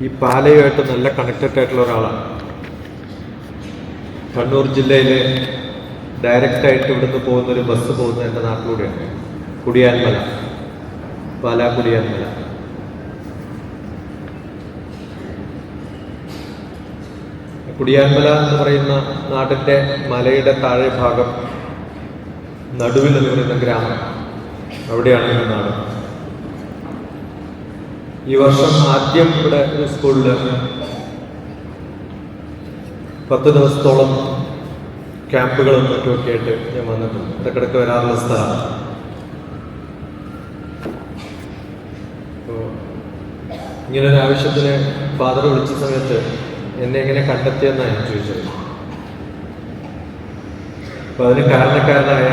ഈ പാലയുമായിട്ട് നല്ല കണക്റ്റഡ് ആയിട്ടുള്ള ഒരാളാണ്. കണ്ണൂർ ജില്ലയിലെ ഡയറക്റ്റായിട്ട് ഇവിടുന്ന് പോകുന്നൊരു ബസ് പോകുന്നത് എൻ്റെ നാട്ടിലൂടെയാണ്. കുടിയാൻമല, പാലാ കുടിയാൻമല. കുടിയാൻമല എന്ന് പറയുന്ന നാടിൻ്റെ മലയുടെ താഴെ ഭാഗം നടുവിൽ എന്ന് പറയുന്ന ഗ്രാമം, അവിടെയാണ് എൻ്റെ നാട്. ഈ വർഷം ആദ്യം ഇവിടെ ഒരു സ്കൂളിൽ 10 ദിവസത്തോളം ക്യാമ്പുകളും മറ്റുമൊക്കെ ആയിട്ട് ഞാൻ വന്നിട്ടുണ്ട്. ഇടയ്ക്കിടയ്ക്ക് വരാറുള്ള സ്ഥലമാണ്. അപ്പോൾ ഇങ്ങനൊരു ആവശ്യത്തിന് ഫാദർ വിളിച്ച സമയത്ത് എന്നെ എങ്ങനെ കണ്ടെത്തിയെന്നാണ് ഞാൻ ചോദിച്ചത്. അപ്പോൾ അതിന് കാരണക്കാരനായ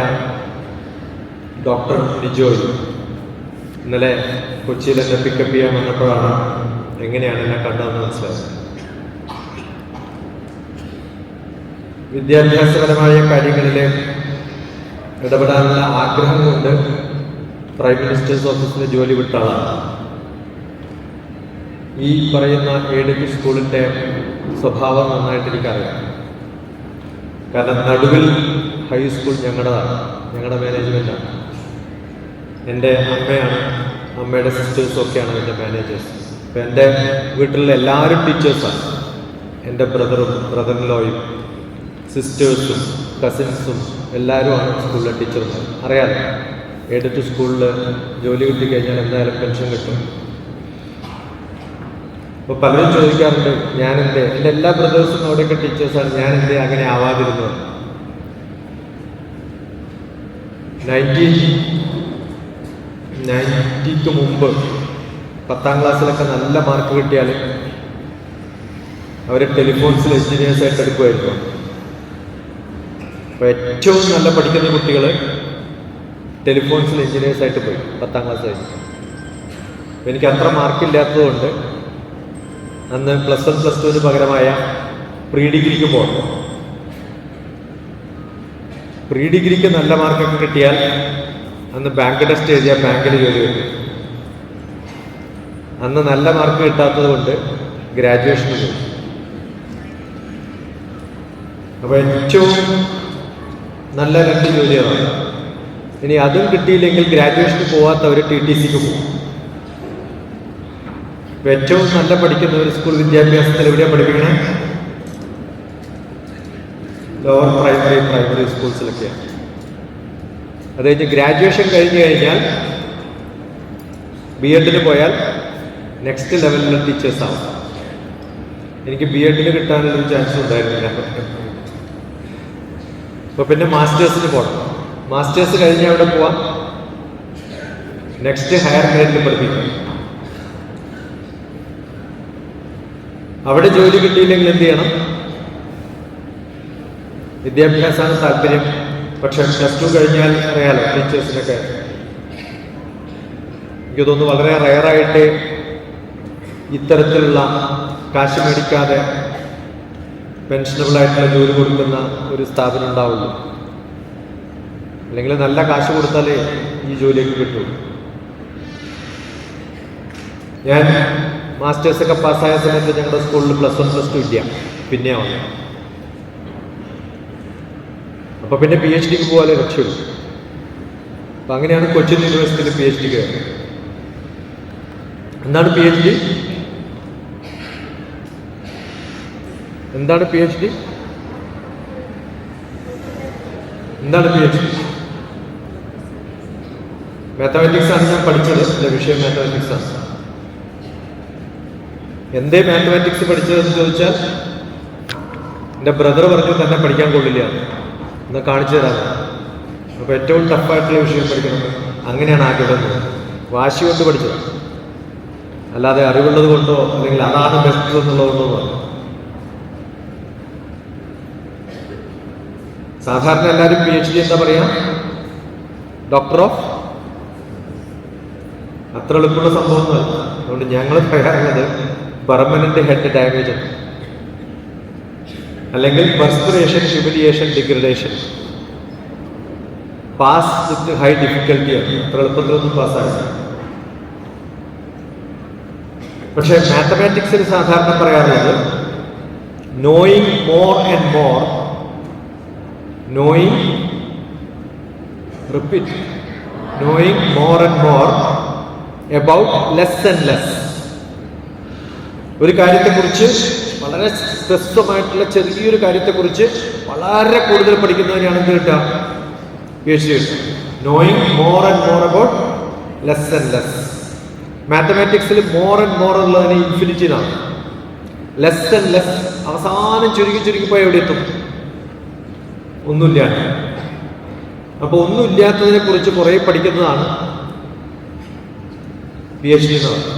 ഡോക്ടർ ലിജോയ് ഇന്നലെ കൊച്ചിയിൽ എന്നെ പിക്കപ്പ് ചെയ്യാൻ വന്നപ്പോഴാണ് എങ്ങനെയാണ് എന്നെ കണ്ടതെന്ന് മനസ്സിലായത്. വിദ്യാഭ്യാസപരമായ കാര്യങ്ങളിൽ ഇടപെടാനുള്ള ആഗ്രഹം കൊണ്ട് പ്രൈം മിനിസ്റ്റേഴ്സ് ഓഫീസിൽ ജോലി വിട്ട ആളാണ്. ഈ പറയുന്ന എയ്ഡഡ് സ്കൂളിൻ്റെ സ്വഭാവം നന്നായിട്ട് എനിക്കറിയാം. കാരണം നടുവിൽ ഹൈസ്കൂൾ ഞങ്ങളുടേതാണ്, ഞങ്ങളുടെ മാനേജ്മെൻറ്റാണ്. എൻ്റെ അമ്മയാണ്, അമ്മയുടെ സിസ്റ്റേഴ്സും ഒക്കെയാണ് എൻ്റെ മാനേജേഴ്സ്. അപ്പം എൻ്റെ വീട്ടിലുള്ള എല്ലാവരും ടീച്ചേഴ്സാണ്. എൻ്റെ ബ്രദർ ഇൻ ലോയും സിസ്റ്റേഴ്സും കസിൻസും എല്ലാവരുമാണ് സ്കൂളിലെ ടീച്ചർമാർ. അറിയാലോ, എയ്ഡഡ് സ്കൂളിൽ ജോലി കിട്ടിക്കഴിഞ്ഞാൽ എന്തായാലും പെൻഷൻ കിട്ടും. അപ്പോൾ പലരും ചോദിക്കാറുണ്ട്, എൻ്റെ എല്ലാ ബ്രദേഴ്സും അവിടെയൊക്കെ ടീച്ചേഴ്സാണ്, ഞാൻ എന്തേ അങ്ങനെ ആവാതിരുന്നത്. 1990 മുമ്പ് 10ാം ക്ലാസ്സിലൊക്കെ നല്ല മാർക്ക് കിട്ടിയാൽ അവർ ടെലിഫോൺസിൽ എഞ്ചിനീയേഴ്സായിട്ട് എടുക്കുമായിരുന്നു. അപ്പോൾ ഏറ്റവും നല്ല പഠിക്കുന്ന കുട്ടികൾ ടെലിഫോൺസിൽ എഞ്ചിനീയേഴ്സായിട്ട് പോയി 10ാം ക്ലാസ് കഴിഞ്ഞു. അപ്പോൾ എനിക്ക് അത്ര മാർക്കില്ലാത്തതുകൊണ്ട് അന്ന് +1 +2 പകരമായ പ്രീ ഡിഗ്രിക്ക് പോകണം. പ്രീ ഡിഗ്രിക്ക് നല്ല മാർക്കൊക്കെ കിട്ടിയാൽ അന്ന് ബാങ്ക് ടെസ്റ്റ് എഴുതിയാൽ ബാങ്കിൽ ജോലി കിട്ടും. അന്ന് നല്ല മാർക്ക് കിട്ടാത്തത് കൊണ്ട് ഗ്രാജുവേഷന് പോയി. അപ്പോൾ ഏറ്റവും നല്ല 2 ജോലികളാണ്. ഇനി അതും കിട്ടിയില്ലെങ്കിൽ ഗ്രാജുവേഷന് പോവാത്തവർ TTCക്ക് പോകും. അപ്പോൾ ഏറ്റവും നല്ല പഠിക്കുന്നവർ സ്കൂൾ വിദ്യാഭ്യാസത്തിൽ എവിടെയാണ് പഠിപ്പിക്കണേ? Lower primary സ്കൂൾസിലൊക്കെയാണ്. അത് കഴിഞ്ഞ് ഗ്രാജുവേഷൻ കഴിഞ്ഞ് കഴിഞ്ഞാൽ B.Edന് പോയാൽ നെക്സ്റ്റ് ലെവലിലുള്ള ടീച്ചേഴ്സാവും. എനിക്ക് B.Edന് കിട്ടാനുള്ളൊരു ചാൻസ് ഉണ്ടായിരുന്നില്ല. അപ്പോൾ പിന്നെ മാസ്റ്റേഴ്സിന് പോകണം. മാസ്റ്റേഴ്സ് കഴിഞ്ഞ് അവിടെ പോവാം, നെക്സ്റ്റ് ഹയർ ഗ്രേഡിൽ പഠിപ്പിക്കണം. അവിടെ ജോലി കിട്ടിയില്ലെങ്കിൽ എന്ത് ചെയ്യണം? വിദ്യാഭ്യാസമാണ് താല്പര്യം, പക്ഷെ +2 കഴിഞ്ഞാൽ അറിയാലോ, ടീച്ചേഴ്സിനൊക്കെ എനിക്ക് തോന്നുന്നു വളരെ റയറായിട്ട് ഇത്തരത്തിലുള്ള കാശ് മേടിക്കാതെ പെൻഷനബിളായിട്ടുള്ള ജോലി കൊടുക്കുന്ന ഒരു സ്ഥാപനം ഉണ്ടാവുള്ളൂ. അല്ലെങ്കിൽ നല്ല കാശ് കൊടുത്താലേ ഈ ജോലിയൊക്കെ കിട്ടുള്ളൂ. ഞാൻ മാസ്റ്റേഴ്സൊക്കെ പാസ്സായ സമയത്ത് ഞങ്ങളുടെ സ്കൂളിൽ +1 +2 ഇല്ല, പിന്നെയാണ്. അപ്പോൾ പിന്നെ PhDക്ക് പോകാനേ രക്ഷയുള്ളൂ. അപ്പം അങ്ങനെയാണ് കൊച്ചിൻ യൂണിവേഴ്സിറ്റിയിൽ PhD കയറുന്നത്. എന്താണ് PhD? എന്താണ് PhD? എന്താണ് PhD? മാത്തമാറ്റിക്സ് ആണ് ഞാൻ പഠിച്ചത്. എൻ്റെ വിഷയം മാത്തമാറ്റിക്സ് ആണ്. എന്തേ മാത്തമാറ്റിക്സ് പഠിച്ചതെന്ന് ചോദിച്ചാൽ എൻ്റെ ബ്രദർ പറഞ്ഞു തന്നെ പഠിക്കാൻ കൊള്ളില്ല എന്ന് കാണിച്ചു തരാം. അപ്പോൾ ഏറ്റവും ടഫായിട്ടുള്ള വിഷയം പഠിക്കണം, അങ്ങനെയാണ് ആഗ്രഹം. വാശി കൊണ്ട് പഠിച്ചത്, അല്ലാതെ അറിവുള്ളത് കൊണ്ടോ അല്ലെങ്കിൽ അതാണ് ബെസ്റ്റ് എന്നുള്ളത് കൊണ്ടോ പറഞ്ഞു. സാധാരണ എല്ലാവരും PhD എന്താ പറയാ? Doctor of. അത്ര എളുപ്പമുള്ള സംഭവമൊന്നുമല്ല. അതുകൊണ്ട് ഞങ്ങൾ പറയാറുള്ളത് പെർമനന്റ് ഹെഡ് ഡാമേജ് അല്ലെങ്കിൽ perspiration humiliation degradation. Pass with high ഡിഫിക്കൽറ്റിയാണ്. അത്ര എളുപ്പത്തിലൊന്നും പാസ്സായി. പക്ഷെ മാത്തമാറ്റിക്സിൽ സാധാരണ പറയാറുള്ളത് knowing more and more, knowing repeat knowing more and more about less and less. ഒരു കാര്യത്തെക്കുറിച്ച്, വളരെ ഹ്രസ്വമായിട്ടുള്ള ചെറിയൊരു കാര്യത്തെക്കുറിച്ച് വളരെ കൂടുതൽ പഠിക്കുന്നതിനാണ് എന്ത് കിട്ടുക? PhD കിട്ടുക. Knowing more and more about less and less. മാത്തമാറ്റിക്സിൽ മോർ ആൻഡ് മോർ ഉള്ളതിന് ഇൻഫിനിറ്റി എന്നാണ്. ലെസ് ആൻഡ് ലെസ് അവസാനം ചുരുക്കി പോയി എവിടെ എത്തും? ഒന്നുമില്ല. അപ്പോൾ ഒന്നുമില്ലാത്തതിനെ കുറിച്ച് കുറെ പഠിക്കുന്നതാണ് PhD എന്ന് പറയുന്നത്.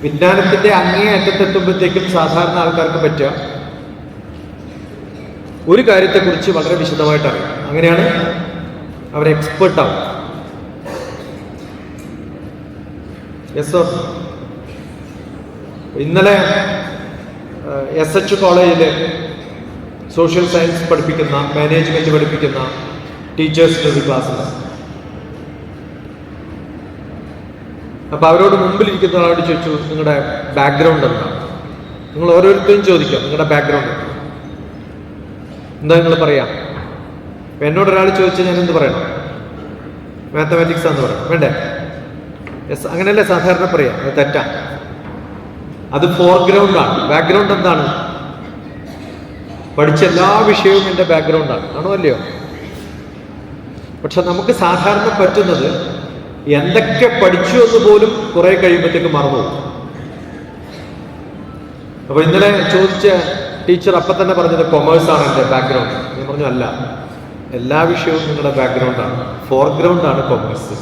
വിജ്ഞാനത്തിന്റെ അങ്ങേ അറ്റത്തെത്തുമ്പോഴത്തേക്കും സാധാരണ ആൾക്കാർക്ക് പറ്റുക ഒരു കാര്യത്തെക്കുറിച്ച് വളരെ വിശദമായിട്ട് അറിയാം. അങ്ങനെയാണ് അവർ എക്സ്പേർട്ട് ആവും. ഇന്നലെ SH കോളേജില് സോഷ്യൽ സയൻസ് പഠിപ്പിക്കുന്ന, മാനേജ്മെന്റ് പഠിപ്പിക്കുന്ന ടീച്ചേഴ്സിൻ്റെ ഒരു ക്ലാസ്സിൽ, അപ്പൊ അവരോട് മുമ്പിലിരിക്കുന്ന ആളോട് ചോദിച്ചു, നിങ്ങളുടെ ബാക്ക്ഗ്രൗണ്ട് എന്താണ്? നിങ്ങൾ ഓരോരുത്തരും ചോദിക്കാം, നിങ്ങളുടെ ബാക്ക്ഗ്രൗണ്ട് എന്താ നിങ്ങൾ പറയാം. എന്നോട് ഒരാൾ ചോദിച്ചാൽ ഞാൻ എന്ത് പറയണം? മാത്തമാറ്റിക്സ് ആണെന്ന് പറയണം, വേണ്ടേ? അങ്ങനെയല്ലേ സാധാരണ പറയാം. അത് തെറ്റാ. അത് ഫോർഗ്രൗണ്ടാണ്. ബാക്ക്ഗ്രൗണ്ട് എന്താണ്? പഠിച്ച എല്ലാ വിഷയവും എൻ്റെ ബാക്ക്ഗ്രൗണ്ടാണ്. ആണോ അല്ലയോ? പക്ഷെ നമുക്ക് സാധാരണ പറ്റുന്നത് എന്തൊക്കെ പഠിച്ചു എന്ന് പോലും കുറെ കഴിയുമ്പോഴത്തേക്ക് മറന്നുപോകും. അപ്പൊ ഇന്നലെ ചോദിച്ച ടീച്ചർ അപ്പം തന്നെ പറഞ്ഞത് കൊമേഴ്സാണ് എൻ്റെ ബാക്ക്ഗ്രൗണ്ട്. ഞാൻ പറഞ്ഞു അല്ല, എല്ലാ വിഷയവും നിങ്ങളുടെ ബാക്ക്ഗ്രൗണ്ടാണ്. ഫോർഗ്രൗണ്ടാണ് കൊമേഴ്സ്.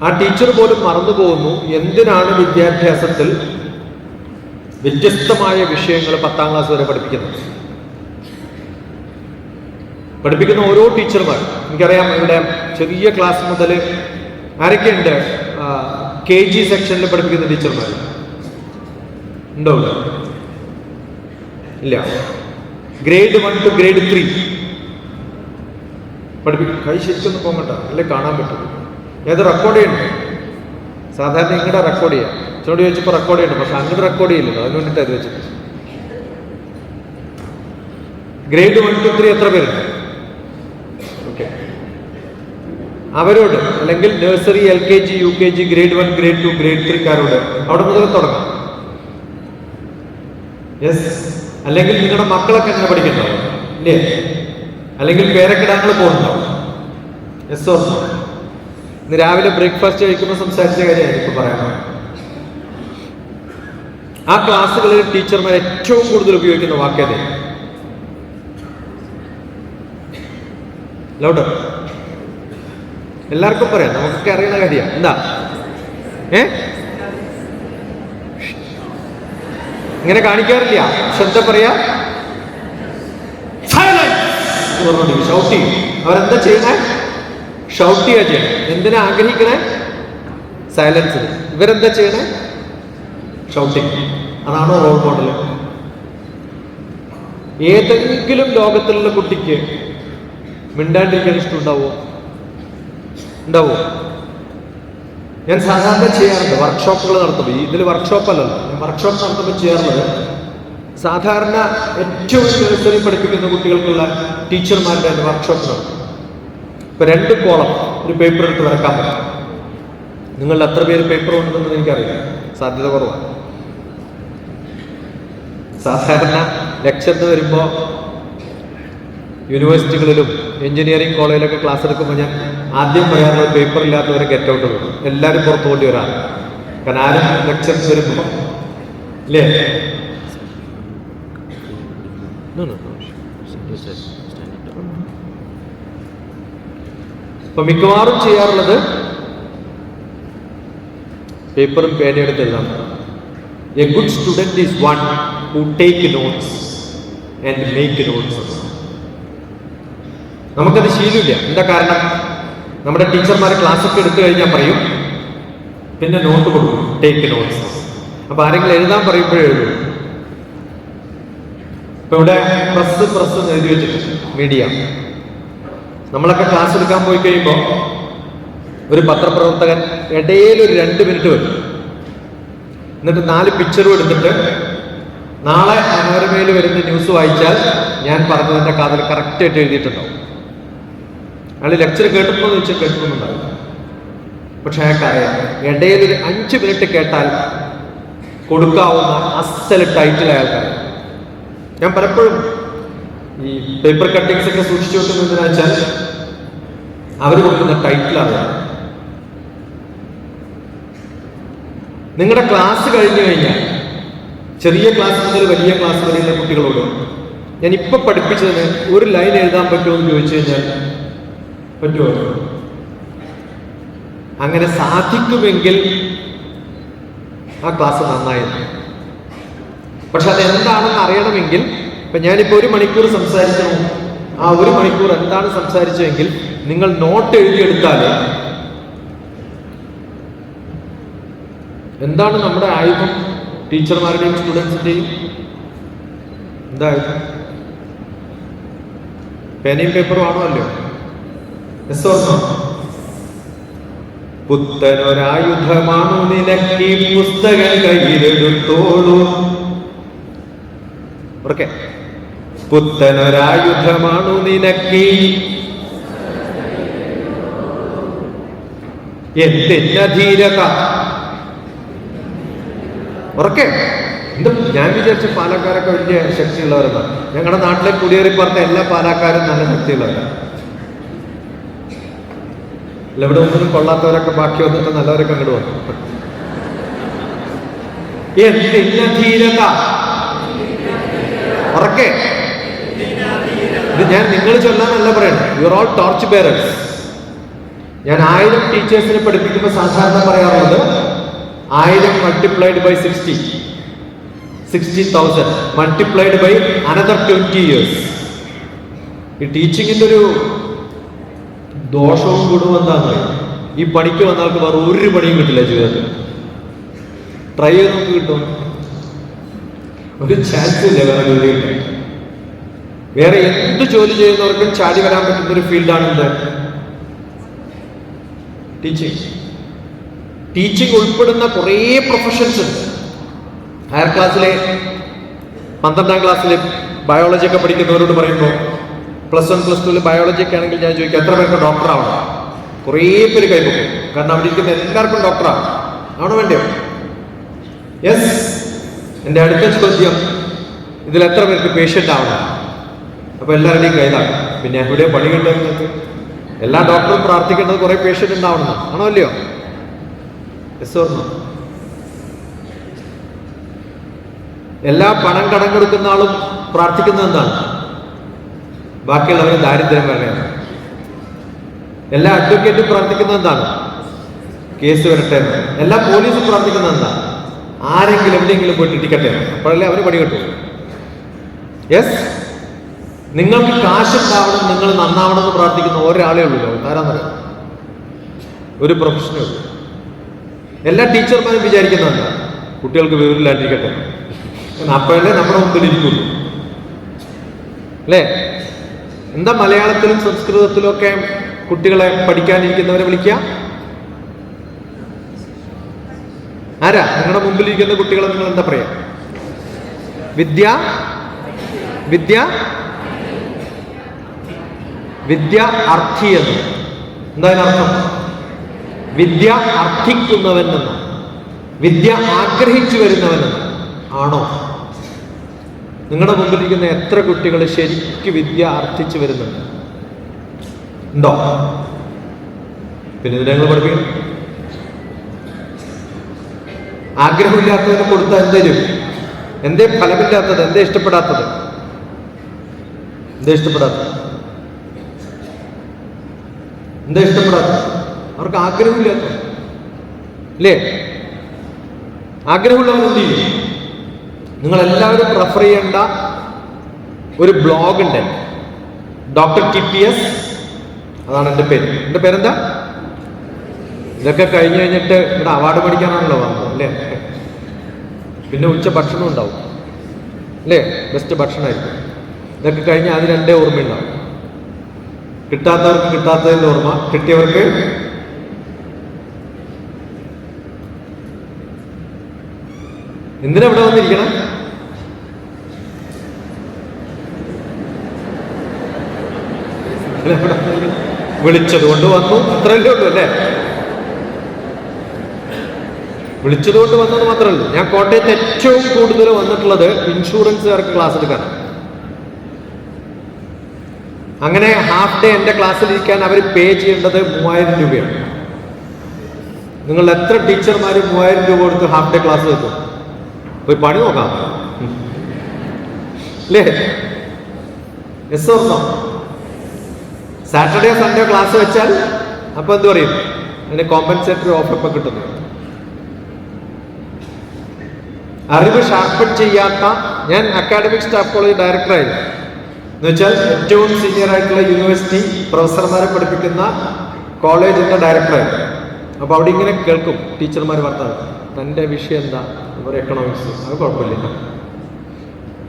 ആ ടീച്ചർ പോലും മറന്നു പോകുന്നു എന്തിനാണ് വിദ്യാഭ്യാസത്തിൽ വ്യത്യസ്തമായ വിഷയങ്ങൾ 10ാം ക്ലാസ് വരെ പഠിപ്പിക്കുന്നത്. പഠിപ്പിക്കുന്ന ഓരോ ടീച്ചർമാർ, എനിക്കറിയാം ഇവിടെ ചെറിയ ക്ലാസ് മുതൽ ആരൊക്കെയുണ്ട് KG സെക്ഷനിൽ പഠിപ്പിക്കുന്ന ടീച്ചർമാർ ഉണ്ടാവില്ല? ഇല്ല. ഗ്രേഡ് 1 to ഗ്രേഡ് 3 പഠിപ്പിക്കും. കൈ ശരിക്കൊന്നും പോകണ്ട, അല്ലേ കാണാൻ പറ്റും. ഏത് റെക്കോർഡ് ചെയ്യണം? സാധാരണ ഇങ്ങടെ റെക്കോർഡ് ചെയ്യാം. ചോടി വെച്ചപ്പോൾ റെക്കോർഡ് ചെയ്യണം, പക്ഷെ അങ്ങോട്ട് റെക്കോർഡ് ചെയ്യില്ലല്ലോ, അതിന് വേണ്ടിയിട്ട് അത് വെച്ചിട്ട്. ഗ്രേഡ് 1 to 3 എത്ര പേരുണ്ട്? ഓക്കെ, അവരോട് അല്ലെങ്കിൽ nursery, LKG, UKG, grade 1, grade 2, grade 3 അവിടെ മുതൽ തുടങ്ങാം. യെസ്. അല്ലെങ്കിൽ നിങ്ങളുടെ മക്കളൊക്കെ എങ്ങനെ പഠിക്കുന്നുണ്ടാവും ഇല്ലേ? അല്ലെങ്കിൽ പേരക്കിടാങ്ങൾ പോകുന്നുണ്ടാവും. Yes or no? ഇന്ന് രാവിലെ ബ്രേക്ക്ഫാസ്റ്റ് കഴിക്കുമ്പോൾ സംസാരിച്ച കാര്യമാണ് ഇപ്പൊ പറയാൻ. ആ ക്ലാസ്സുകളിൽ ടീച്ചർമാർ ഏറ്റവും കൂടുതൽ ഉപയോഗിക്കുന്ന വാക്കേത് ലൗഡർ. എല്ലാവർക്കും പറയാം, നമുക്കൊക്കെ അറിയുന്ന കാര്യമാണ്. എന്താ ഇങ്ങനെ കാണിക്കാറില്ല. ശ്രദ്ധ പറയാ, ഷൗട്ട് ചെയ്യും. അവരെന്താ ചെയ്യണേ? ഷൗട്ട് ചെയ്യാ ചെയ്യണേ. എന്തിനാ ആഗ്രഹിക്കണേ? സൈലൻസിന്. ഇവരെന്താ ചെയ്യണേ? ഷൗട്ടിങ്. അതാണോ റോൾ മോഡൽ? ഏതെങ്കിലും ലോകത്തിലുള്ള കുട്ടിക്ക് മിണ്ടാണ്ടിരിക്കാൻ ഇഷ്ടമുണ്ടാവോ? ഉണ്ടാവോ? ഞാൻ സാധാരണ ചെയ്യാറുണ്ട് വർക്ക്ഷോപ്പുകൾ നടത്തുമ്പോൾ. ഇതിൽ വർക്ക്ഷോപ്പല്ലല്ലോ, ഞാൻ വർക്ക്ഷോപ്പ് നടത്തുമ്പോൾ ചെയ്യാറുള്ളത് സാധാരണ ഏറ്റവും നഴ്സറി പഠിപ്പിക്കുന്ന കുട്ടികൾക്കുള്ള ടീച്ചർമാരുടെ വർക്ക്ഷോപ്പ് നടത്തും. ഇപ്പൊ 2 കോളം ഒരു പേപ്പർ എടുത്ത് വരക്കാൻ പറ്റും. നിങ്ങളുടെ എത്ര പേര് പേപ്പർ കൊണ്ടുവന്നത് എനിക്കറിയാം, സാധ്യത കുറവാണ്. സാധാരണ ലെക്ചറിന് വരുമ്പോൾ യൂണിവേഴ്സിറ്റികളിലും എഞ്ചിനീയറിംഗ് കോളേജിലൊക്കെ ക്ലാസ് എടുക്കുമ്പോൾ ഞാൻ ആദ്യം പറയാറുള്ളത് പേപ്പർ ഇല്ലാത്തവരെ ഗെറ്റ് ഔട്ട് വരും. എല്ലാവരും പുറത്തു കൊണ്ടി വരാറ്. കാരണം ആരും ലെക്ചറിന് വരുമ്പോൾ ഇല്ലേ? അപ്പൊ മിക്കവാറും ചെയ്യാറുള്ളത് പേപ്പറും പേനയെടുത്ത് എഴുതാം. A good student is one who take notes and make notes. നമുക്കത് ശീലമില്ല. എന്താ കാരണം? നമ്മുടെ ടീച്ചർമാരെ ക്ലാസ്സൊക്കെ എടുത്തു കഴിഞ്ഞാൽ പറയും പിന്നെ നോട്ട് കൊടുക്കും, ടേക്ക് നോട്ട്സ്. അപ്പൊ ആരെങ്കിലും എഴുതാൻ പറയുമ്പോഴേ എഴുതും. ഇപ്പൊ ഇവിടെ പ്രസ് എഴുതി വെച്ചിട്ടുണ്ട്, മീഡിയ. നമ്മളൊക്കെ ക്ലാസ് എടുക്കാൻ പോയി കഴിയുമ്പോൾ ഒരു പത്രപ്രവർത്തകൻ ഇടയിൽ ഒരു 2 മിനിറ്റ് വരും, എന്നിട്ട് 4 പിക്ചറും എടുത്തിട്ട് നാളെ മനോരമയിൽ വരുന്ന ന്യൂസ് വായിച്ചാൽ ഞാൻ പറഞ്ഞതിൻ്റെ കാതിൽ കറക്റ്റായിട്ട് എഴുതിയിട്ടുണ്ടാവും. അയാൾ ലെക്ചർ കേട്ടിട്ടുണ്ടോ എന്ന് ചോദിച്ചാൽ കേട്ടിട്ടുണ്ടാവില്ല. പക്ഷെ അയാൾക്കറിയാം ഇടയിൽ ഒരു 5 മിനിറ്റ് കേട്ടാൽ കൊടുക്കാവുന്ന അസൽ ടൈറ്റിൽ അയാൾക്കറിയാം. ഞാൻ പലപ്പോഴും ഈ പേപ്പർ കട്ടിങ്സ് ഒക്കെ സൂക്ഷിച്ചു വെക്കുന്നതെന്ന് വെച്ചാൽ അവർ കൊടുക്കുന്ന ടൈറ്റിൽ അറിയാം. നിങ്ങളുടെ ക്ലാസ് കഴിഞ്ഞു കഴിഞ്ഞാൽ ചെറിയ ക്ലാസ് മുതൽ വലിയ ക്ലാസ് വരെയുള്ള കുട്ടികളോട് ഞാൻ ഇപ്പൊ പഠിപ്പിച്ചതിന് ഒരു ലൈൻ എഴുതാൻ പറ്റുമോ എന്ന് ചോദിച്ചു കഴിഞ്ഞാൽ പറ്റുമോ? അങ്ങനെ സാധിക്കുമെങ്കിൽ ആ ക്ലാസ് നന്നായിരുന്നു. പക്ഷെ അതെന്താണെന്ന് അറിയണമെങ്കിൽ ഇപ്പൊ ഞാനിപ്പോ 1 മണിക്കൂർ സംസാരിച്ചു, ആ 1 മണിക്കൂർ എന്താണ് സംസാരിച്ചതെങ്കിൽ നിങ്ങൾ നോട്ട് എഴുതിയെടുത്താൽ എന്താണ് നമ്മുടെ ആയുധം? ടീച്ചർമാരുടെയും സ്റ്റുഡൻസിന്റെയും എന്തായുധം? പേനയും പേപ്പറും ആണോ? അല്ലയോ? പുത്തനൊരായുധമാണു നിനക്ക് പുസ്തകം കയ്യിലെടുത്തോളൂ. ഓക്കെ, പുത്തനൊരായുധമാണു നിനക്ക് എന്തിന്ന ധീരത. ഉറക്കെ എന്ത് ഞാൻ വിചാരിച്ച പാലക്കാരൊക്കെ വലിയ ശക്തിയുള്ളവരെന്നാണ്. ഞങ്ങളുടെ നാട്ടിലെ കുടിയേറി പറഞ്ഞ എല്ലാ പാലക്കാരും നല്ല ശക്തിയുള്ളവരാണ്. ഇവിടെ ഒന്നിനും കൊള്ളാത്തവരൊക്കെ ബാക്കി വന്നിട്ട് നല്ലവരൊക്കെ അങ്ങോട്ട് വന്നു. എന്തിന്ന ധീരത. ഉറക്കെ ഇത് ഞാൻ നിങ്ങൾ ചൊല്ലാനല്ല പറയണം. You are all torch bearers. ഞാൻ 1000 ടീച്ചേഴ്സിനെ പഠിപ്പിക്കുമ്പോൾ സാധാരണ പറയാറുള്ളത് 1000 multiplied by 60,000 multiplied by another 20 years. ഈ ടീച്ചിങ്ങിന്റെ ഒരു ദോഷവും ഗുണവും എന്താണെന്ന് അറിയാം. ഈ പണിക്ക് വന്നാൾക്ക് വേറെ ഒരു പണിയും കിട്ടില്ല ജീവിതത്തിൽ. ട്രൈ ചെയ്ത് നമുക്ക് കിട്ടും, ഒരു ചാൻസ് ഇല്ല വേറെ ജോലി കിട്ടാൻ. വേറെ എന്ത് ജോലി ചെയ്യുന്നവർക്കും ചാടി വരാൻ പറ്റുന്ന ഒരു ഫീൽഡാണ് എന്ത്? ടീച്ചിങ്. ടീച്ചിങ് ഉൾപ്പെടുന്ന കുറേ പ്രൊഫഷൻസ് ഉണ്ട്. ഹയർ ക്ലാസ്സിലെ 12ാം ക്ലാസ്സിലെ ബയോളജി ഒക്കെ പഠിക്കുന്നവരോട് പറയുമ്പോൾ +1 +2 ബയോളജി ഒക്കെ ആണെങ്കിൽ ഞാൻ ചോദിക്കും എത്ര പേർക്ക് ഡോക്ടറാവണം? കുറേ പേര് കൈപ്പൊക്കും. കാരണം അവിടെ ഇരിക്കുന്ന എല്ലാവർക്കും ഡോക്ടറാണ്. ആണോ വേണ്ടയോ? യെസ്. എൻ്റെ അടുത്ത ചോദ്യം, ഇതിൽ എത്ര പേർക്ക് പേഷ്യൻ്റ് ആവണം? അപ്പൊ എല്ലാവരുടെയും കയ്യിലാണ്. പിന്നെ എവിടെ പണി കിട്ടുന്നത്? എല്ലാ ഡോക്ടറും പ്രാർത്ഥിക്കേണ്ടത് കുറെ പേഷ്യൻ്റ് ഉണ്ടാവണം. ആണോ അല്ലയോ? Yes or no? എല്ലാ പണം കടം കൊടുക്കുന്ന ആളും പ്രാർത്ഥിക്കുന്നത് എന്താണ്? ബാക്കിയുള്ളവർ ദാരിദ്ര്യം വരണേന്ന്. എല്ലാ അഡ്വക്കേറ്റും പ്രാർത്ഥിക്കുന്നത് എന്താണ്? കേസ് വരട്ടെ. എല്ലാ പോലീസും പ്രാർത്ഥിക്കുന്നത് എന്താണ്? ആരെങ്കിലും എവിടെയെങ്കിലും പോയിട്ട് ഇടിക്കട്ടെ. അപ്പോഴല്ലേ അവന് പണി കിട്ടും. യെസ്. നിങ്ങൾക്ക് കാശുണ്ടാവണം, നിങ്ങൾ നന്നാവണം എന്ന് പ്രാർത്ഥിക്കുന്ന ഒരാളേ ഉള്ളൂ. ആരാന്നറിയാം? ഒരു പ്രൊഫഷനേ ഉള്ളൂ. എല്ലാ ടീച്ചർമാരും വിചാരിക്കുന്നത് എന്താ? കുട്ടികൾക്ക് വിവരമില്ലാണ്ടിരിക്കട്ടെ. അപ്പോഴല്ലേ നമ്മുടെ മുമ്പിൽ ഇരിക്കുള്ളൂ അല്ലേ? എന്താ മലയാളത്തിലും സംസ്കൃതത്തിലും ഒക്കെ കുട്ടികളെ പഠിക്കാനിരിക്കുന്നവരെ വിളിക്കുക? ആരാ? നിങ്ങളുടെ മുമ്പിൽ ഇരിക്കുന്ന കുട്ടികളെ നിങ്ങൾ എന്താ പറയാ? വിദ്യ അർത്ഥി എന്ന്. എന്താ അതിനർത്ഥം? വിദ്യ അർത്ഥിക്കുന്നവൻ എന്ന്, വിദ്യ ആഗ്രഹിച്ചു വരുന്നവനെന്ന്. ആണോ? നിങ്ങളുടെ മുമ്പിലിരിക്കുന്ന എത്ര കുട്ടികൾ ശരിക്കും വിദ്യ അർത്ഥിച്ചു വരുന്നുണ്ട്? ഉണ്ടോ? പിന്നെ ഇതിനെ നിങ്ങൾ പഠിപ്പിക്കണം. ആഗ്രഹമില്ലാത്തതിനെ കൊടുത്താൽ എന്തേലും എന്തേ ഫലമില്ലാത്തത്? എന്തേ ഇഷ്ടപ്പെടാത്തത്? എന്താ ഇഷ്ടപ്പെടാത്തത്? അവർക്ക് ആഗ്രഹമില്ലാത്ത അല്ലേ? ആഗ്രഹമുള്ളവർ എന്ത് ചെയ്യും? നിങ്ങളെല്ലാവരും റെഫർ ചെയ്യേണ്ട ഒരു ബ്ലോഗ് ഉണ്ട്, ഡോക്ടർ TPS. അതാണ് എൻ്റെ പേര്. എൻ്റെ പേരെന്താ? ഇതൊക്കെ കഴിഞ്ഞ് കഴിഞ്ഞിട്ട് ഇവിടെ അവാർഡ് മേടിക്കാനാണല്ലോ വന്നത് അല്ലേ? പിന്നെ ഉച്ച ഭക്ഷണം ഉണ്ടാവും അല്ലേ? ബെസ്റ്റ് ഭക്ഷണമായിരിക്കും. ഇതൊക്കെ കഴിഞ്ഞ് അതിന് എൻ്റെ ഓർമ്മയുണ്ടാവും. കിട്ടാത്തവർക്ക് കിട്ടാത്തതിൻ്റെ ഓർമ്മ, കിട്ടിയവർക്ക് എന്തിനാ ഇവിടെ വന്നിരിക്കണം? വിളിച്ചത് കൊണ്ട് വന്നു, അത്രയല്ലേ ഉള്ളൂ അല്ലേ? വിളിച്ചത് കൊണ്ട് വന്നത് മാത്രമേ ഉള്ളൂ. ഞാൻ കോട്ടയത്ത് ഏറ്റവും കൂടുതൽ വന്നിട്ടുള്ളത് ഇൻഷുറൻസുകാർക്ക് ക്ലാസ് എടുക്കാനാണ്. അങ്ങനെ ഹാഫ് ഡേ എൻ്റെ ക്ലാസ്സിലിരിക്കാൻ അവർ പേ ചെയ്യേണ്ടത് 3000 രൂപയാണ്. നിങ്ങൾ എത്ര ടീച്ചർമാർ 3000 രൂപ കൊടുത്ത് ഹാഫ് ഡേ ക്ലാസ് വെക്കും? പോയി പണി നോക്കാം അല്ലേ? Yes or no? Saturday Sunday class വെച്ചാൽ അപ്പൊ എന്ത് പറയും? അതിന് കോമ്പൻസേറ്ററി ഓഫർ ഇപ്പൊ കിട്ടുന്നു. അറിവ് ഷാർപ്പൺ ചെയ്യാത്ത, ഞാൻ അക്കാഡമിക് സ്റ്റാഫ് കോളേജ് ഡയറക്ടറായിരുന്നു. എന്ന് വെച്ചാൽ ഏറ്റവും സീനിയർ ആയിട്ടുള്ള യൂണിവേഴ്സിറ്റി പ്രൊഫസർമാരെ പഠിപ്പിക്കുന്ന കോളേജിന്റെ ഡയറക്ടറായിരുന്നു. അപ്പൊ അവിടെ ഇങ്ങനെ കേൾക്കും ടീച്ചർമാർ വർത്താനം, തൻ്റെ വിഷയം എന്താ? ഒരു എക്കണോമിക്സ്. അത് കുഴപ്പമില്ല,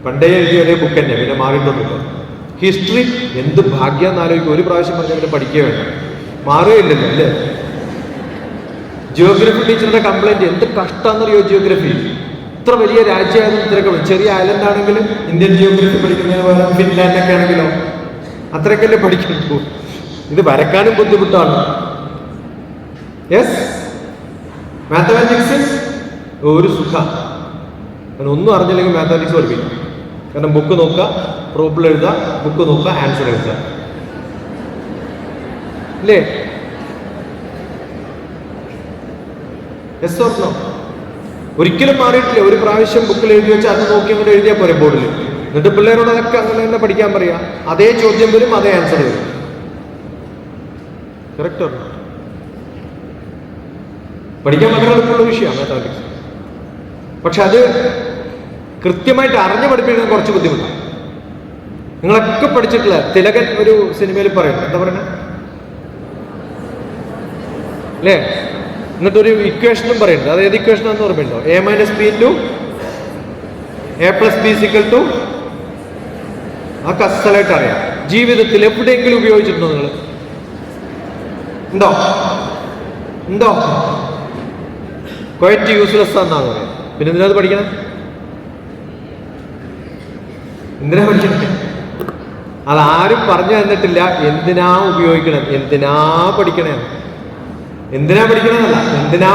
പണ്ടേ എഴുതിയ ഒരേ ബുക്ക് തന്നെ, പിന്നെ മാറിയിട്ടൊന്നുമില്ല. ഹിസ്റ്ററി എന്ത് ഭാഗ്യം എന്നാലോചിക്കും. ഒരു പ്രാവശ്യം പറഞ്ഞാൽ പഠിക്കുക വേണം, മാറുകയില്ലല്ലോ അല്ലേ? ജിയോഗ്രഫി ടീച്ചറുടെ കംപ്ലൈന്റ്, എന്ത് കഷ്ടമാണെന്നറിയോ ജിയോഗ്രഫി. ഇത്ര വലിയ രാജ്യമായിരുന്നു ഇത്രയൊക്കെ, ചെറിയ ഐലൻഡ് ആണെങ്കിലും ഇന്ത്യൻ ജിയോഗ്രഫി പഠിക്കുന്നതിന് പകരം ഫിൻലാൻഡൊക്കെ ആണെങ്കിലോ അത്രയൊക്കെയല്ലേ പഠിക്കുന്നു. ഇത് വരക്കാനും ബുദ്ധിമുട്ടാണ്. യെസ്, മാത്തമാറ്റിക്സ് ഒരു സുഖം. കാരണം ഒന്നും അറിഞ്ഞില്ലെങ്കിൽ മാത്തമാറ്റിക്സ് പഠിപ്പിക്കും. കാരണം ബുക്ക് നോക്കുക, പ്രോബ്ലം എഴുതുക, ബുക്ക് നോക്കുക, ആൻസർ എഴുതുക അല്ലേ? Yes or no? ഒരിക്കലും മാറിയിട്ടില്ല. ഒരു പ്രാവശ്യം ബുക്കിൽ എഴുതി വെച്ചാൽ അത് നോക്കി അങ്ങോട്ട് എഴുതിയാൽ പോരെ ബോർഡിൽ. എന്നിട്ട് പിള്ളേരോട് അതൊക്കെ അങ്ങനെ തന്നെ പഠിക്കാൻ പറയാം. അതേ ചോദ്യം വരും, അതേ ആൻസർ വരും. കറക്റ്റ്? പഠിക്കാൻ വളരെ എളുപ്പമുള്ള വിഷയമാണ് മാത്തമാറ്റിക്സ്. പക്ഷെ അത് കൃത്യമായിട്ട് അറിഞ്ഞു പഠിപ്പിക്കുന്നത് കുറച്ച് ബുദ്ധിമുട്ടാണ്. നിങ്ങളൊക്കെ പഠിച്ചിട്ടില്ല, തിലകൻ ഒരു സിനിമയിൽ പറയുന്നത് എന്താ പറയുന്നത് അല്ലേ? എന്നിട്ടൊരു ഇക്വേഷനും പറയുന്നുണ്ട്. അത് ഏത് ഇക്വേഷൻ എന്ന് ഓർമ്മയുണ്ടോ? a - b × a + b = ആ കസലായിട്ട് അറിയാം. ജീവിതത്തിൽ എവിടെയെങ്കിലും ഉപയോഗിച്ചിട്ടുണ്ടോ നിങ്ങൾ? ഉണ്ടോ? ഉണ്ടോ? ക്വൈറ്റ് യൂസ്ലെസ് എന്നാണ് പറയാം. പിന്നെ എന്തിനാ അത് പഠിക്കണം? എന്തിനാ പഠിക്കണം? അതാരും പറഞ്ഞു തന്നിട്ടില്ല. എന്തിനാ ഉപയോഗിക്കണം, എന്തിനാ പഠിക്കണേ, എന്തിനാ പഠിക്കണമെന്നല്ല, എന്തിനാ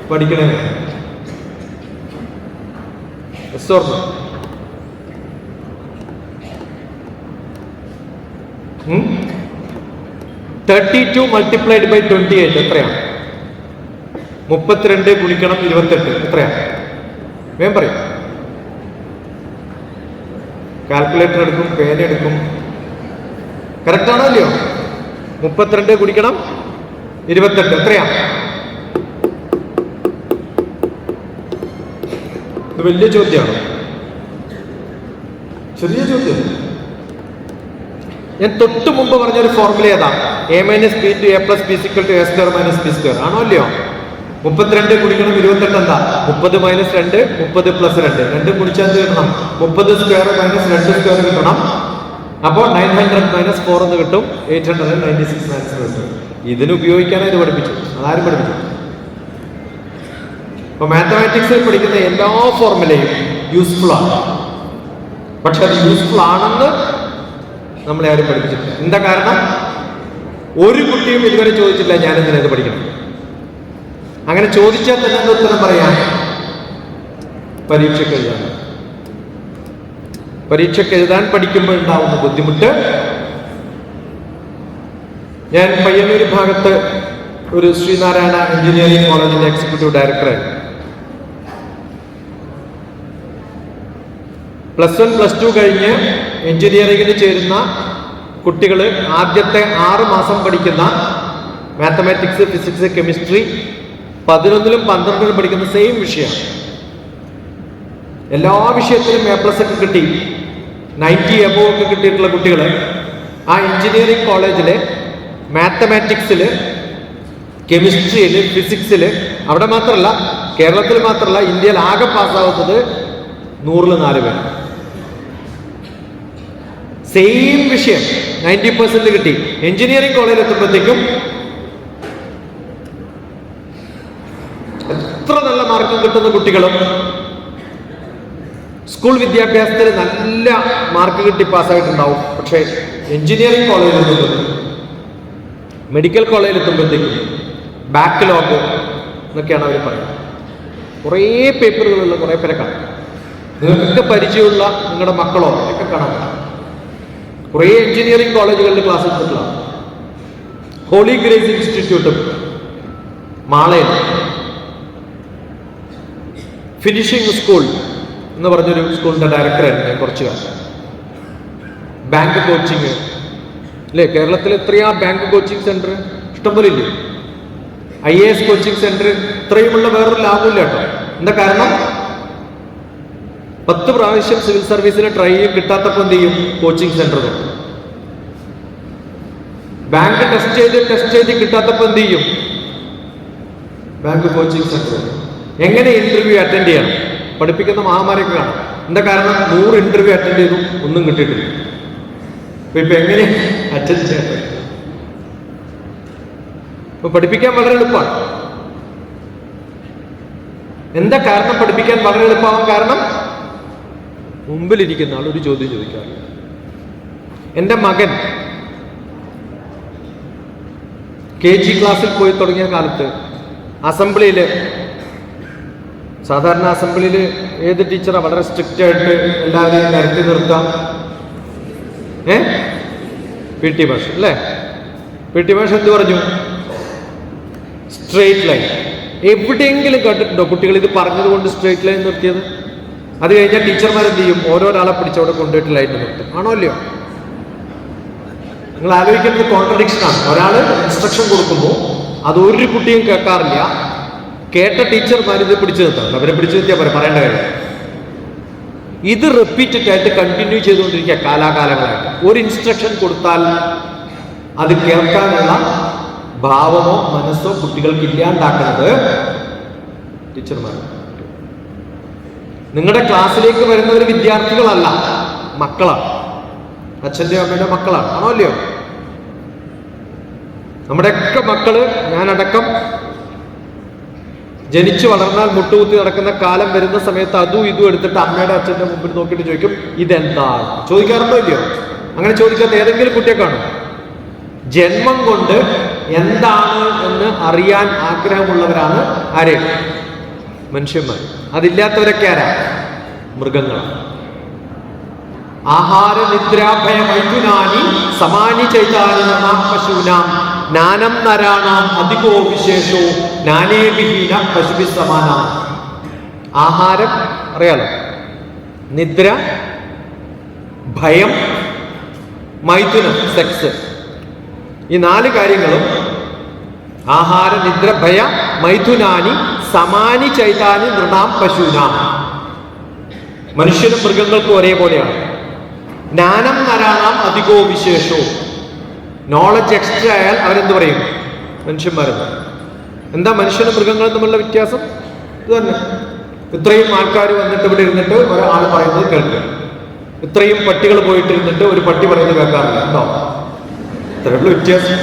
പഠിക്കണേ. 32 × 28 എത്രയാണ്? 32 × 28 എത്രയാണ്? വേഗം പറയും. കാൽക്കുലേറ്റർ എടുക്കും, പേന എടുക്കും. കറക്റ്റ് ആണോ അല്ലയോ? 32 × 28 എത്രയാണ്? ഇത് വലിയ ചോദ്യമാണ്, ചെറിയ ചോദ്യം. ഞാൻ തൊട്ട് മുമ്പ് പറഞ്ഞൊരു ഫോർമുല ഏതാ? a - b × a + b = a² - b². ആണോ അല്ലയോ? 32 × 28 എന്താ? 30 - 2 30 + 2. 2 കുടിച്ചാൽ എന്ത് കിട്ടണം? 30² - 2² കിട്ടണം. അപ്പോൾ 900 - 4 എന്ന് കിട്ടും. 896 ആൻസർ കിട്ടും. ഇതിന് ഉപയോഗിക്കാനാണ് ഇത് പഠിപ്പിച്ചു. അതാരും പഠിപ്പിച്ചു. അപ്പൊ മാത്തമാറ്റിക്സിൽ പഠിക്കുന്ന എല്ലാ ഫോർമുലയും യൂസ്ഫുൾ ആണ്. പക്ഷെ അത് യൂസ്ഫുൾ ആണെന്ന് നമ്മളെ ആരും പഠിപ്പിച്ചിട്ടില്ല. എന്താ കാരണം? ഒരു കുട്ടിയും ഇതുവരെ ചോദിച്ചില്ല ഞാൻ എന്തിനാ ഇത് പഠിക്കണം. അങ്ങനെ ചോദിച്ചാൽ തന്നെ എന്താ ഉത്തരം പറയാം? പരീക്ഷയ്ക്ക് എഴുതാൻ. പരീക്ഷയ്ക്ക് എഴുതാൻ പഠിക്കുമ്പോൾ ഉണ്ടാവുന്ന ബുദ്ധിമുട്ട്. ഞാൻ പയ്യന്നൂർ ഭാഗത്ത് ഒരു ശ്രീനാരായണ എഞ്ചിനീയറിംഗ് കോളേജിന്റെ എക്സിക്യൂട്ടീവ് ഡയറക്ടറായിരുന്നു. +1 +2 കഴിഞ്ഞ് എഞ്ചിനീയറിംഗിന് ചേരുന്ന കുട്ടികൾ ആദ്യത്തെ 6 മാസം പഠിക്കുന്ന മാത്തമാറ്റിക്സ്, ഫിസിക്സ്, കെമിസ്ട്രി 11ലും 12ലും പഠിക്കുന്ന സെയിം വിഷയമാണ്. എല്ലാ വിഷയത്തിലും A+ ഒക്കെ കിട്ടി, 90 above ഒക്കെ കിട്ടിയിട്ടുള്ള കുട്ടികൾ ആ എഞ്ചിനീയറിംഗ് കോളേജിലെ മാത്തമാറ്റിക്സില്, കെമിസ്ട്രിയില്, ഫിസിക്സില്, അവിടെ മാത്രമല്ല, കേരളത്തിൽ മാത്രമല്ല, ഇന്ത്യയിൽ ആകെ പാസ്സാവുന്നത് 100ൽ 4 പേര്. സെയിം വിഷയം 90% കിട്ടി. എഞ്ചിനീയറിംഗ് കോളേജിൽ എത്തുമ്പോഴത്തേക്കും എത്ര നല്ല മാർക്ക് കിട്ടുന്ന കുട്ടികളും സ്കൂൾ വിദ്യാഭ്യാസത്തിൽ നല്ല മാർക്ക് കിട്ടി പാസ്സായിട്ടുണ്ടാവും. പക്ഷേ എഞ്ചിനീയറിംഗ് കോളേജിലെത്തുമ്പോൾ, മെഡിക്കൽ കോളേജിലെത്തുമ്പോഴത്തേക്കും ബാക്ക്ലോഗ് എന്നൊക്കെയാണ് അവർ പറയുന്നത്. കുറേ പേപ്പറുകളുള്ള കുറേ പേരെ കാണാം. നിങ്ങൾക്കൊക്കെ പരിചയമുള്ള നിങ്ങളുടെ മക്കളോ ഒക്കെ കാണാൻ പറ്റും. കുറേ എഞ്ചിനീയറിംഗ് കോളേജുകളിൽ ക്ലാസ് എടുത്തിട്ടുള്ള ഹോളി ഗ്രേസ് ഇൻസ്റ്റിറ്റ്യൂട്ടും മാളയിൽ ഫിനിഷിംഗ് സ്കൂൾ എന്ന് പറഞ്ഞൊരു സ്കൂളിന്റെ ഡയറക്ടറായിരുന്നു ഞാൻ കുറച്ച് കാലം. ബാങ്ക് കോച്ചിങ് അല്ലേ, കേരളത്തിൽ എത്രയാ ബാങ്ക് കോച്ചിങ് സെന്റർ ഇഷ്ടംപോലെ ഇല്ലേ. IAS കോച്ചിങ് സെന്റർ ഇത്രയുമുള്ള വേറൊരു ലാഭമില്ല കേട്ടോ. എന്താ കാരണം? 10 പ്രാവശ്യം സിവിൽ സർവീസിന് ട്രൈ ചെയ്യും, കിട്ടാത്തപ്പോൾ എന്ത് ചെയ്യും? കോച്ചിങ് സെന്റർ തുടങ്ങും. ബാങ്ക് ടെസ്റ്റ് ചെയ്ത് കിട്ടാത്തപ്പോൾ എന്ത് ചെയ്യും? Bank coaching centre. എങ്ങനെ ഇന്റർവ്യൂ അറ്റൻഡ് ചെയ്യണം പഠിപ്പിക്കുന്ന മഹാമാരൊക്കെ കാണാം. എന്താ കാരണം? 100 ഇന്റർവ്യൂ അറ്റൻഡ് ചെയ്തു, ഒന്നും കിട്ടിയിട്ടില്ല. ഇപ്പൊ എങ്ങനെ അറ്റൻഡ് ചെയ്യാൻ പറ്റും? ഇപ്പൊ പഠിപ്പിക്കാൻ വളരെ എളുപ്പമാണ്. എന്താ കാരണം പഠിപ്പിക്കാൻ വളരെ എളുപ്പമാവാൻ കാരണം? മുമ്പിലിരിക്കുന്ന ആൾ ഒരു ചോദ്യം ചോദിക്കാറില്ല. എൻ്റെ മകൻ KG ക്ലാസ്സിൽ പോയി തുടങ്ങിയ കാലത്ത് അസംബ്ലിയിൽ, സാധാരണ അസംബ്ലിയിൽ ഏത് ടീച്ചറാണ് വളരെ സ്ട്രിക്റ്റ് ആയിട്ട് എല്ലാവരെയും നിരത്തി നിർത്താം? PT മാഷ് അല്ലേ? PT മാഷ് എന്ത് പറഞ്ഞു? Straight line. എവിടെയെങ്കിലും കണ്ടിട്ടുണ്ടോ കുട്ടികൾ ഇത് പറഞ്ഞതുകൊണ്ട് സ്ട്രെയിറ്റ് ലൈൻ നിർത്തിയത്? അത് കഴിഞ്ഞാൽ ടീച്ചർമാർ എന്ത് ചെയ്യും? ഓരോരാളെ പിടിച്ച് അവിടെ കൊണ്ടുപോയിട്ട് ലൈൻ നിർത്തും. ആണോ അല്ലയോ? നിങ്ങൾ ആലോചിക്കുന്നത് കോൺട്രഡിക്ഷനാണ്. ഒരാൾ ഇൻസ്ട്രക്ഷൻ കൊടുക്കുമ്പോൾ അതൊരു കുട്ടിയും കേൾക്കാറില്ല. കേട്ട ടീച്ചർമാർ ഇത് പിടിച്ചു നിർത്തണം. അവരെ പിടിച്ചു നിർത്തിയാൽ പറയേണ്ട കാര്യം. ഇത് റിപ്പീറ്റഡ് ആയിട്ട് കണ്ടിന്യൂ ചെയ്തുകൊണ്ടിരിക്കുക കാലാകാലങ്ങളായിട്ട്. ഒരു ഇൻസ്ട്രക്ഷൻ കൊടുത്താൽ അത് കേൾക്കാനുള്ള ഭാവമോ മനസ്സോ കുട്ടികൾക്ക് ഇല്ലാണ്ടാക്കുന്നത് ടീച്ചർമാർ. നിങ്ങളുടെ ക്ലാസ്സിലേക്ക് വരുന്നവർ വിദ്യാർത്ഥികളല്ല, മക്കളാണ്. അച്ഛൻ്റെ അമ്മയുടെ മക്കളാണ്. ആണോ അല്ലയോ? നമ്മുടെയൊക്കെ മക്കള്, ഞാനടക്കം, ജനിച്ചു വളർന്നാൽ മുട്ടുകുത്തി നടക്കുന്ന കാലം വരുന്ന സമയത്ത് അതും ഇതും എടുത്തിട്ട് അമ്മയുടെ അച്ഛൻ്റെ മുമ്പിൽ നോക്കിയിട്ട് ചോദിക്കും ഇതെന്താണ്. ചോദിക്കാറുണ്ടോ ഇല്ലയോ? അങ്ങനെ ചോദിക്കാത്ത ഏതെങ്കിലും കുട്ടിയെ കാണും? ജന്മം കൊണ്ട് എന്താണ് എന്ന് അറിയാൻ ആഗ്രഹമുള്ളവരാണ് ആര്? മനുഷ്യന്മാർ. അതില്ലാത്തവരൊക്കെ ആരാ? മൃഗങ്ങളാണ്. ആഹാര നിദ്രാഭയ മൈഥുനാനി സമാനി ചൈതാനി നമാം പശൂനാം നാനം നരാണാം അധികോ വിശേഷോ നാനേ വിഹീന പശുഭി സമാനാം. ആഹാരം അറിയാലോ, നിദ്ര, ഭയം, മൈഥുനം, സെക്സ്. ഈ 4 കാര്യങ്ങളും ആഹാര നിദ്ര ഭയ മൈഥുനാനി സമാനി ചൈതാനി നൃണാം പശൂനാം. മനുഷ്യനും മൃഗങ്ങൾക്കും ഒരേപോലെയാണ്. ജ്ഞാനം നരാണാം അധികോ വിശേഷോ. നോളജ് എക്സ്ട്രാ ആയാൽ അവരെന്ത് പറയും? മനുഷ്യന്മാരെന്ന്. എന്താ മനുഷ്യനും മൃഗങ്ങളും തമ്മിലുള്ള വ്യത്യാസം? ഇത് തന്നെ. ഇത്രയും ആൾക്കാർ വന്നിട്ട് ഇവിടെ ഇരുന്നിട്ട് ഒരാൾ പറയുന്നത് കേൾക്കുക. ഇത്രയും പട്ടികൾ പോയിട്ടിരുന്നിട്ട് ഒരു പട്ടി പറയുന്നത് കേൾക്കാറില്ല. ഉണ്ടോ? ഇത്രയുള്ള വ്യത്യാസം.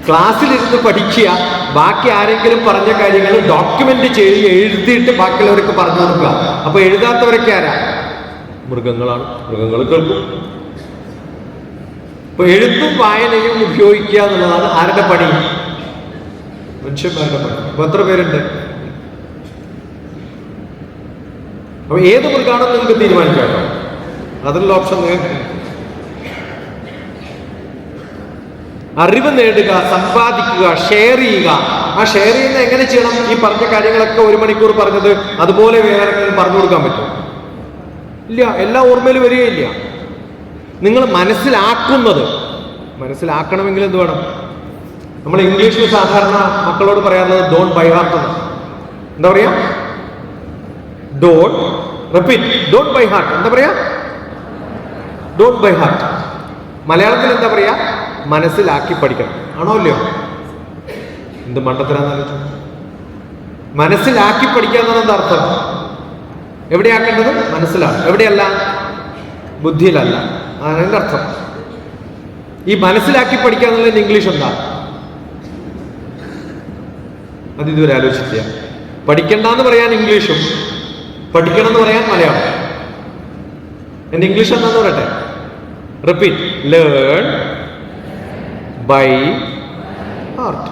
ക്ലാസ്സിലിരുന്ന് പഠിക്കുക, ബാക്കി ആരെങ്കിലും പറഞ്ഞ കാര്യങ്ങൾ ഡോക്യുമെന്റ് ചെയ്ത് എഴുതിയിട്ട് ബാക്കിയുള്ളവർക്ക് പറഞ്ഞു കൊടുക്കുക. അപ്പൊ എഴുതാത്തവരൊക്കെ ആരാ? മൃഗങ്ങളാണ്. മൃഗങ്ങൾ കേൾക്കും. ഇപ്പൊ എഴുത്തും വായനയും ഉപയോഗിക്കുക എന്നുള്ളതാണ് ആരുടെ പണി? മനുഷ്യന്മാരുടെ പണി. അപ്പൊ എത്ര പേരുണ്ട്? അപ്പൊ ഏത് മൃഗാണെന്ന് നിങ്ങൾക്ക് തീരുമാനിക്കാമോ? അതിനുള്ള ഓപ്ഷൻ നിങ്ങൾക്ക്. അറിവ് നേടുക, സമ്പാദിക്കുക, ഷെയർ ചെയ്യുക. ആ ഷെയർ ചെയ്യുന്ന എങ്ങനെ ചെയ്യണം? ഈ പറഞ്ഞ കാര്യങ്ങളൊക്കെ 1 മണിക്കൂർ പറഞ്ഞത് അതുപോലെ വേറെ പറഞ്ഞു കൊടുക്കാൻ പറ്റും? ഇല്ല. എല്ലാം ഓർമ്മയിൽ വരികയില്ല. നിങ്ങൾ മനസ്സിലാക്കണമെങ്കിൽ എന്ത് വേണം? നമ്മൾ ഇംഗ്ലീഷിൽ സാധാരണ മക്കളോട് പറയാറുള്ളത് ഡോണ്ട് ബൈ ഹാർട്ട്. എന്താ പറയാ? Don't by heart. എന്താ പറയാ? Don't by heart. മലയാളത്തിൽ എന്താ പറയാ? മനസ്സിലാക്കി പഠിക്കണം. ആണോ അല്ലയോ? എന്ത് മണ്ടത്തരാന്ന്. മനസ്സിലാക്കി പഠിക്കുക എന്നാണ് എന്താ അർത്ഥം? എവിടെയാക്കേണ്ടത്? മനസ്സിലാണ്. എവിടെയല്ല? ബുദ്ധിയിലല്ല. അതാണ് എൻ്റെ അർത്ഥം. ഈ മനസ്സിലാക്കി പഠിക്കുക എന്നുള്ളതിന് ഇംഗ്ലീഷ് എന്താ? അത് ഇതുവരെ ആലോചിച്ചില്ല. പഠിക്കണ്ടെന്ന് പറയാൻ ഇംഗ്ലീഷും പഠിക്കണം എന്ന് പറയാൻ മലയാളം. എന്റെ ഇംഗ്ലീഷ് എന്താന്ന് പറയട്ടെ? റിപ്പീറ്റ്. Learn by heart.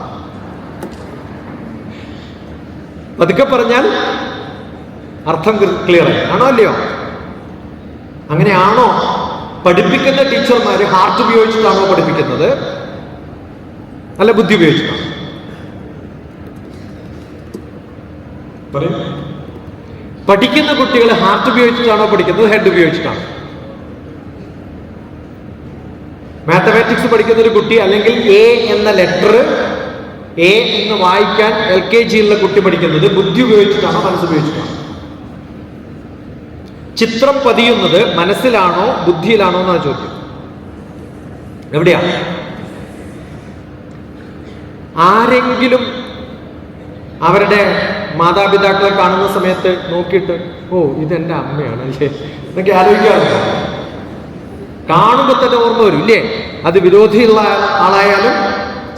പതുക്കെ പറഞ്ഞാൽ അർത്ഥം ക്ലിയർ ആയി. ആണോ അല്ലയോ? അങ്ങനെയാണോ പഠിപ്പിക്കുന്ന ടീച്ചർമാര്? ഹാർട്ട് ഉപയോഗിച്ചിട്ടാണോ പഠിപ്പിക്കുന്നത്, അല്ല ബുദ്ധി ഉപയോഗിച്ചിട്ടാണോ? പറയൂ. പഠിക്കുന്ന കുട്ടികൾ ഹാർട്ട് ഉപയോഗിച്ചിട്ടാണോ പഠിക്കുന്നത്, ഹെഡ് ഉപയോഗിച്ചിട്ടാണോ? മാത്തമാറ്റിക്സ് പഠിക്കുന്ന ഒരു കുട്ടി, അല്ലെങ്കിൽ എ എന്ന ലെറ്റർ എ എന്ന് വായിക്കാൻ LKG-യിലുള്ള കുട്ടി പഠിക്കുന്നത് ബുദ്ധി ഉപയോഗിച്ചിട്ടാണോ മനസ്സുപയോഗിച്ചിട്ടാണോ? ചിത്രം പതിയുന്നത് മനസ്സിലാണോ ബുദ്ധിയിലാണോ എന്നാണ് ചോദ്യം. എവിടെയാ? ആരെങ്കിലും അവരുടെ മാതാപിതാക്കളെ കാണുന്ന സമയത്ത് നോക്കിയിട്ട് ഓ ഇതെന്റെ അമ്മയാണ് അല്ലേ എന്നൊക്കെ ആലോചിക്കാറുണ്ട്. കാണുമ്പോൾ തന്നെ ഓർമ്മ വരും ഇല്ലേ? അത് വിരോധിയുള്ള ആളായാലും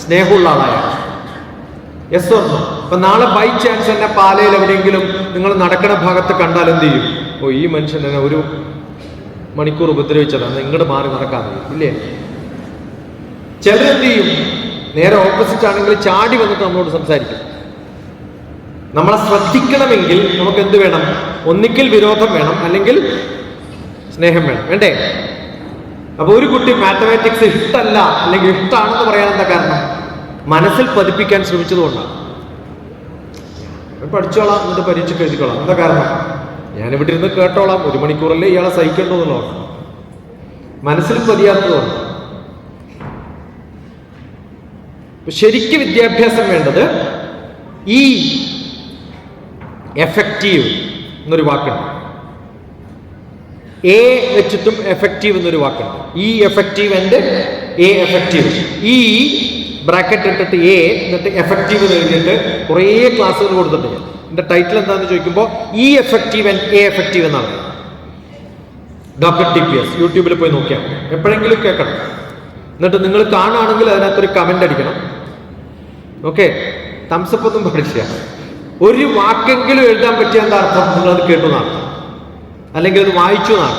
സ്നേഹമുള്ള ആളായാലും. യെസ് ഓർമ്മ. അപ്പൊ നാളെ ബൈ ചാൻസ് എന്നെ പാലയിൽ എവിടെയെങ്കിലും നിങ്ങൾ നടക്കണ ഭാഗത്ത് കണ്ടാൽ എന്ത് ചെയ്യും? ഓ ഈ മനുഷ്യൻ എന്നെ ഒരു മണിക്കൂർ ഉപദ്രവിച്ചതാണ്, ഇങ്ങോട്ട് മാറി നടക്കാതെ ഇല്ലേ? ചിലരെന്ത് ചെയ്യും? നേരെ ഓപ്പോസിറ്റ് ആണെങ്കിൽ ചാടി വന്നിട്ട് നമ്മളോട് സംസാരിക്കും. നമ്മളെ ശ്രദ്ധിക്കണമെങ്കിൽ നമുക്ക് എന്ത് വേണം? ഒന്നിക്കൽ വിരോധം വേണം, അല്ലെങ്കിൽ സ്നേഹം വേണം. വേണ്ടേ? അപ്പൊ ഒരു കുട്ടി മാത്തമാറ്റിക്സ് ഇഷ്ടമല്ല അല്ലെങ്കിൽ ഇഷ്ടമാണെന്ന് പറയാൻ എന്താ കാരണം? മനസ്സിൽ പതിപ്പിക്കാൻ ശ്രമിച്ചതുകൊണ്ടാണ്. പഠിച്ചോളാം, എന്നിട്ട് പരീക്ഷയ്ക്ക് എഴുതിക്കോളാം. എന്താ കാരണം? ഞാനിവിടെ ഇരുന്ന് കേട്ടോളാം, 1 മണിക്കൂറല്ലേ ഇയാളെ സഹിക്കേണ്ടതെന്നുള്ളതാണ്. മനസ്സിൽ പതിയാത്തതുകൊണ്ട്. ശരിക്കും വിദ്യാഭ്യാസം വേണ്ടത് ഈ എഫക്റ്റീവ് എന്നൊരു വാക്കുണ്ട്. എ വെച്ചിട്ടും എഫക്റ്റീവ് എന്നൊരു വാക്കുണ്ട്. E effective and A effective. ഈ ബ്രാക്കറ്റ് ഇട്ടിട്ട് എ എന്നിട്ട് എഫക്റ്റീവ് എഴുതിയിട്ട് കുറേ ക്ലാസ്സുകൾ കൊടുത്തിട്ടുണ്ട്. എന്റെ ടൈറ്റിൽ എന്താണെന്ന് ചോദിക്കുമ്പോൾ E effective and A effective എന്നാണ്. ഡോക്ടർ TPS യൂട്യൂബിൽ പോയി നോക്കിയാൽ എപ്പോഴെങ്കിലും കേൾക്കണം. എന്നിട്ട് നിങ്ങൾ കാണുകയാണെങ്കിൽ അതിനകത്തൊരു കമന്റ് അടിക്കണം. ഓക്കെ, തംസപ്പ് ഒന്നും പഠിച്ചില്ല. ഒരു വാക്കെങ്കിലും എഴുതാൻ പറ്റിയ എന്താ അർത്ഥം? നിങ്ങളത് കേട്ടു എന്നാണ്, അല്ലെങ്കിൽ അത് വായിച്ചു എന്നാണ്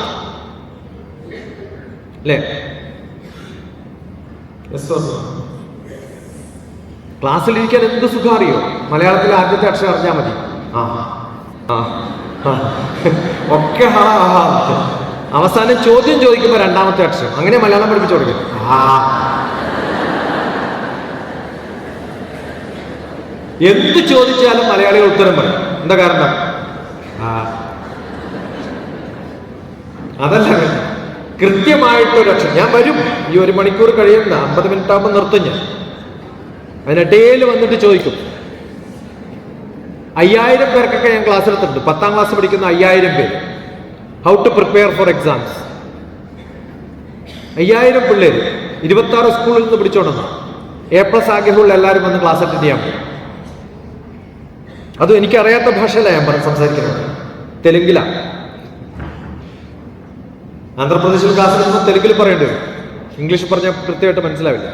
അല്ലേ? ക്ലാസ്സിലിരിക്കാൻ എന്ത് സുഖം അറിയോ? മലയാളത്തിൽ ആദ്യത്തെ അക്ഷരം അറിഞ്ഞാൽ മതി. ഒക്കെ അവസാനം ചോദ്യം ചോദിക്കുമ്പോൾ രണ്ടാമത്തെ അക്ഷരം. അങ്ങനെ മലയാളം പഠിപ്പിച്ചു കൊടുക്കും. എന്ത് ചോദിച്ചാലും മലയാളികൾ ഉത്തരം പറയും. എന്താ കാരണം? അതല്ല, കൃത്യമായിട്ടൊരു അക്ഷരം. ഞാൻ വരും, ഈ 1 മണിക്കൂർ കഴിയുന്ന 50 മിനിറ്റ് ആകുമ്പോൾ നിർത്തും ഞാൻ. അതിനിടയിൽ വന്നിട്ട് ചോദിക്കും. 5000 പേർക്കൊക്കെ ഞാൻ ക്ലാസ് എടുത്തിട്ടുണ്ട്. 10ാം ക്ലാസ് പഠിക്കുന്ന 5000 പേര്. How to prepare for exams. 5000 പിള്ളേര് 26 സ്കൂളിൽ നിന്ന് പിടിച്ചോണ്ടെന്നാ. A+ ആഗ്രഹമുള്ള എല്ലാവരും വന്ന് ക്ലാസ് അറ്റൻഡ് ചെയ്യാൻ പറ്റും. അതും എനിക്കറിയാത്ത ഭാഷയല്ല ഞാൻ സംസാരിക്കുന്നത്, തെലുങ്കിലാണ്. ആന്ധ്രാപ്രദേശിൽ ക്ലാസ്സിൽ നിന്ന് തെലുങ്കിൽ പറയേണ്ടി വരും. ഇംഗ്ലീഷ് പറഞ്ഞാൽ കൃത്യമായിട്ട് മനസ്സിലാവില്ല.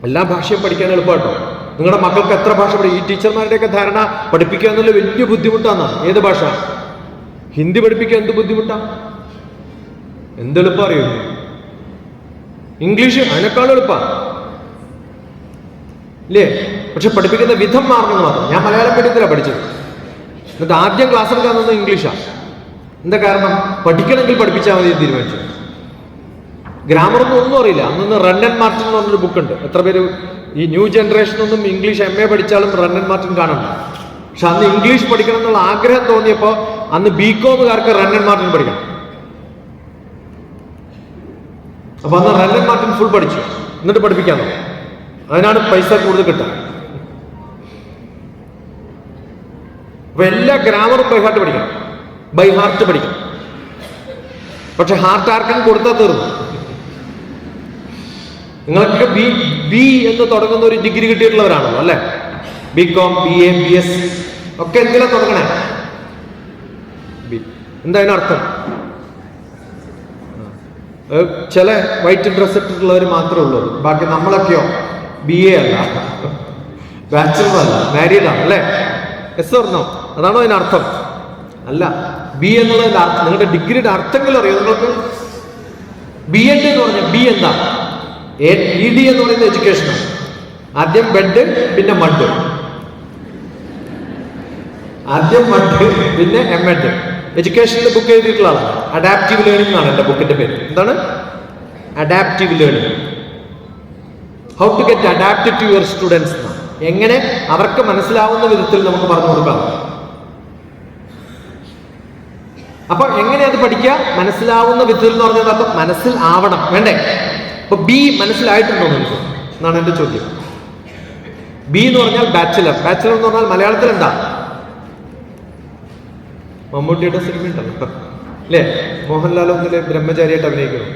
എല്ലാ ഭാഷയും പഠിക്കാൻ എളുപ്പമാട്ടോ. നിങ്ങളുടെ മക്കൾക്ക് എത്ര ഭാഷ ഈ ടീച്ചർമാരുടെയൊക്കെ ധാരണ പഠിപ്പിക്കുക എന്നുള്ള വലിയ ബുദ്ധിമുട്ടാണ്. ഏത് ഭാഷ? ഹിന്ദി പഠിപ്പിക്കാൻ എന്ത് ബുദ്ധിമുട്ടാ? എന്തെളുപ്പം അറിയോ? ഇംഗ്ലീഷ് അതിനേക്കാളും എളുപ്പമാണ് ഇല്ലേ? പക്ഷെ പഠിപ്പിക്കുന്ന വിധം മാറണമെന്ന് മാത്രം. ഞാൻ മലയാളം മീഡിയത്തിലാണ് പഠിച്ചത്. എന്നിട്ട് ആദ്യം ക്ലാസ് എടുക്കാൻ തന്നത് ഇംഗ്ലീഷാണ്. എന്താ കാരണം? പഠിക്കണമെങ്കിൽ പഠിപ്പിച്ചാൽ മതി എന്ന് തീരുമാനിച്ചു. ഗ്രാമറൊന്നും ഒന്നും അറിയില്ല. അന്ന് റൺ ആൻഡ് മാർട്ടിൻ എന്ന് പറഞ്ഞൊരു ബുക്കുണ്ട്. എത്ര പേര് ഈ ന്യൂ ജനറേഷനൊന്നും ഇംഗ്ലീഷ് MA പഠിച്ചാലും റൺ ആൻഡ് മാർട്ടിൻ കാണണ്ട. പക്ഷെ അന്ന് ഇംഗ്ലീഷ് പഠിക്കണം എന്നുള്ള ആഗ്രഹം തോന്നിയപ്പോൾ അന്ന് BCom-കാർക്ക് റൺ ആൻഡ് മാർട്ടിൻ പഠിക്കണം. അപ്പൊ അന്ന് റൺ ആൻഡ് മാർട്ടിൻ ഫുൾ പഠിച്ചു. എന്നിട്ട് പഠിപ്പിക്കാൻ തുടങ്ങി. അതിനാണ് പൈസ കൂടുതൽ കിട്ടുക. അപ്പൊ എല്ലാ ഗ്രാമറും ബൈ ഹാർട്ട് പഠിക്കണം, ബൈ ഹാർട്ട് പഠിക്കണം. പക്ഷെ ഹാർട്ട് ആർക്കും കൊടുത്താൽ തീർന്നു. നിങ്ങൾക്ക് ബി എന്ന് തുടങ്ങുന്ന ഒരു ഡിഗ്രി കിട്ടിയിട്ടുള്ളവരാണല്ലോ അല്ലെ? BCom, BA, BS ഒക്കെ എന്തിനാ തുടങ്ങണേ? എന്താ അതിനർത്ഥം? ചില വൈറ്റ് ഡ്രസ് ഇട്ടിട്ടുള്ളവർ മാത്രമേ ഉള്ളൂ. ബാക്കി നമ്മളൊക്കെയോ BA അല്ല, ബാച്ചുലർ അല്ല, മാരീഡ് ആണ് അല്ലേ? എസ് പറഞ്ഞോ? അതാണോ അതിനർത്ഥം? അല്ല. ബി എന്നുള്ളതിന്റെ അർത്ഥം, നിങ്ങളുടെ ഡിഗ്രിയുടെ അർത്ഥമെങ്കിലും അറിയോ നിങ്ങൾക്ക്? ബി എഡ് എന്ന് പറഞ്ഞാൽ ബി എന്താ? ED എന്ന് പറയുന്നത് എഡ്യൂക്കേഷനാണ്. ആദ്യം ബെഡ്, പിന്നെ മഡ്. ആദ്യം മഡ്, പിന്നെ MEd. എഡ്യൂക്കേഷനിൽ ബുക്ക് എഴുതിയിട്ടുള്ള ആളാണ്. അഡാപ്റ്റീവ് ലേണിംഗ് എന്നാണ് എൻ്റെ ബുക്കിന്റെ പേര്. എന്താണ്? Adaptive learning. How to get adapt to your students എന്നാണ്. എങ്ങനെ അവർക്ക് മനസ്സിലാവുന്ന വിധത്തിൽ നമുക്ക് പറഞ്ഞു കൊടുക്കാം. അപ്പൊ എങ്ങനെ അത് പഠിക്കുക? മനസ്സിലാവുന്ന വിധത്തിൽ എന്ന് പറഞ്ഞാൽ അർത്ഥം മനസ്സിൽ ആവണം, വേണ്ടേ? അപ്പൊ ബി മനസ്സിലായിട്ടുണ്ടോ നിങ്ങൾക്ക് എന്നാണ് എന്റെ ചോദ്യം. ബി എന്ന് പറഞ്ഞാൽ ബാച്ചിലർ. ബാച്ചിലർ എന്ന് പറഞ്ഞാൽ മലയാളത്തിൽ എന്താ? മമ്മൂട്ടിയുടെ സിനിമ ഉണ്ടല്ലോ അല്ലേ? മോഹൻലാൽ ഒന്നിലെ ബ്രഹ്മചാരിയായിട്ട് അഭിനയിക്കണം.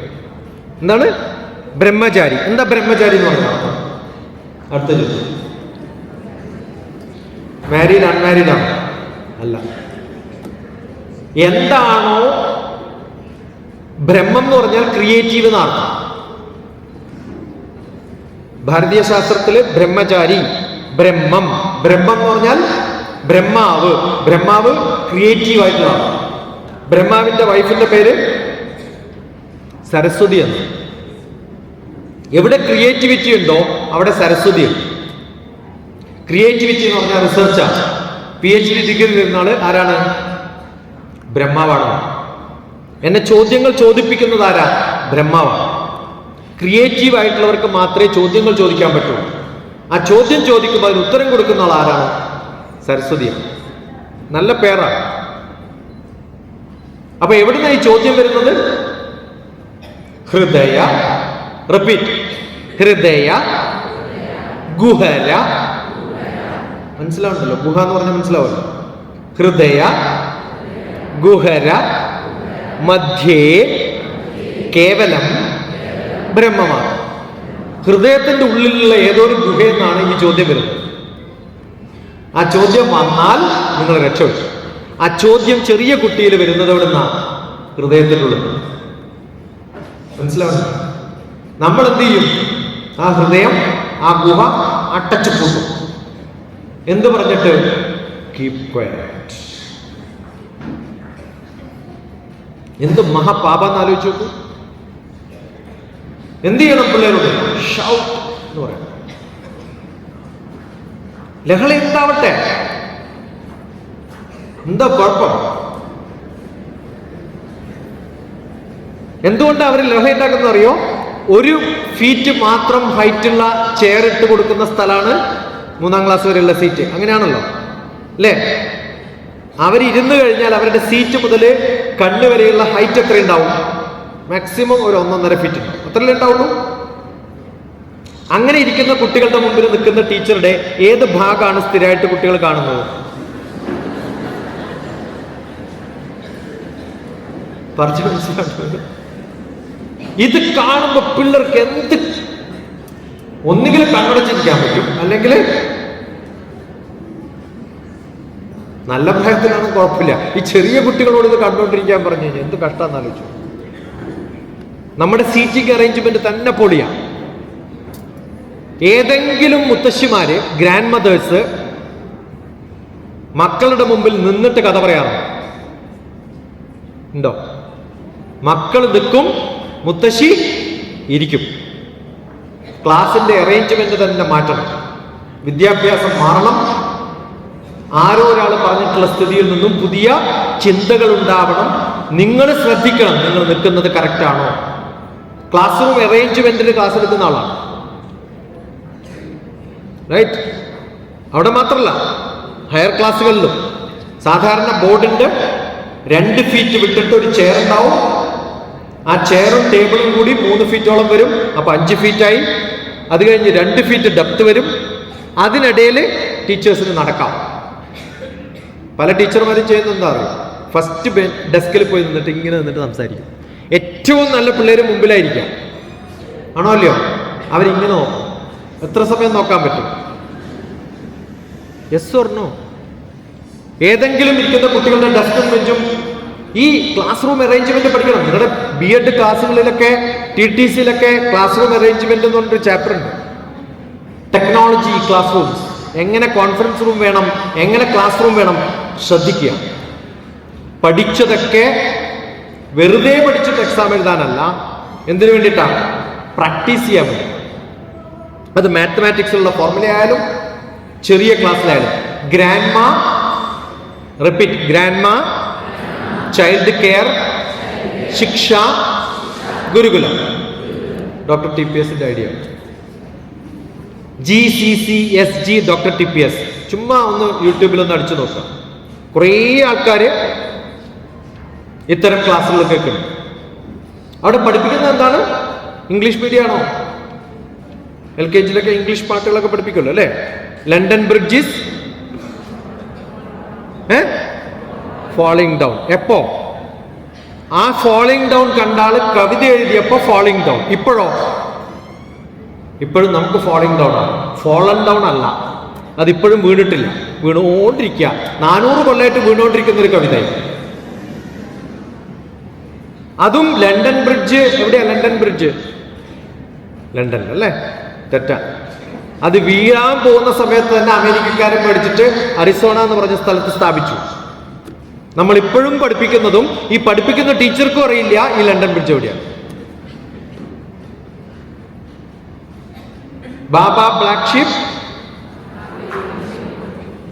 എന്താണ് ബ്രഹ്മചാരി? എന്താ ബ്രഹ്മചാരി എന്ന് പറഞ്ഞാൽ? അടുത്ത ചോദ്യം. മാരീഡ് അൺമാരീഡ് ആണ്? അല്ല. എന്താണോ ബ്രഹ്മം എന്ന് പറഞ്ഞാൽ ക്രിയേറ്റീവ് എന്നാണ്. ഭാരതീയ ശാസ്ത്രത്തില് ബ്രഹ്മചാരി, ബ്രഹ്മം. ബ്രഹ്മം എന്ന് പറഞ്ഞാൽ ബ്രഹ്മാവ്. ബ്രഹ്മാവ് ക്രിയേറ്റീവ് ആയിട്ടുള്ളതാണ്. ബ്രഹ്മാവിന്റെ വൈഫിന്റെ പേര് സരസ്വതി എന്ന്. എവിടെ ക്രിയേറ്റിവിറ്റി ഉണ്ടോ അവിടെ സരസ്വതി ഉണ്ട്. ക്രിയേറ്റിവിറ്റി എന്ന് പറഞ്ഞാൽ റിസർച്ചാണ്. PhD ഡിഗ്രി വരുന്ന ആള് ആരാണ്? ബ്രഹ്മാവാണ്. എന്നെ ചോദ്യങ്ങൾ ചോദിപ്പിക്കുന്നത് ആരാ? ബ്രഹ്മാവാണ്. ക്രിയേറ്റീവ് ആയിട്ടുള്ളവർക്ക് മാത്രമേ ചോദ്യങ്ങൾ ചോദിക്കാൻ പറ്റൂ. ആ ചോദ്യം ചോദിക്കുമ്പോൾ അതിന് ഉത്തരം കൊടുക്കുന്ന ആൾ ആരാണ്? സരസ്വതിയാണ്. നല്ല പേരാണ്. അപ്പൊ എവിടുന്ന ഈ ചോദ്യം വരുന്നത്? ഹൃദയ, റിപ്പീറ്റ്, ഹൃദയ ഗുഹര. മനസ്സിലാവുണ്ടല്ലോ? ഗുഹ എന്ന് പറഞ്ഞാൽ മനസ്സിലാവല്ലോ. ഹൃദയ ഗുഹര മധ്യേ കേവലം ബ്രഹ്മമാണ്. ഹൃദയത്തിന്റെ ഉള്ളിലുള്ള ഏതോ ഒരു ഗുഹയെന്നാണ് ഈ ചോദ്യം വരുന്നത്. ആ ചോദ്യം വന്നാൽ നിങ്ങൾ രക്ഷപ്പെട്ടു. ആ ചോദ്യം ചെറിയ കുട്ടിയിൽ വരുന്നത് എവിടുന്നാണ്? ഹൃദയത്തിന്റെ ഉള്ളിൽ. മനസ്സിലാവുന്നു? നമ്മൾ എന്ത് ചെയ്യും? ആ ഹൃദയം, ആ ഗുഹ അടച്ചു പൂട്ടും. എന്ത് പറഞ്ഞിട്ട്? Keep quiet. എന്ത് മഹാപാപന്ന് ആലോചിച്ചു നോക്കൂ. എന്ത് ചെയ്യണം പിള്ളേരോട്? ഷൗട്ട് എന്ന് പറയാം. ലഹള എന്താവട്ടെ, എന്താ കുഴപ്പം? എന്തുകൊണ്ടാണ് അവർ ലഹള ഉണ്ടാക്കുന്നത് അറിയോ? 1 ഫീറ്റ് മാത്രം ഹൈറ്റുള്ള ചെയർ ഇട്ട് കൊടുക്കുന്ന സ്ഥലമാണ് 3ാം ക്ലാസ് വരെയുള്ള സീറ്റ്. അങ്ങനെയാണല്ലോ അല്ലേ? അവരിരുന്ന് കഴിഞ്ഞാൽ അവരുടെ സീറ്റ് മുതൽ കണ്ണ് വരെയുള്ള ഹൈറ്റ് എത്ര ഉണ്ടാവും? മാക്സിമം ഒരു 1.5 ഫീറ്റ് ഉണ്ടാവും. അത്രയല്ലേ ഉണ്ടാവുള്ളൂ? അങ്ങനെ ഇരിക്കുന്ന കുട്ടികളുടെ മുമ്പിൽ നിൽക്കുന്ന ടീച്ചറുടെ ഏത് ഭാഗമാണ് സ്ഥിരമായിട്ട് കുട്ടികൾ കാണുന്നത്? പറഞ്ഞു മനസ്സിലാക്കുന്നത്? ഇത് കാണുമ്പോ പിള്ളേർക്ക് എന്ത്, ഒന്നുകിൽ കണ്ണടച്ചിരിക്കാൻ പറ്റും, അല്ലെങ്കിൽ നല്ല പ്രായത്തിലാണ് കുഴപ്പമില്ല. ഈ ചെറിയ കുട്ടികളോട് ഇത് കണ്ടുകൊണ്ടിരിക്കാൻ പറഞ്ഞു കഴിഞ്ഞാൽ എന്ത് കഷ്ടമെന്ന് ആലോചിച്ചു. നമ്മുടെ സീറ്റിംഗ് അറേഞ്ച്മെന്റ് തന്നെ പൊളിയാണ്. ഏതെങ്കിലും മുത്തശ്ശിമാര്, ഗ്രാൻഡ് മദേഴ്സ് മക്കളുടെ മുമ്പിൽ നിന്നിട്ട് കഥ പറയാറുണ്ട് ഉണ്ടോ? മക്കൾ നിൽക്കും, മുത്തശ്ശി ഇരിക്കും. ക്ലാസിന്റെ അറേഞ്ച്മെന്റ് തന്നെ മാറ്റണം. വിദ്യാഭ്യാസം മാറണം. ആരോ ഒരാൾ പറഞ്ഞിട്ടുള്ള സ്ഥിതിയിൽ നിന്നും പുതിയ ചിന്തകൾ ഉണ്ടാവണം. നിങ്ങൾ ശ്രദ്ധിക്കണം, നിങ്ങൾ നിൽക്കുന്നത് കറക്റ്റ് ആണോ. ക്ലാസ് റൂം അറേഞ്ച്മെന്റിൽ ക്ലാസ് എടുക്കുന്ന ആളാണ്, റൈറ്റ്? അവിടെ മാത്രമല്ല, ഹയർ ക്ലാസ്സുകളിലും സാധാരണ ബോർഡിന്റെ 2 ഫീറ്റ് വിട്ടിട്ട് ഒരു ചെയർ ഉണ്ടാവും. ആ ചെയറും ടേബിളും കൂടി 3 ഫീറ്റോളം വരും. അപ്പൊ 5 ഫീറ്റായി. അത് കഴിഞ്ഞ് 2 ഫീറ്റ് ഡെപ്ത് വരും. അതിനിടയിൽ ടീച്ചേഴ്സിന് നടക്കാം. പല ടീച്ചർമാരും ചെയ്യുന്നത് എന്താ അറിയാം? ഫസ്റ്റ് ഡെസ്കിൽ പോയി നിന്നിട്ട് ഇങ്ങനെ നിന്നിട്ട് സംസാരിക്കും. ഏറ്റവും നല്ല പിള്ളേര് മുമ്പിലായിരിക്കാം, ആണോ അല്ലയോ? അവരിങ്ങനെ നോക്കും. എത്ര സമയം നോക്കാൻ പറ്റും? Yes or no? ഏതെങ്കിലും ഇരിക്കുന്ന കുട്ടികളുടെ ഡെസ്കും ബെഞ്ചും ഈ ക്ലാസ് റൂം അറേഞ്ച്മെന്റ് പഠിക്കണം. നിങ്ങളുടെ B.Ed ക്ലാസ്സുകളിലൊക്കെ TTCയിലൊക്കെ ക്ലാസ് റൂം അറേഞ്ച്മെന്റ് എന്ന് പറഞ്ഞൊരു ചാപ്റ്റർ ഉണ്ട്. ടെക്നോളജി ക്ലാസ് റൂംസ്, എങ്ങനെ കോൺഫറൻസ് റൂം വേണം, എങ്ങനെ ക്ലാസ് റൂം വേണം, ശ്രദ്ധിക്കുക. പഠിച്ചതൊക്കെ വെറുതെ പഠിച്ചിട്ട് എക്സാം എഴുതാനല്ല, എന്തിനു വേണ്ടിയിട്ടാണ്? പ്രാക്ടീസ് ചെയ്യാൻ വേണ്ടി. അത് മാത്തമാറ്റിക്സിലുള്ള ഫോർമുല ആയാലും ചെറിയ ക്ലാസ്സിലായാലും. Grandma, repeat, grandma, child care, ശിക്ഷ, ഗുരുകുലം. ഡോക്ടർ TPSന്റെ ഐഡിയ. GCCSG doctor TPS. ചുമ്മാ ഒന്ന് യൂട്യൂബിലൊന്ന് അടിച്ചു നോക്കാം. കുറേ ആൾക്കാർ ഇത്തരം ക്ലാസ്സുകളൊക്കെ ഉണ്ട്. അവിടെ പഠിപ്പിക്കുന്നത് എന്താണ്? ഇംഗ്ലീഷ് മീഡിയം ആണോ? LKGയിലൊക്കെ ഇംഗ്ലീഷ് പാട്ടുകളൊക്കെ പഠിപ്പിക്കുമല്ലോ അല്ലേ? London bridges falling down. എപ്പോ? ആ ഫാളിംഗ് ഡൗൺ കണ്ടാൽ കവിത എഴുതിയപ്പോ ഫാളിംഗ് ഡൗൺ. ഇപ്പോഴും നമുക്ക് ഫാളിംഗ് ഡൗൺ ആണ്, ഫോളൻ ഡൗൺ അല്ല. അതിപ്പോഴും വീണിട്ടില്ല, വീണുകൊണ്ടിരിക്കുക. 400 കൊല്ലമായിട്ട് വീണുകൊണ്ടിരിക്കുന്ന ഒരു കവിത. അതും ലണ്ടൻ ബ്രിഡ്ജ്. എവിടെയാ ലണ്ടൻ ബ്രിഡ്ജ്? ലണ്ടൻ അല്ലേ? തെറ്റാ. അത് വീഴാൻ പോകുന്ന സമയത്ത് തന്നെ അമേരിക്കക്കാരൻ മേടിച്ചിട്ട് അരിസോണ എന്ന് പറഞ്ഞ സ്ഥലത്ത് സ്ഥാപിച്ചു. നമ്മൾ ഇപ്പോഴും പഠിപ്പിക്കുന്നതും ഈ പഠിപ്പിക്കുന്ന ടീച്ചർക്കും അറിയില്ല ഈ ലണ്ടൻ ബ്രിഡ്ജ് എവിടെയാണ്. ബാബ ബ്ലാക്ക് ഷീപ്പ്,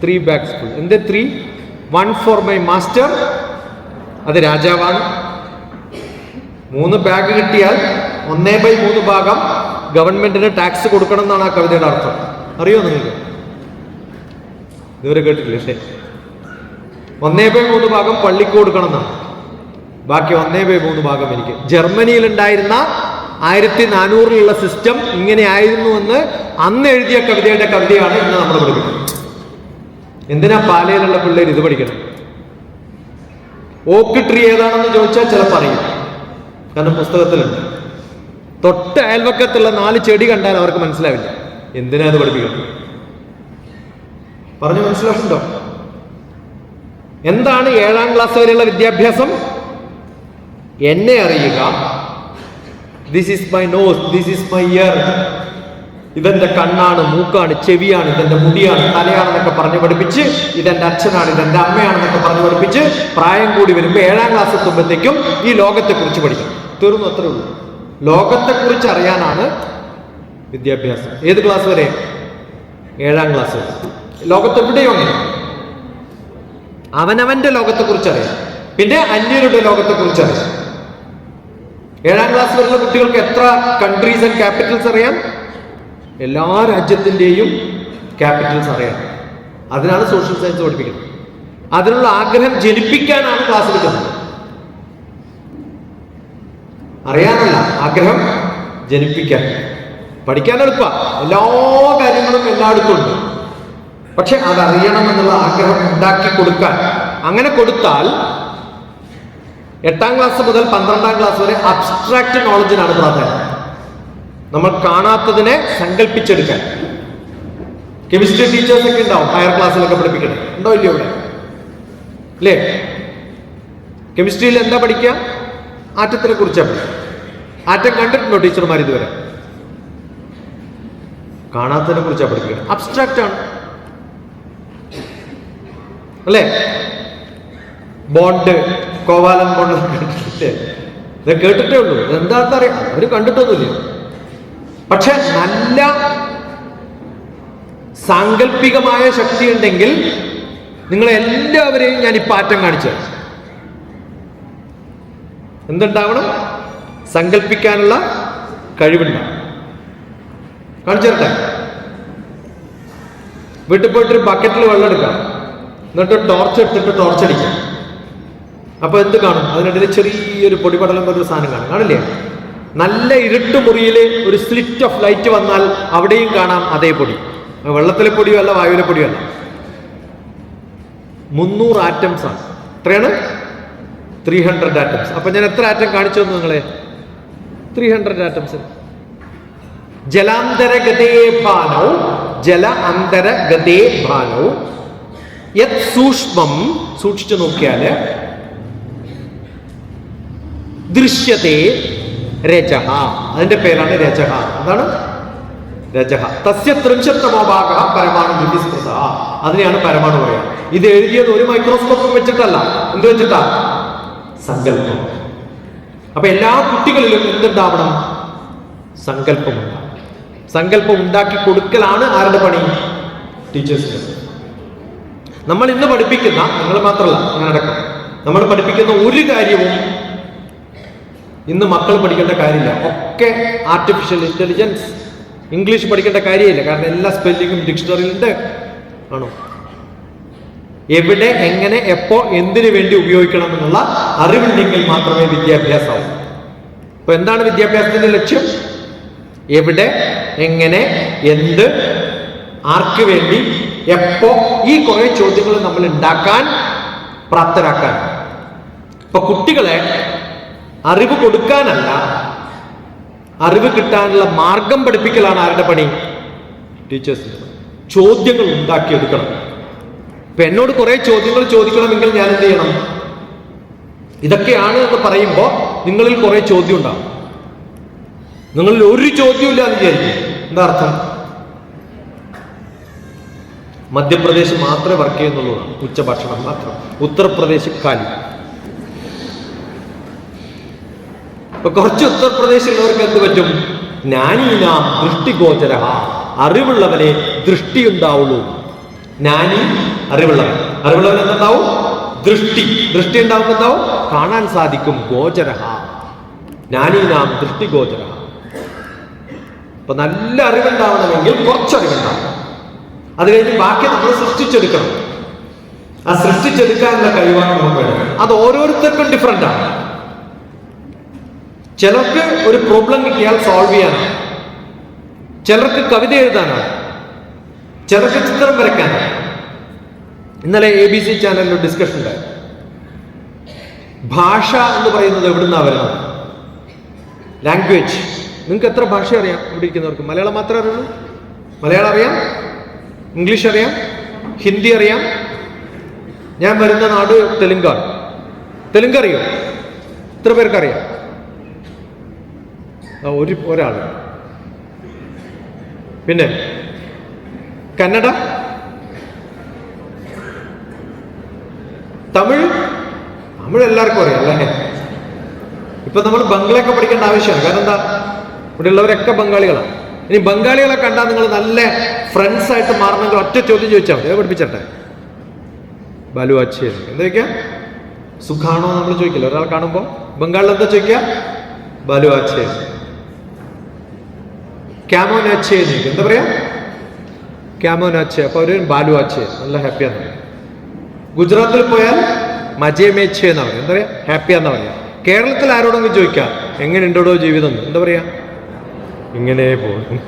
3 ബാഗ്സ് ഫുൾ. എന്ത് 3? 1 ഫോർ മൈ മാസ്റ്റർ. അത് രാജാവാണ്. 3 ബാഗ് കിട്ടിയാൽ 1/3 ഭാഗം ഗവൺമെന്റിന് ടാക്സ് കൊടുക്കണം എന്നാണ് ആ കവിതയുടെ അർത്ഥം. അറിയോ നിങ്ങൾക്ക്? ഇതുവരെ കേട്ടിട്ടില്ലേ? 1/3 ഭാഗം പള്ളിക്ക് കൊടുക്കണം എന്നാണ്, ബാക്കി 1/3 ഭാഗം എനിക്ക്. ജർമ്മനിയിൽ ഉണ്ടായിരുന്ന 1400-ലുള്ള സിസ്റ്റം ഇങ്ങനെ ആയിരുന്നുവെന്ന് അന്ന് എഴുതിയ കവിതയാണ് ഇന്ന് നമ്മൾ പഠിക്കുന്നത്. എന്തിനാ പാലയിലുള്ള പിള്ളേർ ഇത് പഠിക്കണം? ഓക്ക് ട്രീ ഏതാണെന്ന് ചോദിച്ചാൽ ചിലപ്പോൾ അറിയും, കാരണം പുസ്തകത്തിലുണ്ട്. തൊട്ട് അയൽവക്കത്തുള്ള 4 ചെടി കണ്ടാൽ അവർക്ക് മനസ്സിലാവില്ല. എന്തിനാ അത് പഠിപ്പിക്കണം? പറഞ്ഞു മനസ്സിലാക്കുന്നുണ്ടോ? എന്താണ് 7ാം ക്ലാസ് വരെയുള്ള വിദ്യാഭ്യാസം? എന്നെ അറിയുക. This is my nose, this is my ear. ഇതെന്റെ കണ്ണാണ്, മൂക്കാണ്, ചെവിയാണ്, ഇതെന്റെ മുടിയാണ്, തലയാണെന്നൊക്കെ പറഞ്ഞു പഠിപ്പിച്ച്, ഇതെന്റെ അച്ഛനാണ്, ഇതെന്റെ അമ്മയാണെന്നൊക്കെ പറഞ്ഞു പഠിപ്പിച്ച് പ്രായം കൂടി വരുമ്പോൾ 7ാം ക്ലാസ് എത്തുമ്പോഴത്തേക്കും ഈ ലോകത്തെക്കുറിച്ച് പഠിക്കണം. തീർന്നു, അത്രേ ഉള്ളൂ. ലോകത്തെക്കുറിച്ച് അറിയാനാണ് വിദ്യാഭ്യാസം. ഏത് ക്ലാസ് വരെ? 7ാം ക്ലാസ് വരെ. ലോകത്തെവിടെയോ അങ്ങനെ അവനവന്റെ ലോകത്തെക്കുറിച്ച് അറിയാം, പിന്നെ അന്യരുടെ ലോകത്തെക്കുറിച്ച് അറിയാം. 7ാം ക്ലാസ് വരെയുള്ള കുട്ടികൾക്ക് എത്ര കൺട്രീസ് ആൻഡ് ക്യാപിറ്റൽസ് അറിയാം? എല്ലാ രാജ്യത്തിൻ്റെയും ക്യാപിറ്റൽസ് അറിയാം. അതിനാണ് സോഷ്യൽ സയൻസ് പഠിപ്പിക്കുന്നത്. അതിനുള്ള ആഗ്രഹം ജനിപ്പിക്കാനാണ് ക്ലാസ് എടുക്കുന്നത്. അറിയാനല്ല, ആഗ്രഹം ജനിപ്പിക്കാൻ. പഠിക്കാൻ എളുപ്പമാണ്, എല്ലാ കാര്യങ്ങളും എല്ലായിടത്തും ഉണ്ട്. പക്ഷെ അതറിയണം എന്നുള്ള ആഗ്രഹം ഉണ്ടാക്കി കൊടുക്കാൻ. അങ്ങനെ കൊടുത്താൽ 8ാം ക്ലാസ് മുതൽ 12ാം ക്ലാസ് വരെ അബ്സ്ട്രാക്ട് നോളജിനാണ് പ്രാധാന്യം. നമ്മൾ കാണാത്തതിനെ സങ്കല്പിച്ചെടുക്കാൻ. കെമിസ്ട്രി ടീച്ചേഴ്സ് ഒക്കെ ഉണ്ടാവും ഹയർ ക്ലാസ്സിലൊക്കെ പഠിപ്പിക്കണം. ഉണ്ടോ ഇല്ലയോ ഇവിടെ? അല്ലേ? കെമിസ്ട്രിയിൽ എന്താ പഠിക്കുക? ആറ്റത്തിനെ കുറിച്ചാണ് പഠിക്കുക. ആറ്റം കണ്ടിട്ടുണ്ടോ ടീച്ചർമാർ ഇതുവരെ? കാണാത്തതിനെ കുറിച്ചാണ് പഠിപ്പിക്കുന്നത്. അബ്സ്ട്രാക്റ്റ് ആണ് അല്ലേ? ബോണ്ട്, കോവാലൻ ബോണ്ട് കേട്ടിട്ടില്ലേ? ഇത് കേട്ടിട്ടേ ഉള്ളൂ. എന്താണെന്ന് അറിയാം, അവര് കണ്ടിട്ടൊന്നുമില്ല. പക്ഷെ നല്ല സാങ്കല്പികമായ ശക്തി ഉണ്ടെങ്കിൽ നിങ്ങളെല്ലാവരെയും ഞാൻ ഇപ്പം ആറ്റം കാണിച്ചു. എന്തുണ്ടാവണം? സങ്കല്പിക്കാനുള്ള കഴിവുണ്ടാവും. കാണിച്ചു തരട്ടെ. വീട്ടിൽ പോയിട്ടൊരു ബക്കറ്റിൽ വെള്ളം എടുക്കാം, എന്നിട്ട് ടോർച്ച് എടുത്തിട്ട് ടോർച്ച് അടിക്കാം. അപ്പൊ എന്ത് കാണും? അതിനിടയിൽ ചെറിയൊരു പൊടിപടലം പോലൊരു സാധനം കാണും, കാണില്ലേ? നല്ല ഇരുട്ട് മുറിയിൽ ഒരു സ്ലിറ്റ് ഓഫ് ലൈറ്റ് വന്നാൽ അവിടെയും കാണാം അതേ പൊടി. വെള്ളത്തിലെ പൊടിയോ അല്ല, വായുവിലെ പൊടിയോ അല്ല. 300 ആറ്റംസ് ആണ്. എത്രയാണ്? 300 ആറ്റംസ്. അപ്പൊ ഞാൻ എത്ര ആറ്റം കാണിച്ചു തന്നു നിങ്ങളെ? 300 ആറ്റംസ്. ജലാന്തരഗതേ ഭാനൗ, ജല അന്തരഗതേ ഭാനൗ യത് സൂക്ഷ്മം. സൂക്ഷിച്ചു നോക്കിയാല് ദൃശ്യതേ രജഹ. അതിന്റെ പേരാണ് രജഹ. അതാണ് രജഹ തസ്യ ത്രിംശത്തമോ ഭാഗ പരമാണു വിധിസ്പൃത. അതിനെയാണ് പരമാണു പറയുക. ഇത് എഴുതിയത് ഒരു മൈക്രോസ്കോപ്പും വെച്ചിട്ടല്ല. എന്ത് വെച്ചിട്ടാ? സങ്കല്പം. അപ്പൊ എല്ലാ കുട്ടികളിലും എന്തുണ്ടാവണം? സങ്കല്പമുണ്ടാവണം. സങ്കല്പം ഉണ്ടാക്കി കൊടുക്കലാണ് ആരുടെ പണി? ടീച്ചേഴ്സിന്റെ. നമ്മൾ ഇന്ന് പഠിപ്പിക്കുന്ന, നിങ്ങൾ മാത്രമല്ല ഞാനടക്കം, നമ്മൾ പഠിപ്പിക്കുന്ന ഒരു കാര്യവും ഇന്ന് മക്കൾ പഠിക്കേണ്ട കാര്യമില്ല. ഒക്കെ ആർട്ടിഫിഷ്യൽ ഇന്റലിജൻസ്. ഇംഗ്ലീഷ് പഠിക്കേണ്ട കാര്യമില്ല, കാരണം എല്ലാ സ്പെല്ലിങ്ങും ഡിക്ഷണറിയിലുണ്ട്. ആണോ? എവിടെ, എങ്ങനെ, എപ്പോ, എന്തിനു വേണ്ടി ഉപയോഗിക്കണം എന്നുള്ള അറിവുണ്ടെങ്കിൽ മാത്രമേ വിദ്യാഭ്യാസമാവൂ. അപ്പൊ എന്താണ് വിദ്യാഭ്യാസത്തിന്റെ ലക്ഷ്യം? എവിടെ, എങ്ങനെ, എന്ത്, ആർക്ക് വേണ്ടി, എപ്പോ, ഈ കുറെ ചോദ്യങ്ങൾ നമ്മൾ ഉണ്ടാക്കാൻ പ്രാപ്തരാക്കാൻ. ഇപ്പൊ കുട്ടികളെ അറിവ് കൊടുക്കാനല്ല, അറിവ് കിട്ടാനുള്ള മാർഗം പഠിപ്പിക്കലാണ് ആരുടെ പണി? ടീച്ചേഴ്സിന്റെ. ചോദ്യങ്ങൾ ഉണ്ടാക്കിയെടുക്കണം. ഇപ്പൊ എന്നോട് കുറെ ചോദ്യങ്ങൾ ചോദിക്കണമെങ്കിൽ ഞാൻ എന്ത് ചെയ്യണം? ഇതൊക്കെയാണ് എന്ന് പറയുമ്പോൾ നിങ്ങളിൽ കുറെ ചോദ്യം ഉണ്ടാവും. നിങ്ങളിൽ ഒരു ചോദ്യമില്ല എന്ന് വിചാരിക്കും. എന്താ അർത്ഥം? മധ്യപ്രദേശ് മാത്രമേ വർക്ക് ചെയ്യുന്നുള്ളൂ, ഉച്ചഭക്ഷണം മാത്രം. ഉത്തർപ്രദേശ് കാലി. ഇപ്പൊ കുറച്ച് ഉത്തർപ്രദേശിലുള്ളവർക്ക് എന്ത് പറ്റും? ജ്ഞാനീനാം ദൃഷ്ടിഗോചര. അറിവുള്ളവനെ ദൃഷ്ടി ഉണ്ടാവുള്ളൂ. ജ്ഞാനി അറിവുള്ളവൻ. അറിവുള്ളവൻ എന്തുണ്ടാവും? ദൃഷ്ടി. ദൃഷ്ടി ഉണ്ടാവുമ്പോൾ എന്താവും? കാണാൻ സാധിക്കും. ഗോചര. ജ്ഞാനീനാം ദൃഷ്ടിഗോചര. അപ്പൊ നല്ല അറിവുണ്ടാവണമെങ്കിൽ കുറച്ചറിവുണ്ടാവും. അത് കഴിഞ്ഞ് ബാക്കി നമ്മൾ സൃഷ്ടിച്ചെടുക്കണം. ആ സൃഷ്ടിച്ചെടുക്കാനുള്ള കഴിവാണ് നമുക്ക് വേണം. അത് ഓരോരുത്തർക്കും ഡിഫറെന്റ് ആണ്. ചിലർക്ക് ഒരു പ്രോബ്ലം കിട്ടിയാൽ സോൾവ് ചെയ്യാനാണ്, ചിലർക്ക് കവിത എഴുതാനാണ്, ചിലർക്ക് ചിത്രം വരയ്ക്കാനാണ്. ഇന്നലെ ABC ചാനലിൽ ഒരു ഡിസ്കഷൻ ഉണ്ടായി. ഭാഷ എന്ന് പറയുന്നത് എവിടുന്നാ വരുന്നത്? ലാംഗ്വേജ്. നിങ്ങൾക്ക് എത്ര ഭാഷ അറിയാം? ഇവിടെ ഇരിക്കുന്നവർക്ക് മലയാളം മാത്രമേ അറിയുള്ളൂ? മലയാളം അറിയാം, ഇംഗ്ലീഷ് അറിയാം, ഹിന്ദി അറിയാം. ഞാൻ വരുന്ന നാട് തെലുങ്കാണ്. തെലുങ്ക് അറിയോ? എത്ര പേർക്കറിയാം? ഒരാൾ. പിന്നെ കന്നഡ, തമിഴ്. തമിഴ് എല്ലാവർക്കും അറിയാം അല്ലേ? ഇപ്പൊ നമ്മൾ ബംഗ്ലയൊക്കെ പഠിക്കേണ്ട ആവശ്യമാണ്. കാരണം എന്താ? ഇവിടെ ഉള്ളവരൊക്കെ ബംഗാളികളാണ്. ഇനി ബംഗാളികളെ കണ്ടാൽ നിങ്ങൾ നല്ല ഫ്രണ്ട്സ് ആയിട്ട് മാറണമെങ്കിൽ ഒറ്റ ചോദ്യം ചോദിച്ചാൽ മതി. പഠിപ്പിച്ചട്ടെ. ബാലു അച്ഛൻ എന്താ ചോദിക്കുക? സുഖാണോ നമ്മൾ ചോദിക്കില്ല ഒരാൾ കാണുമ്പോൾ? ബംഗാളിൽ എന്താ ചോദിക്കുക? ബാലു അച്ഛൻ. ക്യാമോനാച്ചേ എന്താ പറയാ? ക്യാമോനാച്ചേ. അപ്പൊ അവര് ബാലു അച്ഛൻ, നല്ല ഹാപ്പിയാന്ന് പറയാം. ഗുജറാത്തിൽ പോയാൽ മജേമേച്ചേ എന്നാ പറയാം. എന്താ പറയാ? ഹാപ്പിയാന്നാ പറയാ. കേരളത്തിൽ ആരോടെങ്കിലും ചോദിക്കാം എങ്ങനെ ഉണ്ടോ ജീവിതം, എന്താ പറയാ? ഇങ്ങനെ പോകും.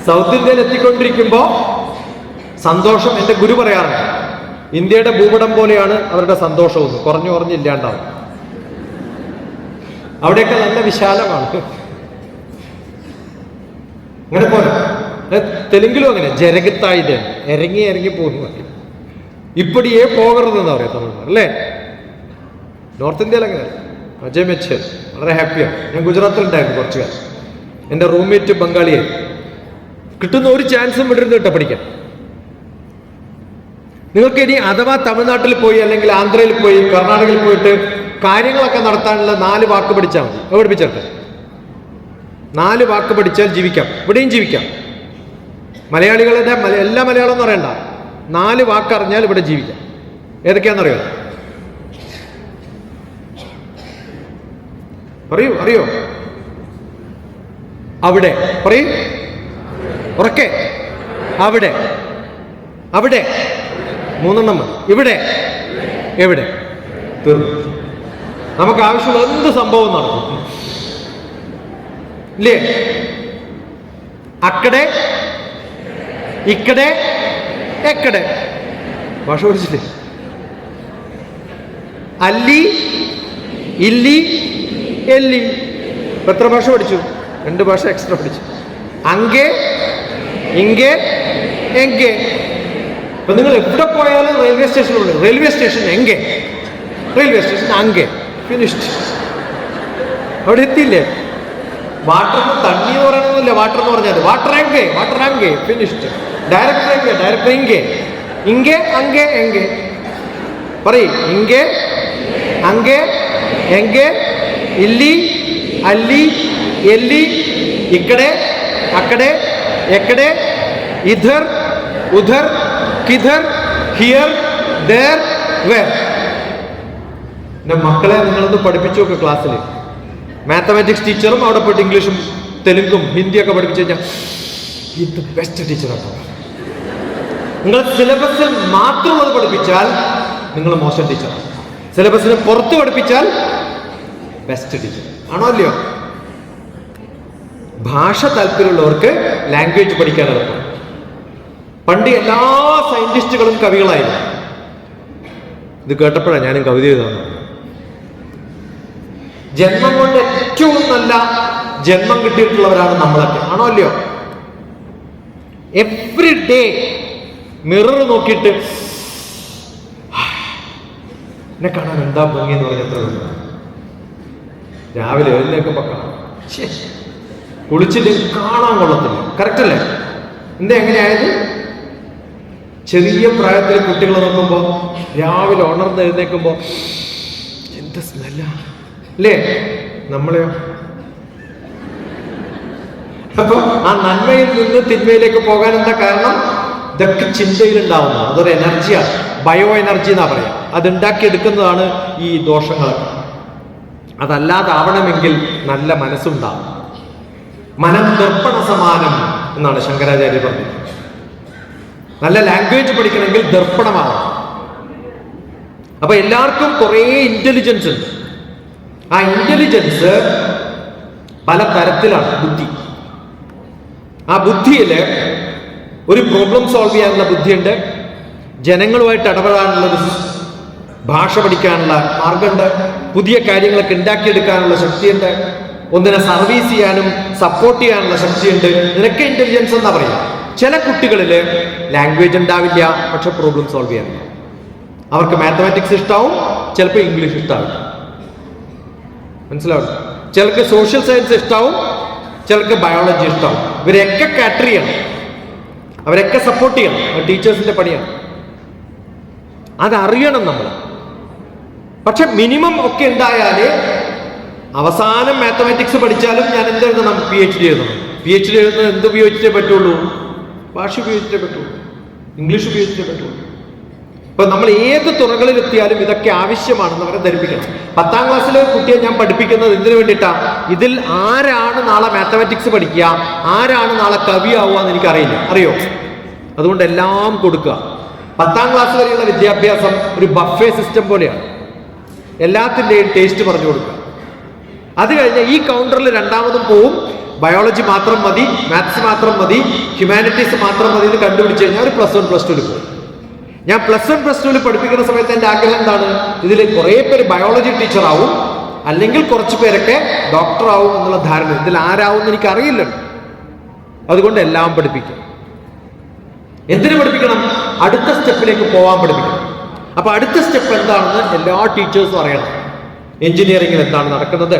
സൗത്ത് ഇന്ത്യയിൽ എത്തിക്കൊണ്ടിരിക്കുമ്പോ സന്തോഷം, എന്റെ ഗുരു പറയാറുണ്ട്, ഇന്ത്യയുടെ ഭൂപടം പോലെയാണ് അവരുടെ സന്തോഷവും. കുറഞ്ഞു കുറഞ്ഞില്ലാണ്ടാവും. അവിടെയൊക്കെ നല്ല വിശാലമാണ്. അങ്ങനെ പോലെ തെലുങ്കിലും അങ്ങനെ ജരകത്തായിട്ട് ഇറങ്ങി ഇറങ്ങി പോകുന്നു. ഇപ്പടിയേ പോകരുതെന്ന് പറയാം തമിഴ്നാട് അല്ലേ? നോർത്ത് ഇന്ത്യയിൽ അങ്ങനെ അജയ് മെച്ചൻ വളരെ ഹാപ്പിയാണ്. ഞാൻ ഗുജറാത്തിലുണ്ടായിരുന്നു കുറച്ചു കാലം. എൻ്റെ റൂംമേറ്റ് ബംഗാളിയായി. കിട്ടുന്ന ഒരു ചാൻസും വിടരുത് കേട്ടോ പഠിക്കാൻ. നിങ്ങൾക്ക് ഇനി അഥവാ തമിഴ്നാട്ടിൽ പോയി അല്ലെങ്കിൽ ആന്ധ്രയിൽ പോയി കർണാടകയിൽ പോയിട്ട് കാര്യങ്ങളൊക്കെ നടത്താനുള്ള 4 വാക്ക് പഠിച്ചാൽ മതി. പഠിപ്പിച്ചേട്ടെ. 4 വാക്ക് പഠിച്ചാൽ ജീവിക്കാം. ഇവിടെയും ജീവിക്കാം. മലയാളികളുടെ എല്ലാ മലയാളം എന്ന് പറയണ്ട, 4 വാക്കറിഞ്ഞാൽ ഇവിടെ ജീവിക്കാം. ഏതൊക്കെയാണെന്നറിയോ? പറയൂ, അറിയോ? അവിടെ പറയൂ ഉറക്കെ. അവിടെ, അവിടെ 3 മതി. ഇവിടെ, എവിടെ. തീർന്നു. നമുക്ക് ആവശ്യമുള്ള എന്ത് സംഭവം നടക്കും ഇല്ലേ? അക്കടെ, ഇക്കടെ, എക്കടെ. ഭാഷ പഠിച്ചില്ലേ? അല്ലി, ഇല്ലി, എല്ലി. എത്ര ഭാഷ പഠിച്ചു? 2 ഭാഷ എക്സ്ട്രാ പഠിച്ചു. അങ്കെ, ഇങ്കെ, എങ്കെ. ഇപ്പൊ നിങ്ങൾ എവിടെ പോയാലും റെയിൽവേ സ്റ്റേഷനുണ്ട്. റെയിൽവേ സ്റ്റേഷൻ എങ്കെ, റെയിൽവേ സ്റ്റേഷൻ അങ്കെ. ഫിനിഷ്ഡ്. അവിടെ എത്തിയില്ലേ? വാട്ടറിന് തണ്ണി എന്ന് പറയണമെന്നില്ല. വാട്ടർ എന്ന് പറഞ്ഞാൽ വാട്ടർ ആങ്കെ ഫിനിഷ്ഡ്. ഡയറക്ടർ ഇங்கே ഇங்கே അങ്ങേ എങ്കെ പറയ്. ഇங்கே അങ്ങേ എങ്കെ ഇല്ലി അല്ലി എല്ലി ഇക്കടെ അക്കടെ എക്കടെ ഇധർ ഉധർ കിധർ ഹിയർ ദേർ വേർ. എൻ്റെ മക്കളെ നിങ്ങളൊന്ന് പഠിപ്പിച്ചു നോക്ക് ക്ലാസ്സിൽ. മാത്തമാറ്റിക്സ് ടീച്ചറും അവിടെ പോയിട്ട് ഇംഗ്ലീഷും തെലുങ്കും ഹിന്ദിയൊക്കെ പഠിപ്പിച്ചു കഴിഞ്ഞാൽ ഇത് ബെസ്റ്റ് ടീച്ചറാണ്. നിങ്ങൾ സിലബസിൽ മാത്രം അത് പഠിപ്പിച്ചാൽ നിങ്ങൾ മോശം ടീച്ചറാണ്. സിലബസിന് പുറത്ത് പഠിപ്പിച്ചാൽ ബെസ്റ്റ് ടീച്ചർ ആണോ അല്ലയോ? ഭാഷ താല്പര്യമുള്ളവർക്ക് ലാംഗ്വേജ് പഠിക്കാൻ എളുപ്പം. പണ്ട് എല്ലാ സയന്റിസ്റ്റുകളും കവികളായിരുന്നു. ഇത് കേട്ടപ്പോഴാണ് ഞാനും കവിത എഴുതാൻ. ജന്മം കൊണ്ട് ഏറ്റവും നല്ല ജന്മം കിട്ടിയിട്ടുള്ളവരാണ് നമ്മളൊക്കെ ആണോ അല്ലയോ? എവ്രി ഡേ മിറർ നോക്കിയിട്ട് എന്നെ കാണാൻ എന്താ ഭംഗി എന്ന് പറഞ്ഞ എത്ര രാവിലെ എഴുന്നേക്കുമ്പോ കുളിച്ചിട്ട് കാണാൻ കൊള്ളത്തില്ല. കറക്റ്റ് അല്ലേ? എന്താ എങ്ങനെയായത്? ചെറിയ പ്രായത്തിലെ കുട്ടികളെ നോക്കുമ്പോ രാവിലെ ഉണർന്ന് എഴുന്നേക്കുമ്പോ എന്ത് സ്മെല്ലാ അല്ലേ? നമ്മളെയോ? അപ്പൊ ആ നന്മയിൽ നിന്ന് തിന്മയിലേക്ക് പോകാൻ എന്താ കാരണം? ഇതൊക്കെ ചിന്തയിലുണ്ടാവുന്നതാണ്. അതൊരു എനർജിയാണ്. ബയോ എനർജി എന്നാ പറയാം. അതുണ്ടാക്കിയെടുക്കുന്നതാണ് ഈ ദോഷങ്ങളൊക്കെ. അതല്ലാതാവണമെങ്കിൽ നല്ല മനസ്സുണ്ടാവും. മനം ദർപ്പണ സമാനം എന്നാണ് ശങ്കരാചാര്യ പറഞ്ഞത്. നല്ല ലാംഗ്വേജ് പഠിക്കണമെങ്കിൽ ദർപ്പണമാവണം. അപ്പൊ എല്ലാവർക്കും കുറെ ഇന്റലിജൻസ് ഉണ്ട്. ആ ഇന്റലിജൻസ് പല തരത്തിലാണ്. ബുദ്ധി, ആ ബുദ്ധിയില് ഒരു പ്രോബ്ലം സോൾവ് ചെയ്യാനുള്ള ബുദ്ധിയുണ്ട്. ജനങ്ങളുമായിട്ട് ഇടപെടാനുള്ള ഒരു ഭാഷ പഠിക്കാനുള്ള മാർഗമുണ്ട്. പുതിയ കാര്യങ്ങളൊക്കെ ഉണ്ടാക്കിയെടുക്കാനുള്ള ശക്തിയുണ്ട്. ഒന്നിനെ സർവീസ് ചെയ്യാനും സപ്പോർട്ട് ചെയ്യാനുള്ള ശക്തിയുണ്ട്. നിനക്ക് ഇന്റലിജൻസ് എന്നാ പറയാം. ചില കുട്ടികളില് ലാംഗ്വേജ് ഉണ്ടാവില്ല, പക്ഷെ പ്രോബ്ലം സോൾവ് ചെയ്യാൻ അവർക്ക് മാത്തമാറ്റിക്സ് ഇഷ്ടാവും, ചിലപ്പോൾ ഇംഗ്ലീഷ് ഇഷ്ടാവില്ല. മനസ്സിലാവും? ചിലർക്ക് സോഷ്യൽ സയൻസ് ഇഷ്ടാവും, ചിലർക്ക് ബയോളജി ഇഷ്ടാവും. ഇവരെയൊക്കെ കാറ്റർ ചെയ്യണം, അവരൊക്കെ സപ്പോർട്ട് ചെയ്യണം. ടീച്ചേഴ്സിന്റെ പണിയാണ്. അതറിയണം നമ്മൾ. പക്ഷെ മിനിമം ഒക്കെ ഉണ്ടായാല് അവസാനം മാത്തമാറ്റിക്സ് പഠിച്ചാലും ഞാൻ എന്തെഴുതണം? PhD എഴുതണം. PhD എഴുതുന്നത് എന്ത് ഉപയോഗിച്ചിട്ടേ പറ്റുള്ളൂ? ഭാഷ ഉപയോഗിച്ചിട്ടേ പറ്റുള്ളൂ, ഇംഗ്ലീഷ് ഉപയോഗിച്ചിട്ടേ പറ്റുള്ളൂ. ഇപ്പൊ നമ്മൾ ഏത് തുറകളിലെത്തിയാലും ഇതൊക്കെ ആവശ്യമാണെന്ന് അവരെ ധരിപ്പിക്കണം. 10ാം ക്ലാസ്സിലെ കുട്ടിയെ ഞാൻ പഠിപ്പിക്കുന്നത് എന്തിനു വേണ്ടിയിട്ടാ? ഇതിൽ ആരാണ് നാളെ മാത്തമാറ്റിക്സ് പഠിക്കുക, ആരാണ് നാളെ കവിയാവുക എന്ന് എനിക്കറിയില്ല. അറിയോ? അതുകൊണ്ട് എല്ലാം കൊടുക്കുക. 10ാം ക്ലാസ് വരെയുള്ള വിദ്യാഭ്യാസം ഒരു ബഫേ സിസ്റ്റം പോലെയാണ്. എല്ലാത്തിൻ്റെയും ടേസ്റ്റ് പറഞ്ഞു കൊടുക്കുക. അത് കഴിഞ്ഞ് ഈ കൗണ്ടറിൽ രണ്ടാമതും പോവും. ബയോളജി മാത്രം മതി, മാത്സ് മാത്രം മതി, ഹ്യൂമാനിറ്റീസ് മാത്രം മതി എന്ന് കണ്ടുപിടിച്ച് കഴിഞ്ഞാൽ ഒരു +1 +2 പോകും. ഞാൻ +1 +2 പഠിപ്പിക്കുന്ന സമയത്ത് എൻ്റെ ആഗ്രഹം എന്താണ്? ഇതിൽ കുറേ പേര് ബയോളജി ടീച്ചർ ആവും, അല്ലെങ്കിൽ കുറച്ച് പേരൊക്കെ ഡോക്ടർ ആവും എന്നുള്ള ധാരണ. ഇതിൽ ആരാവും എന്ന് എനിക്ക് അറിയില്ലല്ലോ. അതുകൊണ്ട് എല്ലാം പഠിപ്പിക്കും. എന്തിനു പഠിപ്പിക്കണം? അടുത്ത സ്റ്റെപ്പിലേക്ക് പോകാൻ പഠിപ്പിക്കണം. അപ്പൊ അടുത്ത സ്റ്റെപ്പ് എന്താണെന്ന് എല്ലാ ടീച്ചേഴ്സും അറിയണം. എഞ്ചിനീയറിംഗിൽ എന്താണ് നടക്കുന്നത്,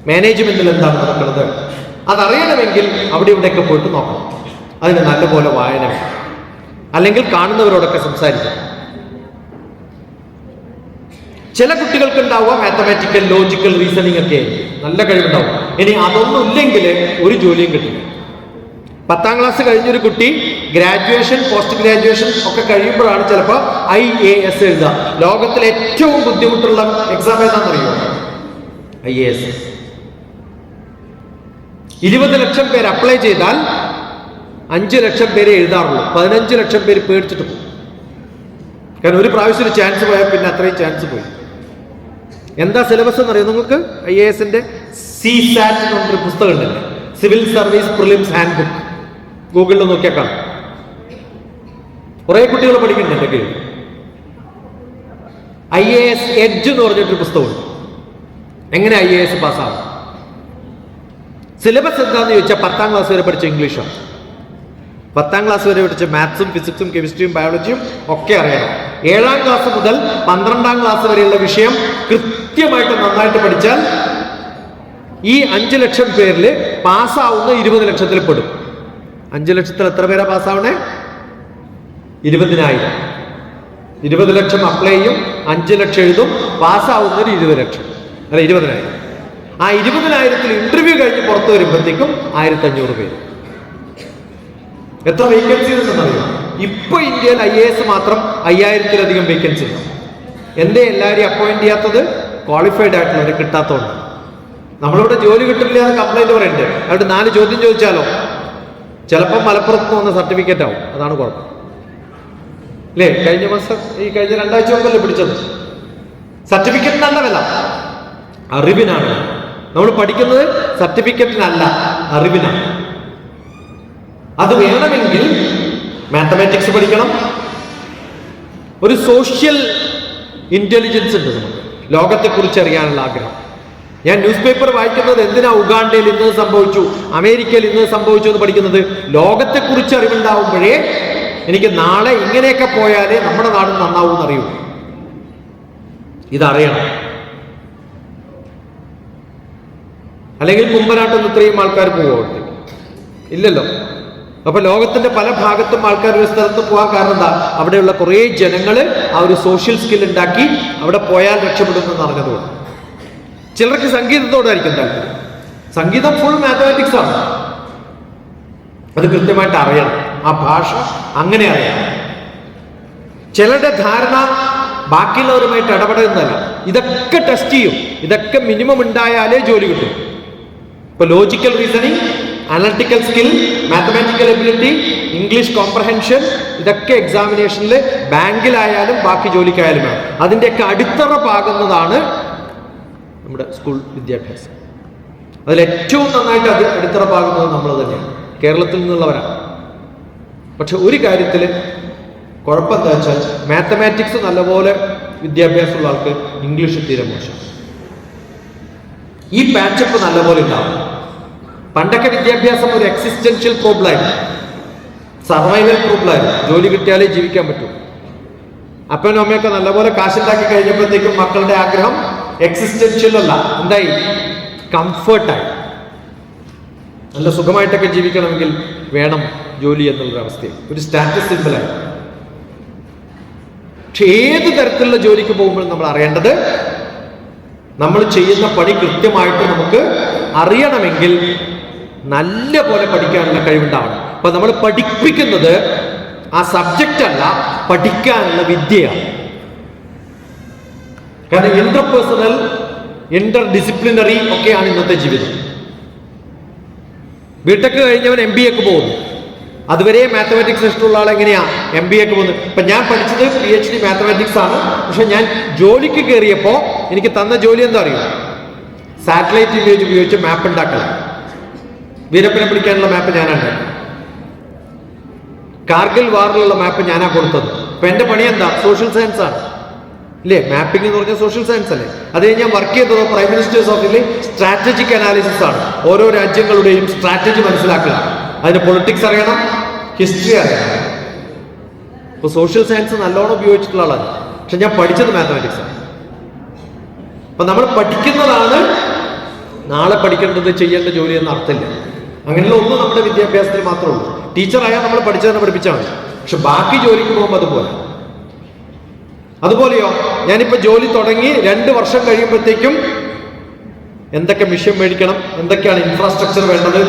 മാനേജ്മെന്റിൽ എന്താണ് നടക്കുന്നത്, അതറിയണമെങ്കിൽ അവിടെ ഇവിടെയൊക്കെ പോയിട്ട് നോക്കണം. അതിന് നല്ലപോലെ വായന വേണം, അല്ലെങ്കിൽ കാണുന്നവരോടൊക്കെ സംസാരിക്കണം. ചില കുട്ടികൾക്ക് ഉണ്ടാവുക മാത്തമാറ്റിക്കൽ, ലോജിക്കൽ റീസണിങ് ഒക്കെ നല്ല കഴിവുണ്ടാവും. ഇനി അതൊന്നും ഇല്ലെങ്കിൽ ഒരു ജോലിയും കിട്ടില്ല. 10ാം ക്ലാസ് കഴിഞ്ഞൊരു കുട്ടി ഗ്രാജുവേഷൻ, പോസ്റ്റ് ഗ്രാജുവേഷൻ ഒക്കെ കഴിയുമ്പോഴാണ് ചിലപ്പോൾ IAS എഴുതുക. ലോകത്തിലെ ഏറ്റവും ബുദ്ധിമുട്ടുള്ള എക്സാം ഏതാണെന്നറിയോ? IAS. 20 ലക്ഷം പേര് അപ്ലൈ ചെയ്താൽ 5 ലക്ഷം പേരെ എഴുതാറുള്ളൂ. 15 ലക്ഷം പേര് പേടിച്ചിട്ട് പോകും. കാരണം ഒരു പ്രാവശ്യം ഒരു ചാൻസ് പോയാൽ പിന്നെ അത്രയും ചാൻസ് പോയി. എന്താ സിലബസ് എന്നറിയോ നിങ്ങൾക്ക്? IASന്റെ CSAT എന്ന് പറഞ്ഞൊരു പുസ്തകം ഉണ്ടല്ലേ, civil service prelims hand book. ഗൂഗിളിൽ നോക്കിയാൽ കാണാം. കുറെ കുട്ടികൾ പഠിക്കുന്നുണ്ട്. IAS എഡ്ജ് എന്ന് പറഞ്ഞിട്ടൊരു പുസ്തകമുണ്ട്. എങ്ങനെ IAS പാസ്സാവും? സിലബസ് എന്താന്ന് ചോദിച്ചാൽ 10ാം ക്ലാസ് വരെ പഠിച്ച ഇംഗ്ലീഷാണ്. 10ാം ക്ലാസ് വരെ പഠിച്ച മാത്സും ഫിസിക്സും കെമിസ്ട്രിയും ബയോളജിയും ഒക്കെ അറിയണം. 7ാം ക്ലാസ് മുതൽ 12ാം ക്ലാസ് വരെയുള്ള വിഷയം കൃത്യമായിട്ട് നന്നായിട്ട് പഠിച്ചാൽ ഈ 5 ലക്ഷം പേരിൽ പാസ്സാവുന്ന 20 ലക്ഷത്തിൽ പെടും. 5 ലക്ഷത്തിൽ എത്ര പേരാ പാസ്സാവണേ? 20,000. 20 ലക്ഷം അപ്ലൈ ചെയ്യും, 5 ലക്ഷം എഴുതും, പാസ്സാവുന്നൊരു 20 ലക്ഷം, അല്ല 20,000. ആ 20,000 ഇന്റർവ്യൂ കഴിഞ്ഞ് പുറത്തു വരുമ്പോഴത്തേക്കും 1,500 പേര്. എത്ര വേക്കൻസി ഉണ്ടെന്നറിയാം? ഇപ്പൊ ഇന്ത്യയിൽ IAS മാത്രം 5,000-ലധികം വേക്കൻസി ഉണ്ട്. എന്തേ എല്ലാവരെയും അപ്പോയിന്റ് ചെയ്യാത്തത്? ക്വാളിഫൈഡ് ആയിട്ടുള്ളവരെ കിട്ടാത്തതുകൊണ്ട്. നമ്മളിവിടെ ജോലി കിട്ടില്ല എന്ന് കംപ്ലൈന്റ് പറയുന്നുണ്ട്. അവിടെ 4 ചോദ്യം ചോദിച്ചാലോ ചിലപ്പോൾ മലപ്പുറത്ത് വന്ന സർട്ടിഫിക്കറ്റ് ആവും. അതാണ് കുഴപ്പം അല്ലേ? കഴിഞ്ഞ 2 ആഴ്ച മുമ്പല്ലേ പിടിച്ചത്. സർട്ടിഫിക്കറ്റിനല്ല വില, അറിവിനാണ്. നമ്മൾ പഠിക്കുന്നത് സർട്ടിഫിക്കറ്റിനല്ല, അറിവിനാണ്. അത് വേണമെങ്കിൽ മാത്തമാറ്റിക്സ് പഠിക്കണം. ഒരു സോഷ്യൽ ഇന്റലിജൻസ് ഉണ്ട് നമുക്ക്, ലോകത്തെക്കുറിച്ച് അറിയാനുള്ള ആഗ്രഹം. ഞാൻ ന്യൂസ് പേപ്പർ വായിക്കുന്നത് എന്തിനാ? ഉഗാണ്ടയിൽ ഇന്നത് സംഭവിച്ചു, അമേരിക്കയിൽ ഇന്നത് സംഭവിച്ചു എന്ന് പഠിക്കുന്നത് ലോകത്തെക്കുറിച്ച് അറിവുണ്ടാവുമ്പോഴേ എനിക്ക് നാളെ ഇങ്ങനെയൊക്കെ പോയാലേ നമ്മുടെ നാട് നന്നാവും എന്നറിയൂ. ഇതറിയണം. അല്ലെങ്കിൽ കുമ്പനാട്ടൊന്നും ഇത്രയും ആൾക്കാർ പോവുകയുണ്ട് ഇല്ലല്ലോ. അപ്പൊ ലോകത്തിന്റെ പല ഭാഗത്തും ആൾക്കാർ ഒരു സ്ഥലത്ത് പോകാൻ കാരണം എന്താ? അവിടെയുള്ള കുറേ ജനങ്ങൾ ആ ഒരു സോഷ്യൽ സ്കിൽ ഉണ്ടാക്കി അവിടെ പോയാൽ രക്ഷപ്പെടുമെന്ന് അറിഞ്ഞതുകൊണ്ട്. ചിലർക്ക് സംഗീതത്തോടായിരിക്കും താല്പര്യം. സംഗീതം ഫുൾ മാത്തമാറ്റിക്സ് ആണ്. അത് കൃത്യമായിട്ട് അറിയണം, ആ ഭാഷ അങ്ങനെ അറിയണം. ചിലരുടെ ധാരണ ബാക്കിയുള്ളവരുമായിട്ട് ഇടപെടുന്നതല്ല. ഇതൊക്കെ ടെസ്റ്റ് ചെയ്യും. ഇതൊക്കെ മിനിമം ഉണ്ടായാലേ ജോലി കിട്ടും. ഇപ്പൊ logical reasoning, analytical skill, mathematical ability, English comprehension, ഇതൊക്കെ എക്സാമിനേഷനിൽ ബാങ്കിലായാലും ബാക്കി ജോലിക്കായാലും വേണം. അതിൻ്റെയൊക്കെ അടിത്തറ പാകുന്നതാണ് നമ്മുടെ സ്കൂൾ വിദ്യാഭ്യാസം. അതിലേറ്റവും നന്നായിട്ട് അടിത്തറ പാകുന്നത് നമ്മൾ തന്നെയാണ്, കേരളത്തിൽ നിന്നുള്ളവരാണ്. പക്ഷെ ഒരു കാര്യത്തിൽ കുഴപ്പം എന്താ വെച്ചാൽ മാത്തമാറ്റിക്സ് നല്ലപോലെ വിദ്യാഭ്യാസമുള്ള ആൾക്ക് ഇംഗ്ലീഷ് തീരെ മോശം. ഈ പാച്ചപ്പ് നല്ലപോലെ ഉണ്ടാവും. പണ്ടൊക്കെ വിദ്യാഭ്യാസം ഒരു എക്സിസ്റ്റൻഷ്യൽ പ്രോബ്ലം ആയിരുന്നു, സർവൈവൽ പ്രോബ്ലം ആയിരുന്നു. ജോലി കിട്ടിയാലേ ജീവിക്കാൻ പറ്റൂ. അപ്പനും അമ്മയൊക്കെ നല്ലപോലെ കാശുണ്ടാക്കി കഴിഞ്ഞപ്പോഴത്തേക്കും മക്കളുടെ ആഗ്രഹം എക്സിസ്റ്റൻഷ്യൽ അല്ല, എന്തായി? കംഫർട്ടായി. നല്ല സുഖമായിട്ടൊക്കെ ജീവിക്കണമെങ്കിൽ വേണം ജോലി എന്നുള്ളൊരവസ്ഥയിൽ ഒരു സ്റ്റാറ്റസ് സിമ്പിളായി. പക്ഷെ ഏത് തരത്തിലുള്ള ജോലിക്ക് പോകുമ്പോഴും നമ്മൾ അറിയേണ്ടത് നമ്മൾ ചെയ്യുന്ന പണി കൃത്യമായിട്ട് നമുക്ക് അറിയണമെങ്കിൽ നല്ല പോലെ പഠിക്കാനുള്ള കഴിവുണ്ടാവണം. അപ്പൊ നമ്മൾ പഠിപ്പിക്കുന്നത് ആ സബ്ജക്റ്റ് അല്ല, പഠിക്കാനുള്ള വിദ്യയാണ്. കാരണം ഇന്റർപേഴ്സണൽ, ഇന്റർ ഡിസിപ്ലിനറി ഒക്കെയാണ് ഇന്നത്തെ ജീവിതം. ബിടെക് കഴിഞ്ഞവൻ MBAക്ക് പോകുന്നു. അതുവരെ മാത്തമാറ്റിക്സ് ഇഷ്ടമുള്ള ആൾ എങ്ങനെയാ MBAക്ക് പോകുന്നത്? ഇപ്പൊ ഞാൻ പഠിച്ചത് PhD മാത്തമാറ്റിക്സ് ആണ്. പക്ഷെ ഞാൻ ജോലിക്ക് കയറിയപ്പോ എനിക്ക് തന്ന ജോലി എന്താ അറിയോ? സാറ്റലൈറ്റ് ഇമേജ് ഉപയോഗിച്ച് മാപ്പ് ഉണ്ടാക്കണം. വീരപ്പനെ പിടിക്കാനുള്ള മാപ്പ് ഞാനാണ്. കാർഗിൽ വാറിലുള്ള മാപ്പ് ഞാനാ കൊടുത്തത്. അപ്പൊ എന്റെ പണി എന്താ? സോഷ്യൽ സയൻസ് ആണ് ഇല്ലേ? മാപ്പിംഗ് എന്ന് പറഞ്ഞാൽ സോഷ്യൽ സയൻസ് അല്ലേ? അത് ഞാൻ വർക്ക് ചെയ്തത് പ്രൈം മിനിസ്റ്റേഴ്സ് ഓഫീസിൽ സ്ട്രാറ്റജിക് അനാലിസിസ് ആണ്. ഓരോ രാജ്യങ്ങളുടെയും സ്ട്രാറ്റജി മനസ്സിലാക്കുക. അതിന് പൊളിറ്റിക്സ് അറിയണം, ഹിസ്റ്ററി അറിയണം. ഇപ്പൊ സോഷ്യൽ സയൻസ് നല്ലോണം ഉപയോഗിച്ചിട്ടുള്ള ആളാണ്. പക്ഷെ ഞാൻ പഠിച്ചത് മാത്തമാറ്റിക്സ് ആണ്. അപ്പൊ നമ്മൾ പഠിക്കുന്നതാണ് നാളെ പഠിക്കേണ്ടത്, ചെയ്യേണ്ട ജോലി എന്ന അർത്ഥമില്ല. അങ്ങനെയുള്ള ഒന്നും നമ്മുടെ വിദ്യാഭ്യാസത്തിൽ മാത്രമേ ഉള്ളൂ. ടീച്ചറായാൽ നമ്മൾ പഠിച്ചതെന്ന് പഠിപ്പിച്ചാൽ മതി. പക്ഷെ ബാക്കി ജോലിക്ക് പോകുമ്പോൾ അതുപോലെയോ ഞാനിപ്പോ ജോലി തുടങ്ങി 2 വർഷം കഴിയുമ്പോഴത്തേക്കും എന്തൊക്കെ മിഷൻ മേടിക്കണം, എന്തൊക്കെയാണ് ഇൻഫ്രാസ്ട്രക്ചർ വേണ്ടത്,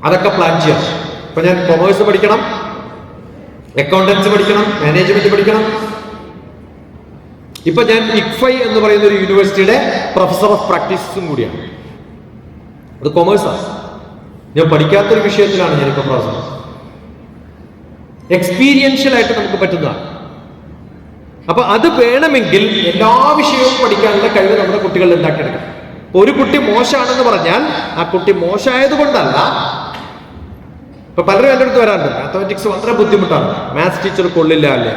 അതൊക്കെ പ്ലാൻ ചെയ്യാം. ഇപ്പൊ ഞാൻ കൊമേഴ്സ് പഠിക്കണം, അക്കൗണ്ടൻസി പഠിക്കണം, മാനേജ്മെന്റ് പഠിക്കണം. ഇപ്പൊ ഞാൻ ICFI എന്ന് പറയുന്ന ഒരു യൂണിവേഴ്സിറ്റിയുടെ പ്രൊഫസർ ഓഫ് പ്രാക്ടീസും കൂടിയാണ്. അത് കൊമേഴ്സാണ്. ഞാൻ പഠിക്കാത്തൊരു വിഷയത്തിലാണ് ഞാനിപ്പോ പ്രൊഫസർ. എക്സ്പീരിയൻഷ്യൽ ആയിട്ട് നമുക്ക് പറ്റുന്നതാണ്. അപ്പൊ അത് വേണമെങ്കിൽ എല്ലാ വിഷയവും പഠിക്കാനുള്ള കഴിവ് നമ്മുടെ കുട്ടികളിൽ ഉണ്ടാക്കിയെടുക്കണം. ഒരു കുട്ടി മോശമാണെന്ന് പറഞ്ഞാൽ ആ കുട്ടി മോശമായത് കൊണ്ടല്ല. ഇപ്പൊ പലരും എൻ്റെ അടുത്ത് വരാറുണ്ട്, മാത്തമാറ്റിക്സ് വളരെ ബുദ്ധിമുട്ടാണ്, മാത്സ് ടീച്ചർ കൊള്ളില്ല അല്ലേ?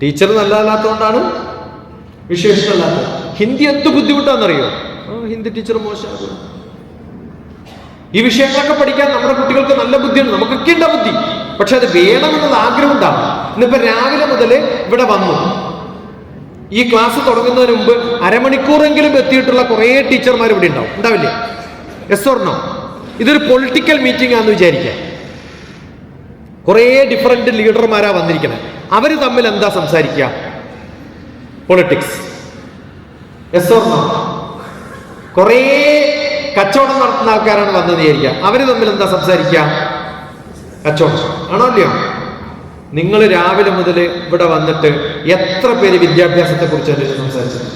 ടീച്ചർ നല്ലതല്ലാത്തതുകൊണ്ടാണ് വിഷയം ഇഷ്ടമല്ലാത്തത്. ഹിന്ദി എന്ത് ബുദ്ധിമുട്ടാണെന്നറിയോ? ഹിന്ദി ടീച്ചർ മോശമാകും. ഈ വിഷയങ്ങളൊക്കെ പഠിക്കാൻ നമ്മുടെ കുട്ടികൾക്ക് നല്ല ബുദ്ധിയുണ്ട്, നമുക്കൊക്കെ ഉണ്ട് ബുദ്ധി. പക്ഷെ അത് വേണമെന്നുള്ള ആഗ്രഹം ഉണ്ടാവും. ഇന്നിപ്പോ രാവിലെ മുതൽ ഇവിടെ വന്നു, ഈ ക്ലാസ് തുടങ്ങുന്നതിന് മുമ്പ് അരമണിക്കൂറെങ്കിലും എത്തിയിട്ടുള്ള കുറേ ടീച്ചർമാർ ഇവിടെ ഉണ്ടാവും, ഉണ്ടാവില്ലേ? Yes or no? ഇതൊരു പൊളിറ്റിക്കൽ മീറ്റിംഗ് ആണെന്ന് വിചാരിക്കുക. കുറേ ഡിഫറെന്റ് ലീഡർമാരാ വന്നിരിക്കണേ. അവർ തമ്മിൽ എന്താ സംസാരിക്കുക? പൊളിറ്റിക്സ്. Yes or no? കുറേ കച്ചവടം നടത്തുന്ന ആൾക്കാരാണ് വന്നത് വിചാരിക്കുക. അവർ തമ്മിൽ എന്താ സംസാരിക്കുക? കച്ചവടം ആണോ അല്ലയോ? നിങ്ങൾ രാവിലെ മുതൽ ഇവിടെ വന്നിട്ട് എത്ര പേര് വിദ്യാഭ്യാസത്തെ കുറിച്ച് സംസാരിച്ചത്?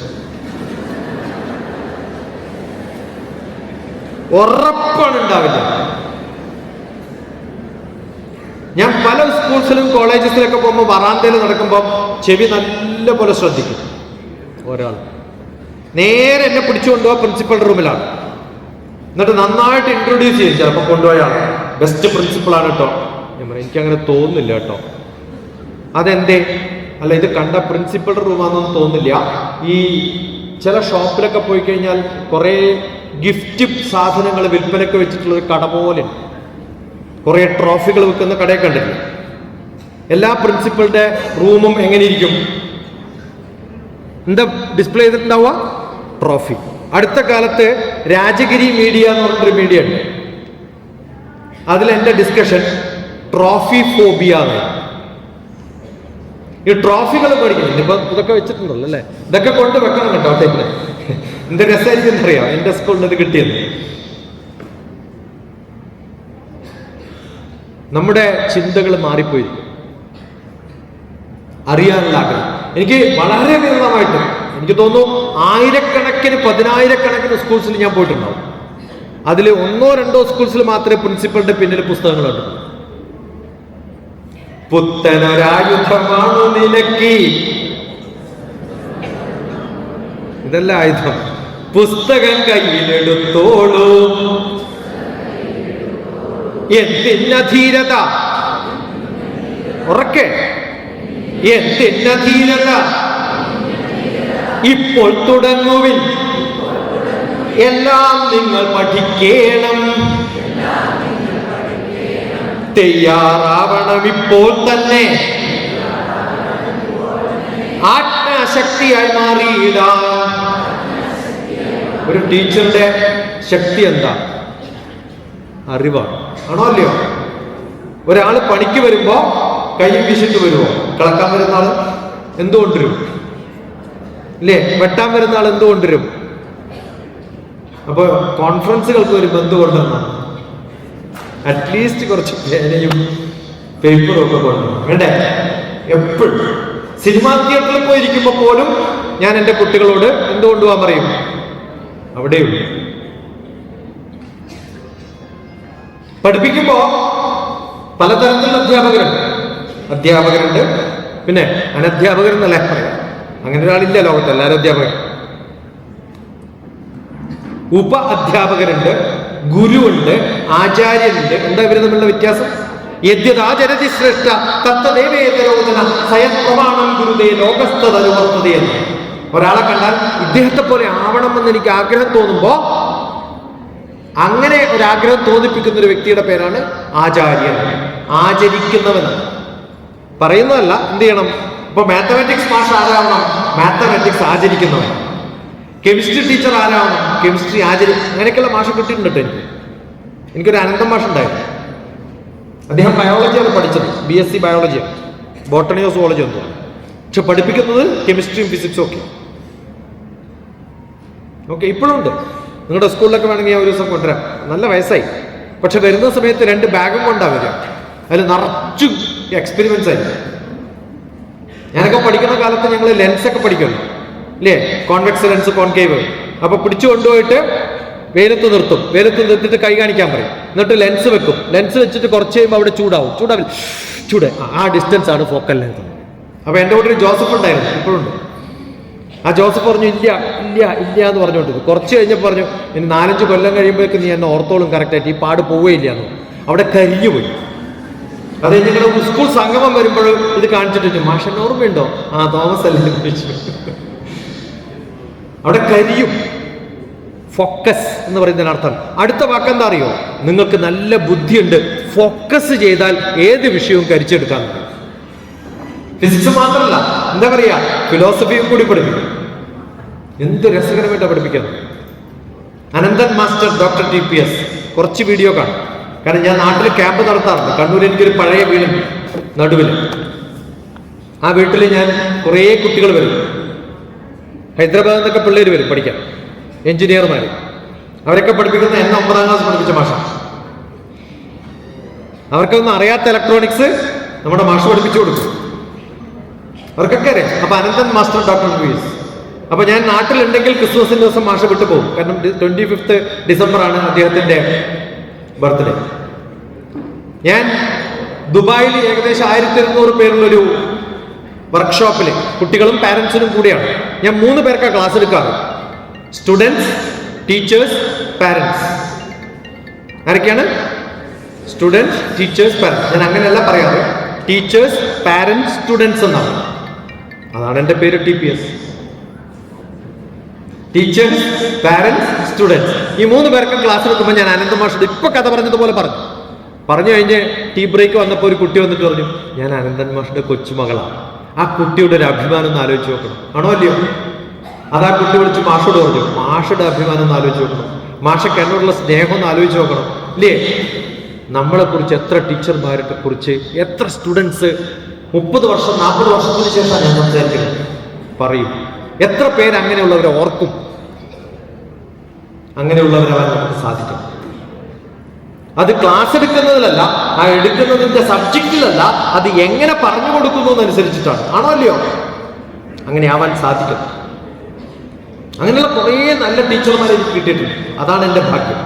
ഉറപ്പാണ് ഉണ്ടാവില്ല. ഞാൻ പല സ്കൂൾസിലും കോളേജസിലൊക്കെ പോകുമ്പോൾ വറാന്തയിൽ നടക്കുമ്പോൾ ചെവി നല്ല പോലെ ശ്രദ്ധിക്കും. ഒരാൾ നേരെ എന്നെ പിടിച്ചു കൊണ്ടുപോകാൻ പ്രിൻസിപ്പളുടെ റൂമിലാണ്. എന്നിട്ട് നന്നായിട്ട് ഇൻട്രൊഡ്യൂസ് ചെയ്യും. ചിലപ്പോൾ കൊണ്ടുപോയാണ് ബെസ്റ്റ് പ്രിൻസിപ്പളാണ് കേട്ടോ. ഞാൻ പറയും എനിക്കങ്ങനെ തോന്നുന്നില്ല കേട്ടോ. അതെന്തേ? അല്ല, ഇത് കണ്ട പ്രിൻസിപ്പളുടെ റൂമാണെന്നൊന്നും തോന്നില്ല. ഈ ചില ഷോപ്പിലൊക്കെ പോയി കഴിഞ്ഞാൽ കുറേ ഗിഫ്റ്റ് സാധനങ്ങൾ വിൽപ്പനയ്ക്ക് വെച്ചിട്ടുള്ള ഒരു കട പോലെ കുറേ ട്രോഫികൾ വെക്കുന്ന കടയെ കണ്ടില്ല. എല്ലാ പ്രിൻസിപ്പളുടെ റൂമും എങ്ങനെ ഇരിക്കും? എന്താ ഡിസ്പ്ലേ ചെയ്തിട്ടുണ്ടാവുക? ട്രോഫി. അടുത്ത കാലത്ത് രാജഗിരി മീഡിയ എന്ന് പറഞ്ഞൊരു മീഡിയ ഉണ്ട്. അതിൽ എൻ്റെ ഡിസ്കഷൻ ട്രോഫി ഫോബിയ ആണ്. ഈ ട്രോഫികൾ പഠിക്കണം. ഇപ്പൊ ഇതൊക്കെ വെച്ചിട്ടുണ്ടല്ലോ അല്ലേ? ഇതൊക്കെ കൊണ്ട് വെക്കണം കേട്ടോ. ടൈപ്പില് എന്ത് രസമായിരിക്കും അറിയാം. എൻ്റെ സ്കൂളിൽ ഇത് കിട്ടിയത്. നമ്മുടെ ചിന്തകൾ മാറിപ്പോയിരിക്കും. അറിയാനുള്ള ആഗ്രഹം എനിക്ക് വളരെ വിരളമായിട്ട്, എനിക്ക് തോന്നുന്നു ആയിരക്കണക്കിന് 10,000-കണക്കിന് സ്കൂൾസിൽ ഞാൻ പോയിട്ടുണ്ടാവും. അതിൽ 1-2 സ്കൂൾസിൽ മാത്രമേ പ്രിൻസിപ്പളിന്റെ പിന്നിൽ പുസ്തകങ്ങളുണ്ട്. പുത്തനൊരായുധമാണു നിനക്ക്, ഇതല്ല ആയുധം, പുസ്തകം കയ്യിലെടുത്തോളൂ. എന്തിന്ന ധീരത, ഉറക്കെ, എന്തിന്ന ധീരത, ഇപ്പോൾ തുടങ്ങുവിൻ, എല്ലാം നിങ്ങൾ പഠിക്കണം, തയ്യാറാവണം ഇപ്പോൾ തന്നെ, ആത്മശക്തിയായി മാറിയിടാം. ഒരു ടീച്ചറുടെ ശക്തി എന്താ? അറിവാണ്. ആണോ അല്ലയോ? ഒരാൾ പണിക്ക് വരുമ്പോ കൈ വീശിട്ട് വരുമോ? കിളക്കാൻ വരുന്ന ആള് എന്തുകൊണ്ടുവരും? ഇല്ലേ? വെട്ടാൻ വരുന്ന ആൾ എന്തുകൊണ്ടുവരും? അപ്പൊ കോൺഫറൻസുകൾക്ക് വരുമ്പോ എന്തുകൊണ്ടെന്നാണ്? അറ്റ്ലീസ്റ്റ് കുറച്ച് പേനയും പേപ്പറും ഒക്കെ കൊണ്ടുവരണം, വേണ്ടേ? എപ്പോഴും സിനിമാ തിയേറ്ററിൽ പോയിരിക്കുമ്പോ പോലും ഞാൻ എൻ്റെ കുട്ടികളോട് എന്തുകൊണ്ടുപോകാൻ പറയും? അവിടെയുണ്ട്. പഠിപ്പിക്കുമ്പോ പലതരത്തിലുള്ള അധ്യാപകരുണ്ട്, പിന്നെ അനധ്യാപകരെന്നല്ലേ പറയാം. അങ്ങനെ ഒരാളില്ല ലോകത്ത്, എല്ലാവരും അധ്യാപകർ. ഉപ അധ്യാപകരുണ്ട്, ഗുരുവുണ്ട്, ആചാര്യനുണ്ട്. എന്താ ഇവര് തമ്മിലുള്ള വ്യത്യാസം? യദ്യതാചരതി ശ്രേഷ്ഠ തത്തദേവേതരോചന സ്വയപ്രമാണം ഗുരുതേ ലോകസ്ഥതനുവർത്തതേ എന്ന്. ഒരാളെ കണ്ടാൽ ഇദ്ദേഹത്തെ പോലെ ആവണമെന്ന് എനിക്ക് ആഗ്രഹം തോന്നുമ്പോ അങ്ങനെ ഒരാഗ്രഹം തോന്നിപ്പിക്കുന്ന ഒരു വ്യക്തിയുടെ പേരാണ് ആചാര്യൻ. ആചരിക്കുന്നവൻ പറയുന്നതല്ല. എന്ത് ചെയ്യണം? ഇപ്പൊ മാത്തമാറ്റിക്സ് മാഷ് ആരാവണം? മാത്തമാറ്റിക്സ് ആചരിക്കുന്നവൻ. കെമിസ്ട്രി ടീച്ചർ ആരാവണം? കെമിസ്ട്രി അങ്ങനെയൊക്കെയുള്ള മാഷ് കിട്ടിയിട്ടുണ്ട് എനിക്കൊരു അനന്തം മാഷ് ഉണ്ടായിരുന്നു. അദ്ദേഹം ബയോളജിയാണ് പഠിച്ചത്, BSc ബയോളജിയാണ്, ബോട്ടണിയോ സുവോളജി എന്തോ. പക്ഷെ പഠിപ്പിക്കുന്നത് കെമിസ്ട്രിയും ഫിസിക്സും ഒക്കെ. ഓക്കെ, ഇപ്പോഴും ഉണ്ട്. നിങ്ങളുടെ സ്കൂളിലൊക്കെ വേണമെങ്കിൽ ഞാൻ ഒരു ദിവസം കൊണ്ടുവരാം. നല്ല വയസ്സായി, പക്ഷെ വരുന്ന സമയത്ത് 2 ബാഗും കൊണ്ടാണ് വരിക. അതിൽ നിറച്ചു എക്സ്പെരിമെന്റ്സ് ആയിരുന്നു. ഞാനൊക്കെ പഠിക്കുന്ന കാലത്ത് ഞങ്ങൾ ലെൻസൊക്കെ പഠിക്കുമല്ലോ ഇല്ലേ? Convex lens, concave. അപ്പൊ പിടിച്ചു കൊണ്ടുപോയിട്ട് വെയിലത്ത് നിർത്തും. വെയിലത്ത് നിർത്തിയിട്ട് കൈ കാണിക്കാൻ പറയും. എന്നിട്ട് ലെൻസ് വെക്കും. ലെൻസ് വെച്ചിട്ട് കുറച്ച് കഴിയുമ്പോൾ അവിടെ ചൂട് ആ ഡിസ്റ്റൻസ് ആണ് ഫോക്കൽ ലെങ്ത്. അപ്പൊ എൻ്റെ കൂടെ ഒരു ജോസഫ് ഉണ്ടായിരുന്നു, ഇപ്പോഴുണ്ട്. ആ ജോസഫ് പറഞ്ഞു ഇല്ല എന്ന് പറഞ്ഞുകൊണ്ടിരുന്നു. കുറച്ച് കഴിഞ്ഞപ്പോൾ പറഞ്ഞു ഇനി 4-5 കൊല്ലം കഴിയുമ്പോഴേക്ക് നീ എന്നെ ഓർത്തോളും കറക്റ്റായിട്ട്, ഈ പാട് പോവുകയില്ല എന്ന്. അവിടെ കരിഞ്ഞു പോയി. അത് ഞങ്ങളുടെ സ്കൂൾ സംഗമം വരുമ്പോൾ ഇത് കാണിച്ചിട്ട് മാഷന് ഓർമ്മയുണ്ടോ? ആ തോമസ് അല്ലേ ചോദിച്ചു. അവിടെ കരിയും. ഫോക്കസ് എന്ന് പറയുന്നതിന് അർത്ഥം. അടുത്ത വാക്കെന്താ അറിയോ? നിങ്ങൾക്ക് നല്ല ബുദ്ധിയുണ്ട്, ഫോക്കസ് ചെയ്താൽ ഏത് വിഷയവും കരിച്ചെടുക്കാൻ. ഫിസിക്സ് മാത്രമല്ല, എന്താ പറയാ, ഫിലോസഫിയും കൂടി പഠിപ്പിക്കും. എന്ത് രസകരമായിട്ടാണ് പഠിപ്പിക്കുന്നത്. അനന്തൻ മാസ്റ്റർ ഡോക്ടർ TPS കുറച്ച് വീഡിയോ കാണും. കാരണം ഞാൻ നാട്ടിൽ ക്യാമ്പ് നടത്താറുണ്ട്. കണ്ണൂർ എനിക്കൊരു പഴയ വീടുണ്ട് നടുവിൽ. ആ വീട്ടിൽ ഞാൻ കുറേ കുട്ടികൾ വരും, ഹൈദരാബാദിൽ നിന്നൊക്കെ പിള്ളേർ വരും പഠിക്കാൻ, എഞ്ചിനീയർമാർ. അവരൊക്കെ പഠിപ്പിക്കുന്ന എന്നെ 9ാം ക്ലാസ് പഠിപ്പിച്ച മാഷ. അവർക്കൊന്നും അറിയാത്ത ഇലക്ട്രോണിക്സ് നമ്മുടെ മാഷ് പഠിപ്പിച്ചു കൊടുക്കും. അവർക്കൊക്കെ അറിയാം. അപ്പൊ അനന്തൻ മാസ്റ്റർ ഡോക്ടർ TPS. അപ്പൊ ഞാൻ നാട്ടിലുണ്ടെങ്കിൽ ക്രിസ്മസിന്റെ ദിവസം മാഷ വിട്ടു പോകും. കാരണം 25 ഡിസംബർ ആണ് അദ്ദേഹത്തിന്റെ ബർത്ത്ഡേ. ഞാൻ ദുബായിൽ ഏകദേശം 1200 പേരുള്ളൊരു വർക്ക്ഷോപ്പിൽ കുട്ടികളും പാരന്റ്സിനും കൂടിയാണ്. ഞാൻ 3 പേർക്കാണ് ക്ലാസ് എടുക്കാറ്. Students, teachers, parents. ആരൊക്കെയാണ്? Students, teachers, parents. ഞാൻ അങ്ങനെയല്ല പറയാറ്. ടീച്ചേഴ്സ്, പാരന്റ്സ്, സ്റ്റുഡൻസ് എന്നാണ്. അതാണ് എൻ്റെ പേര് TPS. Teachers, parents, students. ഈ 3 പേർക്കും ക്ലാസ് എടുക്കുമ്പോൾ ഞാൻ അനന്ത മാഷോട് ഇപ്പൊ കഥ പറഞ്ഞതുപോലെ പറഞ്ഞു കഴിഞ്ഞ് ടീ ബ്രേക്ക് വന്നപ്പോൾ ഒരു കുട്ടി വന്നിട്ട് പറഞ്ഞു, ഞാൻ അനന്തൻ മാഷുടെ കൊച്ചുമകളാണ്. ആ കുട്ടിയുടെ ഒരു അഭിമാനം ഒന്ന് ആലോചിച്ച് നോക്കണം. ആണോ അല്ലയോ? അത് ആ കുട്ടി വിളിച്ച് മാഷോട് പറഞ്ഞു, മാഷയുടെ അഭിമാനം ഒന്ന് ആലോചിച്ച് നോക്കണം, മാഷക്ക് എന്നോടുള്ള സ്നേഹം ഒന്ന് ആലോചിച്ച് നോക്കണം. ഇല്ലേ? നമ്മളെ കുറിച്ച് എത്ര ടീച്ചർമാരെ കുറിച്ച്, എത്ര സ്റ്റുഡൻസ് 30 വർഷം 40 വർഷത്തിന് ശേഷമാണ് ഞാൻ സംസാരിക്കുന്നത്. പറയും, എത്ര പേര് അങ്ങനെയുള്ളവരെ ഓർക്കും? അങ്ങനെയുള്ളവരാവാൻ നമുക്ക് സാധിക്കും. അത് ക്ലാസ് എടുക്കുന്നതിലല്ല, ആ എടുക്കുന്നതിന്റെ സബ്ജക്റ്റിലല്ല, അത് എങ്ങനെ പറഞ്ഞു കൊടുക്കുന്നു എന്നനുസരിച്ചിട്ടാണ്. ആണോ അല്ലയോ? അങ്ങനെ ആവാൻ സാധിക്കും. അങ്ങനെയുള്ള കുറേ നല്ല ടീച്ചർമാരെ എനിക്ക് കിട്ടിയിട്ടുണ്ട്. അതാണ് എൻ്റെ ഭാഗ്യം.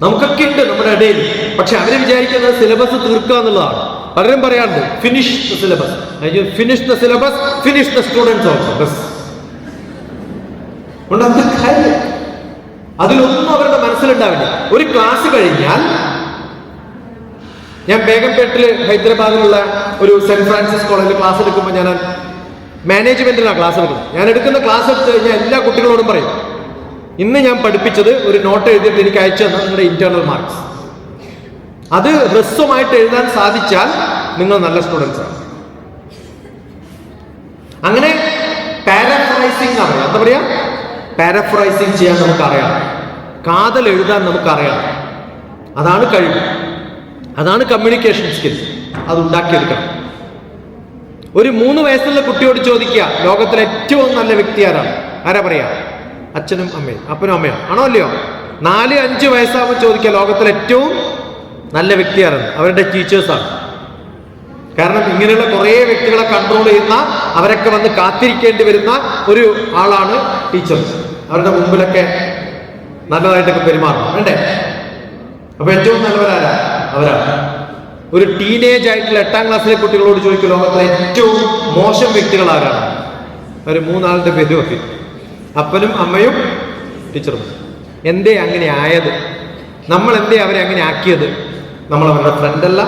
നമുക്കൊക്കെ ഉണ്ട് നമ്മുടെ ഇടയിൽ. പക്ഷെ അവര് വിചാരിക്കുന്നത് സിലബസ് തീർക്കുക എന്നുള്ളതാണ്. പലരും പറയാറുണ്ട്, finish the syllabus. Finish the syllabus, finish the students also. Bus അതിലൊന്നും അവരുടെ മനസ്സിലുണ്ടാവില്ല. ഒരു ക്ലാസ് കഴിഞ്ഞാൽ, ഞാൻ ബേഗംപേട്ടില് ഹൈദരാബാദിലുള്ള ഒരു സെന്റ് ഫ്രാൻസിസ് കോളേജിൽ ക്ലാസ് എടുക്കുമ്പോൾ ഞാൻ മാനേജ്മെന്റിലാണ് ക്ലാസ് എടുക്കുന്നത്. ഞാൻ എടുക്കുന്ന ക്ലാസ് എടുത്തു കഴിഞ്ഞാൽ എല്ലാ കുട്ടികളോടും പറയും, ഇന്ന് ഞാൻ പഠിപ്പിച്ചത് ഒരു നോട്ട് എഴുതിയിട്ട് എനിക്ക് അയച്ചു തന്നാൽ നിങ്ങളുടെ ഇന്റേണൽ മാർക്സ്. അത് ഹ്രസ്വമായിട്ട് എഴുതാൻ സാധിച്ചാൽ നിങ്ങൾ നല്ല സ്റ്റുഡൻസ് ആണ്. അങ്ങനെ പാരാഫ്രൈസിങ് അറിയാം. എന്താ പറയാ? പാരാഫ്രൈസിങ് ചെയ്യാൻ നമുക്കറിയാം. കാതൽ എഴുതാൻ നമുക്കറിയാം. അതാണ് കഴിവ്, അതാണ് കമ്മ്യൂണിക്കേഷൻ സ്കിൽസ്. അത് ഉണ്ടാക്കിയെടുക്കണം. ഒരു 3 വയസ്സുള്ള കുട്ടിയോട് ചോദിക്കുക, ലോകത്തിലെ ഏറ്റവും നല്ല വ്യക്തി ആരാണ്? ആരാ പറയാ? അച്ഛനും അമ്മയും, അപ്പനും അമ്മയും. ആണോ അല്ലയോ? 4-5 വയസ്സാകുമ്പോൾ ചോദിക്കുക, ലോകത്തിലെ ഏറ്റവും നല്ല വ്യക്തി ആരാണ്? അവരുടെ ടീച്ചേഴ്സാണ്. കാരണം ഇങ്ങനെയുള്ള കുറേ വ്യക്തികളെ കൺട്രോൾ ചെയ്യുന്ന, അവരൊക്കെ വന്ന് കാത്തിരിക്കേണ്ടി വരുന്ന ഒരു ആളാണ് ടീച്ചർ. അവരുടെ മുമ്പിലൊക്കെ നല്ലതായിട്ടൊക്കെ പെരുമാറണം, വേണ്ടേ? അപ്പൊ ഏറ്റവും നല്ലവരാരാ? അവരാണ്. ഒരു ടീനേജ് ആയിട്ടുള്ള 8ാം ക്ലാസ്സിലെ കുട്ടികളോട് ചോദിക്കും, ലോകത്തിലെ ഏറ്റവും മോശം വ്യക്തികൾ ആരാണ്? അവർ 3 ആളുടെ പേര് പറയും, അപ്പനും അമ്മയും ടീച്ചറും. എന്തേ അങ്ങനെ ആയത്? നമ്മൾ എന്തേ അവരെ അങ്ങനെ ആക്കിയത്? നമ്മൾ അവരുടെ ഫ്രണ്ടല്ല.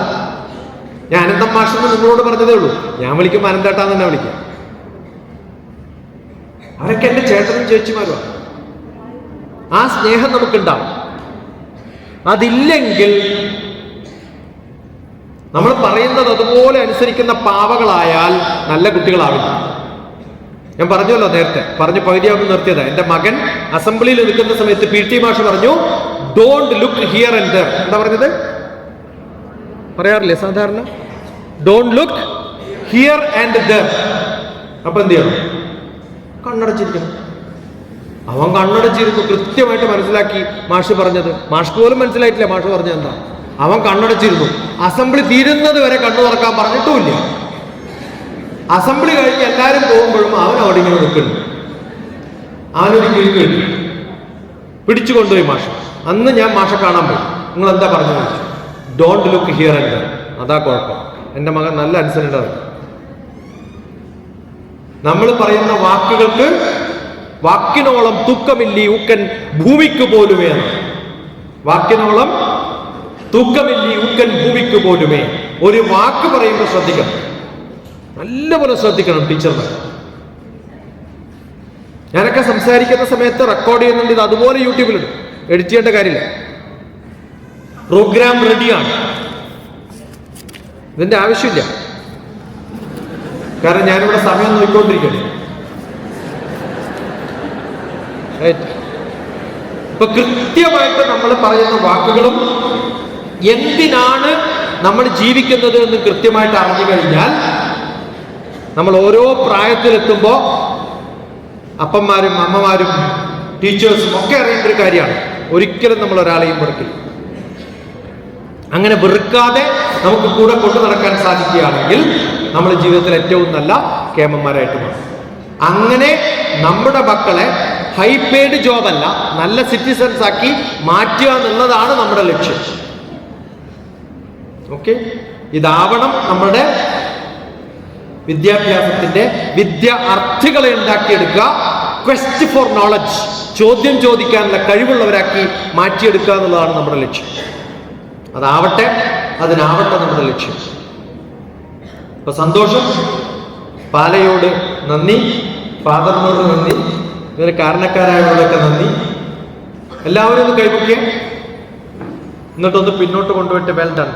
ഞാൻ അനന്തം മാഷെന്ന് നിങ്ങളോട് പറഞ്ഞതേ ഉള്ളൂ. ഞാൻ വിളിക്കുമ്പോൾ അനന്തേട്ടാന്ന് തന്നെ വിളിക്കാം. അവരൊക്കെ എൻ്റെ ചേട്ടനും ചേച്ചിമാരുമാണ്. ആ സ്നേഹം നമുക്കുണ്ടാവും. അതില്ലെങ്കിൽ നമ്മൾ പറയുന്നത് അതുപോലെ അനുസരിക്കുന്ന പാവകളായാൽ നല്ല കുട്ടികളാവില്ല. ഞാൻ പറഞ്ഞല്ലോ, നേരത്തെ പറഞ്ഞ് പകുതിയാകുമ്പോൾ നിർത്തിയതാ. എൻ്റെ മകൻ അസംബ്ലിയിൽ നിൽക്കുന്ന സമയത്ത് PT മാഷ് പറഞ്ഞു, don't look here and there. എന്താ പറഞ്ഞത്? പറയാറില്ലേ സാധാരണ? Don't look here and there. അപ്പൊ എന്ത് ചെയ്യണം? കണ്ണടച്ചിരിക്കണം. അവൻ കണ്ണടച്ചിരുന്നു, കൃത്യമായിട്ട് മനസ്സിലാക്കി മാഷ് പറഞ്ഞത്. മാഷ്ക്ക് പോലും മനസ്സിലായിട്ടില്ല മാഷ് പറഞ്ഞത് എന്താ. അവൻ കണ്ണടച്ചിരുന്നു. അസംബ്ലി തീരുന്നത് വരെ കണ്ണു തുറക്കാൻ പറഞ്ഞിട്ടുമില്ല. അസംബ്ലി കഴിഞ്ഞ് എല്ലാവരും പോകുമ്പോഴും അവൻ അവിടെ ഇങ്ങനെ നിൽക്കുന്നു. അവനൊരു കിഴി പിടിച്ചു കൊണ്ടുപോയി മാഷ്. അന്ന് ഞാൻ മാഷെ കാണാൻ പോയി. നിങ്ങൾ എന്താ പറഞ്ഞു ചോദിച്ചു. Don't look here and there. അതാ കുഴപ്പം. എൻ്റെ മകൻ നല്ല അനുസരണമാണ്. നമ്മൾ പറയുന്ന വാക്കുകൾക്ക് വാക്കിനോളം തൂക്കമില്ലി ഊക്കൻ ഭൂമിക്ക് പോലുമേ. വാക്കിനോളം തൂക്കമില്ലി ഊക്കൻ ഭൂമിക്ക് പോലുമേ. ഒരു വാക്ക് പറയുമ്പോൾ ശ്രദ്ധിക്കണം, നല്ലപോലെ ശ്രദ്ധിക്കണം ടീച്ചർമാർ. ഞാനൊക്കെ സംസാരിക്കുന്ന സമയത്ത് റെക്കോർഡ് ചെയ്യുന്നുണ്ട്. ഇത് അതുപോലെ യൂട്യൂബിലുണ്ട്, എഡിറ്റ് ചെയ്യേണ്ട കാര്യമില്ല. പ്രോഗ്രാം റെഡിയാണ്, ഇതിന്റെ ആവശ്യമില്ല. കാരണം ഞാനിവിടെ സമയം നോക്കിക്കൊണ്ടിരിക്കുന്നു. ഇപ്പൊ കൃത്യമായിട്ട് നമ്മൾ പറയുന്ന വാക്കുകളും എന്തിനാണ് നമ്മൾ ജീവിക്കുന്നത് എന്ന് കൃത്യമായിട്ട് അറിഞ്ഞു കഴിഞ്ഞാൽ നമ്മൾ ഓരോ പ്രായത്തിലെത്തുമ്പോൾ അപ്പന്മാരും അമ്മമാരും ടീച്ചേഴ്സും ഒക്കെ അറിയേണ്ട ഒരു കാര്യമാണ്. ഒരിക്കലും നമ്മൾ ഒരാളെയും വെറുക്കില്ല. അങ്ങനെ വെറുക്കാതെ നമുക്ക് കൂടെ കൊണ്ടു നടക്കാൻ സാധിക്കുകയാണെങ്കിൽ നമ്മൾ ജീവിതത്തിൽ ഏറ്റവും നല്ല കേമന്മാരായിട്ട് മാറും. അങ്ങനെ നമ്മുടെ മക്കളെ ഹൈ പെയ്ഡ് ജോബല്ല, നല്ല സിറ്റിസൺസ് ആക്കി മാറ്റുക എന്നുള്ളതാണ് നമ്മുടെ ലക്ഷ്യം. ഓക്കെ, ഇതാവണം നമ്മുടെ വിദ്യാഭ്യാസത്തിന്റെ അർത്ഥികളെ ഉണ്ടാക്കിയെടുക്കുക. ക്വസ്റ്റ് ഫോർ നോളജ്, ചോദ്യം ചോദിക്കാനുള്ള കഴിവുള്ളവരാക്കി മാറ്റിയെടുക്കുക എന്നുള്ളതാണ് നമ്മുടെ ലക്ഷ്യം. അതിനാവട്ടെ നമ്മുടെ ലക്ഷ്യം. അപ്പൊ സന്തോഷം. പാലയോട് നന്ദി, ഫാദറിനോട് നന്ദി, ഇതിന് കാരണക്കാരായവരോടൊക്കെ നന്ദി. എല്ലാവരും ഒന്ന് കൈപൊക്കിയ, എന്നിട്ടൊന്ന് പിന്നോട്ട് കൊണ്ടുപോയിട്ട് വെൽ ഡൺ.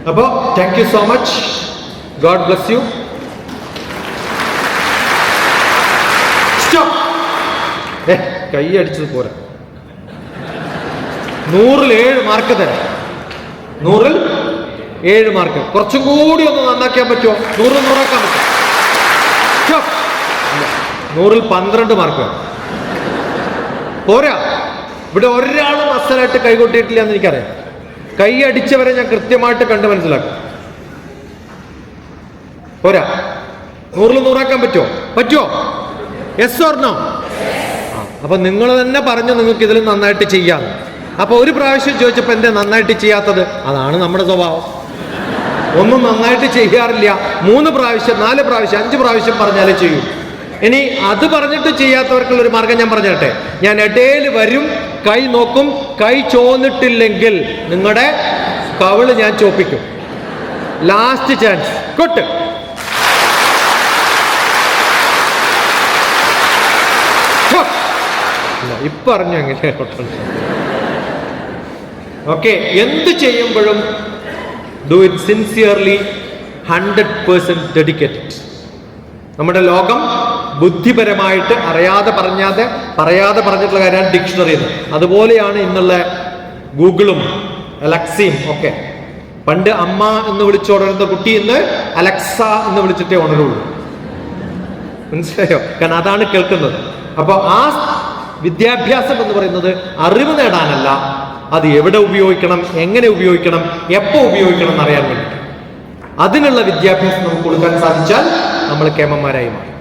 അപ്പോ thank you so much. God bless you. കൈ അടിച്ചത് പോരാ. 100-ൽ 7 മാർക്ക് തരാം. 100-ൽ 7 മാർക്ക്. കുറച്ചും കൂടി ഒന്ന് നന്നാക്കാൻ പറ്റുമോ? 100-ൽ 100ആക്കാൻ പറ്റും. 100-ൽ 12 മാർക്ക് പോരാ. ഇവിടെ ഒരാളും അസലായിട്ട് കൈകൊട്ടിയിട്ടില്ല എന്ന് എനിക്കറിയാം. കൈ അടിച്ചവരെ ഞാൻ കൃത്യമായിട്ട് കണ്ട് മനസ്സിലാക്കും. പോരാ. 100-ൽ 100ആക്കാൻ പറ്റുമോ? Yes or no? അപ്പൊ നിങ്ങൾ തന്നെ പറഞ്ഞു നിങ്ങൾക്ക് ഇതിൽ നന്നായിട്ട് ചെയ്യാം. അപ്പൊ ഒരു പ്രാവശ്യം ചോദിച്ചപ്പോ എന്താ നന്നായിട്ട് ചെയ്യാത്തത്? അതാണ് നമ്മുടെ സ്വഭാവം. ഒന്നും നന്നായിട്ട് ചെയ്യാറില്ല. 3 പ്രാവശ്യം 4 പ്രാവശ്യം 5 പ്രാവശ്യം പറഞ്ഞാലേ ചെയ്യൂ. ഇനി അത് പറഞ്ഞിട്ട് ചെയ്യാത്തവർക്കുള്ള ഒരു മാർഗം ഞാൻ പറഞ്ഞിട്ടെ. ഞാൻ ഇടയിൽ വരും, കൈ നോക്കും. കൈ ചോന്നിട്ടില്ലെങ്കിൽ നിങ്ങളുടെ കവിള് ഞാൻ ചോപ്പിക്കും. ലാസ്റ്റ് ചാൻസ് കൊട്ട്. ഇപ്പൊ അറിഞ്ഞു എങ്ങനെയാ കൊട്ടണം. ഓക്കെ, എന്ത് ചെയ്യുമ്പോഴും ഡു ഇറ്റ് സിൻസിയർലി, 100% ഡെഡിക്കേറ്റഡ്. നമ്മുടെ ലോകം ബുദ്ധിപരമായിട്ട് പറയാതെ പറഞ്ഞിട്ടുള്ള കാര്യമാണ് ഡിക്ഷണറി. അതുപോലെയാണ് ഇന്നുള്ള ഗൂഗിളും അലക്സയും ഒക്കെ. പണ്ട് അമ്മ എന്ന് വിളിച്ചുണരുന്ന കുട്ടി ഇന്ന് അലക്സ എന്ന് വിളിച്ചിട്ടേ ഉണരുള്ളൂ. മനസ്സിലായോ? കാരണം അതാണ് കേൾക്കുന്നത്. അപ്പൊ ആ വിദ്യാഭ്യാസം എന്ന് പറയുന്നത് അറിവ് നേടാനല്ല, അത് എവിടെ ഉപയോഗിക്കണം, എങ്ങനെ ഉപയോഗിക്കണം, എപ്പോൾ ഉപയോഗിക്കണം എന്നറിയാൻ വേണ്ടി. അതിനുള്ള വിദ്യാഭ്യാസം നമുക്ക് കൊടുക്കാൻ സാധിച്ചാൽ നമ്മൾ കേമന്മാരായി മാറും.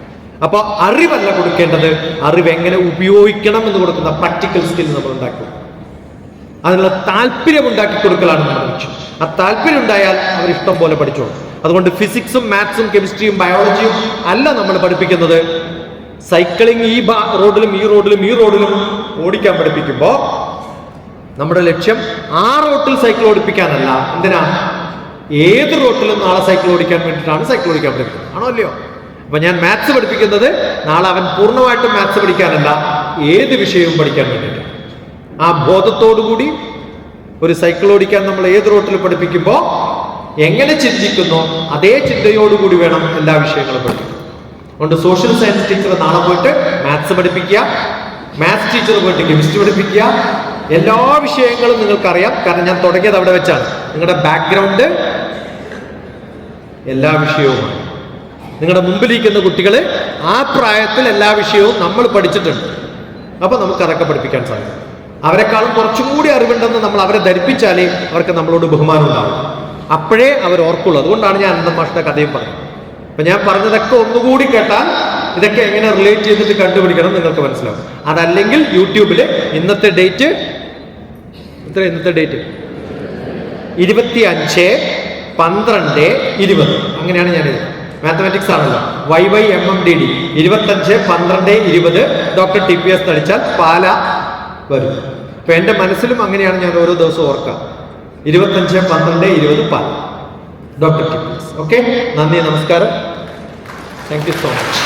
അപ്പൊ അറിവല്ല കൊടുക്കേണ്ടത്, അറിവ് എങ്ങനെ ഉപയോഗിക്കണം എന്ന് കൊടുക്കുന്ന പ്രാക്ടിക്കൽ സ്കിൽ നമ്മൾ ഉണ്ടാക്കും. അതിനുള്ള താല്പര്യം ഉണ്ടാക്കി കൊടുക്കലാണ് നമ്മുടെ ലക്ഷ്യം. ആ താല്പര്യം ഉണ്ടായാൽ അവർ ഇഷ്ടം പോലെ പഠിച്ചോളും. അതുകൊണ്ട് ഫിസിക്സും മാത്സും കെമിസ്ട്രിയും ബയോളജിയും അല്ല നമ്മൾ പഠിപ്പിക്കുന്നത്. സൈക്ലിംഗ് ഈ റോഡിലും ഓടിക്കാൻ പഠിപ്പിക്കുമ്പോൾ നമ്മുടെ ലക്ഷ്യം ആ റോട്ടിൽ സൈക്കിൾ ഓടിപ്പിക്കാനല്ല. എന്തിനാ? ഏത് റോട്ടിലും നാളെ സൈക്കിൾ ഓടിക്കാൻ വേണ്ടിയിട്ടാണ് സൈക്കിൾ ഓടിക്കാൻ പഠിപ്പിക്കുന്നത്. ആണോ അല്ലയോ? അപ്പൊ ഞാൻ മാത്സ് പഠിപ്പിക്കുന്നത് നാളെ അവൻ പൂർണ്ണമായിട്ടും മാത്സ് പഠിക്കാനല്ല, ഏത് വിഷയവും പഠിക്കാൻ വേണ്ടിയിട്ടാണ്. ആ ബോധത്തോടുകൂടി ഒരു സൈക്കിൾ ഓടിക്കാൻ നമ്മൾ ഏത് റോട്ടിൽ പഠിപ്പിക്കുമ്പോൾ എങ്ങനെ ചിന്തിക്കുന്നോ അതേ ചിന്തയോടുകൂടി വേണം എല്ലാ വിഷയങ്ങളും പഠിപ്പിക്കാൻ. അതുകൊണ്ട് സോഷ്യൽ സയൻസ് ടീച്ചർ നാളെ പോയിട്ട് മാത്സ് പഠിപ്പിക്കുക, മാത്സ് ടീച്ചർ പോയിട്ട് കെമിസ്ട്രി പഠിപ്പിക്കുക. എല്ലാ വിഷയങ്ങളും നിങ്ങൾക്കറിയാം, കാരണം ഞാൻ തുടങ്ങിയത് അവിടെ വെച്ചാണ്. നിങ്ങളുടെ ബാക്ക്ഗ്രൗണ്ട് എല്ലാ വിഷയവുമാണ്. നിങ്ങളുടെ മുമ്പിലിരിക്കുന്ന കുട്ടികൾ ആ പ്രായത്തിൽ എല്ലാ വിഷയവും നമ്മൾ പഠിച്ചിട്ടുണ്ട്. അപ്പൊ നമുക്ക് അതൊക്കെ പഠിപ്പിക്കാൻ സാധിക്കും. അവരെക്കാളും കുറച്ചും കൂടി അറിവുണ്ടെന്ന് നമ്മൾ അവരെ ധരിപ്പിച്ചാലേ അവർക്ക് നമ്മളോട് ബഹുമാനം ഉണ്ടാവും. അപ്പോഴേ അവർ ഓർക്കുള്ളൂ. അതുകൊണ്ടാണ് ഞാൻ അനന്തൻ മാഷിന്റെ കഥയും പറഞ്ഞത്. അപ്പൊ ഞാൻ പറഞ്ഞതൊക്കെ ഒന്നുകൂടി കേട്ടാൽ ഇതൊക്കെ എങ്ങനെ റിലേറ്റ് ചെയ്തിട്ട് കണ്ടുപിടിക്കണം നിങ്ങൾക്ക് മനസ്സിലാവും. അതല്ലെങ്കിൽ യൂട്യൂബിൽ ഇന്നത്തെ ഡേറ്റ് 25/12/20 അങ്ങനെയാണ് ഞാൻ എഴുതുന്നത്. മാത്തമാറ്റിക്സ് ആണല്ലോ. YYMMDD 25/12/20 ഡോക്ടർ TPS തടിച്ചാൽ പാല വരും. അപ്പൊ എന്റെ മനസ്സിലും അങ്ങനെയാണ് ഞാൻ ഓരോ ദിവസവും ഓർക്കുക. 25/12/20 പാല ഡോക്ടർ TPS. ഓക്കെ, നന്ദി, നമസ്കാരം. Thank you so much.